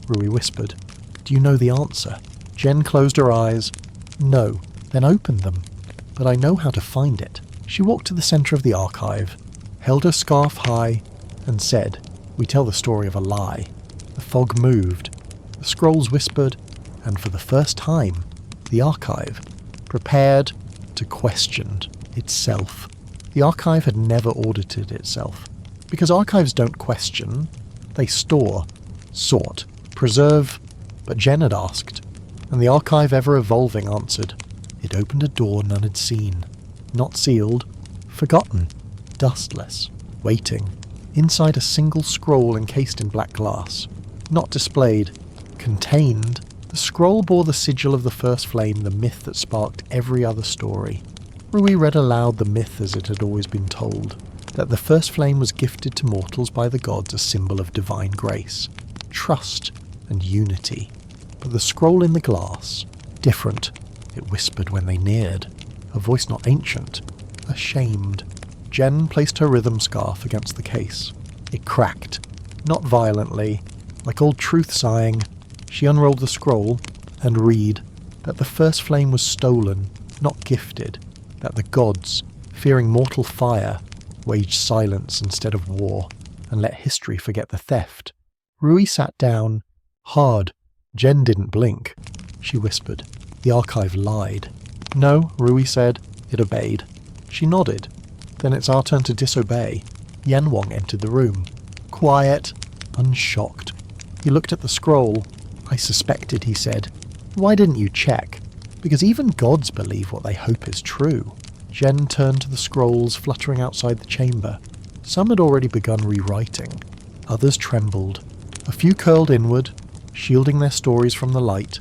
Rui whispered, "Do you know the answer?" Jen closed her eyes. "No." "Then open them." "But I know how to find it." She walked to the center of the archive, held her scarf high, and said, "We tell the story of a lie." The fog moved. The scrolls whispered, and for the first time, the archive, prepared to question itself. The archive had never audited itself. Because archives don't question, they store, sort, preserve. But Jen had asked, and the archive, ever evolving, answered. It opened a door none had seen. Not sealed, forgotten, dustless, waiting, inside a single scroll encased in black glass. Not displayed, contained, the scroll bore the sigil of the first flame, the myth that sparked every other story. Rui read aloud the myth as it had always been told, that the first flame was gifted to mortals by the gods, a symbol of divine grace, trust, and unity. But the scroll in the glass, different, it whispered when they neared, a voice not ancient, ashamed. Jen placed her rhythm scarf against the case. It cracked, not violently, like old truth sighing. She unrolled the scroll and read that the first flame was stolen, not gifted, that the gods, fearing mortal fire, waged silence instead of war, and let history forget the theft. Rui sat down, hard. Jen didn't blink. She whispered. The archive lied. No, Rui said. It obeyed. She nodded. Then it's our turn to disobey. Yan Wang entered the room. Quiet, unshocked. He looked at the scroll. I suspected, he said. Why didn't you check? Because even gods believe what they hope is true. Jen turned to the scrolls fluttering outside the chamber. Some had already begun rewriting. Others trembled. A few curled inward, shielding their stories from the light.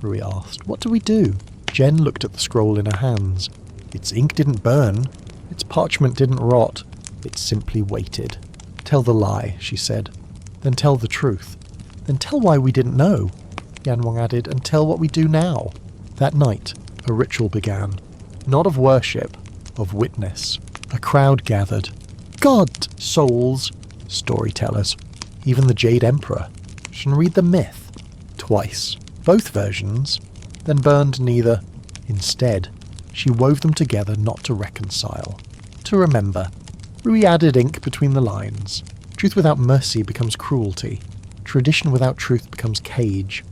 Rui asked, What do we do? Jen looked at the scroll in her hands. Its ink didn't burn. Its parchment didn't rot. It simply waited. Tell the lie, she said. Then tell the truth. Then tell why we didn't know, Yan Wang added, and tell what we do now. That night, a ritual began. Not of worship, of witness. A crowd gathered. God, souls, storytellers. Even the Jade Emperor. She can read the myth. Twice. Both versions. Then burned neither. Instead, she wove them together not to reconcile. To remember. Rui added ink between the lines. Truth without mercy becomes cruelty. Tradition without truth becomes cage.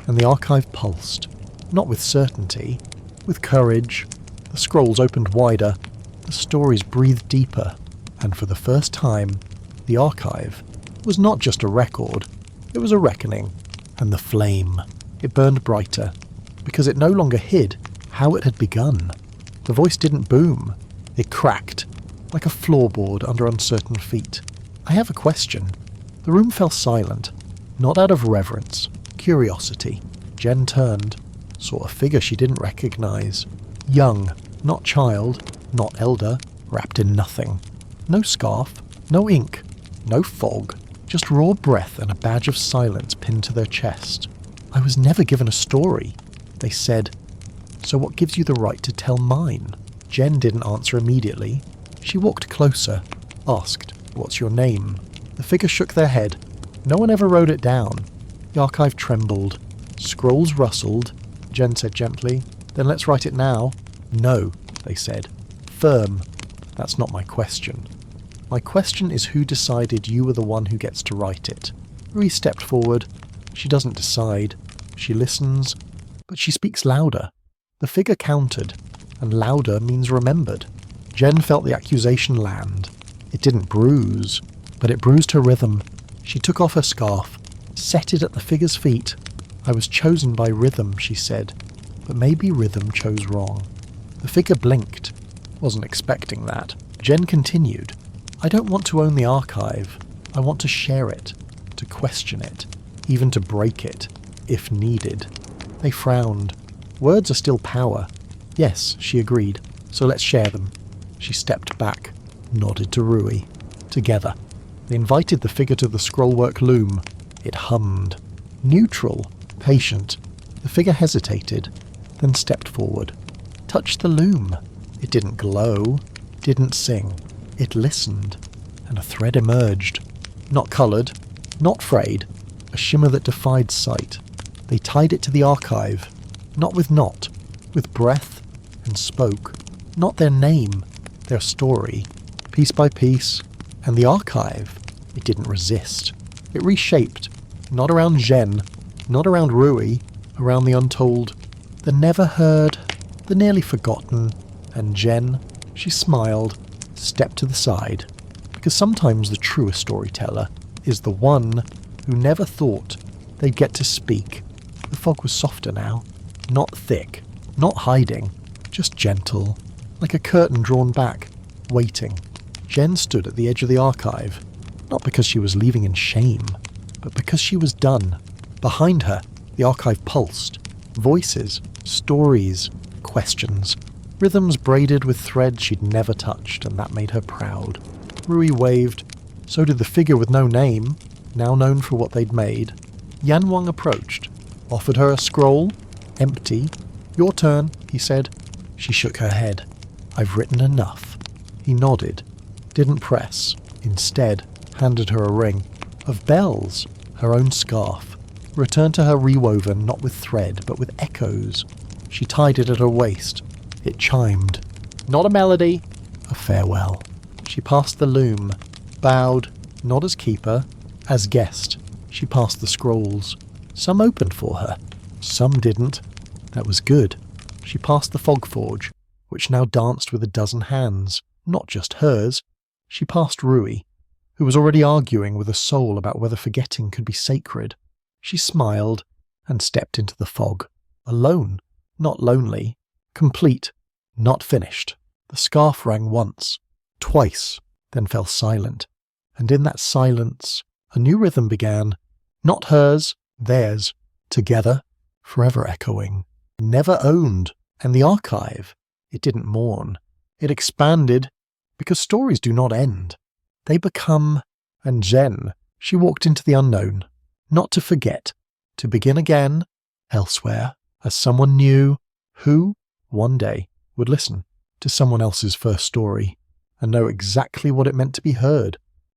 And the archive pulsed. Not with certainty. With courage. The scrolls opened wider. The stories breathed deeper. And for the first time, the archive was not just a record. It was a reckoning. And the flame. It burned brighter. Because it no longer hid how it had begun. The voice didn't boom. It cracked. Like a floorboard under uncertain feet. I have a question. The room fell silent. Not out of reverence. Curiosity. Jen turned. Saw a figure she didn't recognize. Young. Not child. Not elder. Wrapped in nothing. No scarf. No ink. No fog. Just raw breath and a badge of silence pinned to their chest. I was never given a story, they said. So what gives you the right to tell mine? Jen didn't answer immediately. She walked closer, asked, What's your name? The figure shook their head. No one ever wrote it down. The archive trembled. Scrolls rustled. Jen said gently, Then let's write it now. No, they said. Firm. That's not my question. My question is who decided you were the one who gets to write it? Rui stepped forward. She doesn't decide. She listens. But she speaks louder. The figure countered. And louder means remembered. Jen felt the accusation land. It didn't bruise, but it bruised her rhythm. She took off her scarf, set it at the figure's feet. I was chosen by rhythm, she said, but maybe rhythm chose wrong. The figure blinked. Wasn't expecting that. Jen continued, I don't want to own the archive. I want to share it, to question it, even to break it, if needed. They frowned. Words are still power. Yes, she agreed, so let's share them. She stepped back, nodded to Rui. Together, they invited the figure to the scrollwork loom. It hummed. Neutral, patient. The figure hesitated, then stepped forward. Touched the loom. It didn't glow, didn't sing. It listened, and a thread emerged. Not coloured, not frayed, a shimmer that defied sight. They tied it to the archive, not with knot, with breath, and spoke. Not their name, their story, piece by piece. And the archive, it didn't resist. It reshaped, not around Jen, not around Rui, around the untold, the never heard, the nearly forgotten. And Jen, she smiled, stepped to the side, because sometimes the truest storyteller is the one who never thought they'd get to speak. The fog was softer now, not thick, not hiding, just gentle, like a curtain drawn back, waiting. Jen stood at the edge of the archive, not because she was leaving in shame, but because she was done. Behind her, the archive pulsed. Voices, stories, questions. Rhythms braided with thread she'd never touched, and that made her proud. Rui waved. So did the figure with no name, now known for what they'd made. Yan Wang approached, offered her a scroll, empty. Your turn, he said. She shook her head. I've written enough. He nodded, didn't press, instead handed her a ring. Of bells, her own scarf. Returned to her rewoven not with thread, but with echoes. She tied it at her waist. It chimed. Not a melody, a farewell. She passed the loom, bowed, not as keeper, as guest. She passed the scrolls. Some opened for her, some didn't. That was good. She passed the fog forge, which now danced with a dozen hands, not just hers. She passed Rui, who was already arguing with a soul about whether forgetting could be sacred. She smiled and stepped into the fog. Alone, not lonely. Complete, not finished. The scarf rang once, twice, then fell silent. And in that silence, a new rhythm began. Not hers, theirs. Together, forever echoing. Never owned. And the archive, it didn't mourn. It expanded, because stories do not end. They become. And Jen, she walked into the unknown. Not to forget. To begin again, elsewhere, as someone new, who, one day, would listen to someone else's first story and know exactly what it meant to be heard.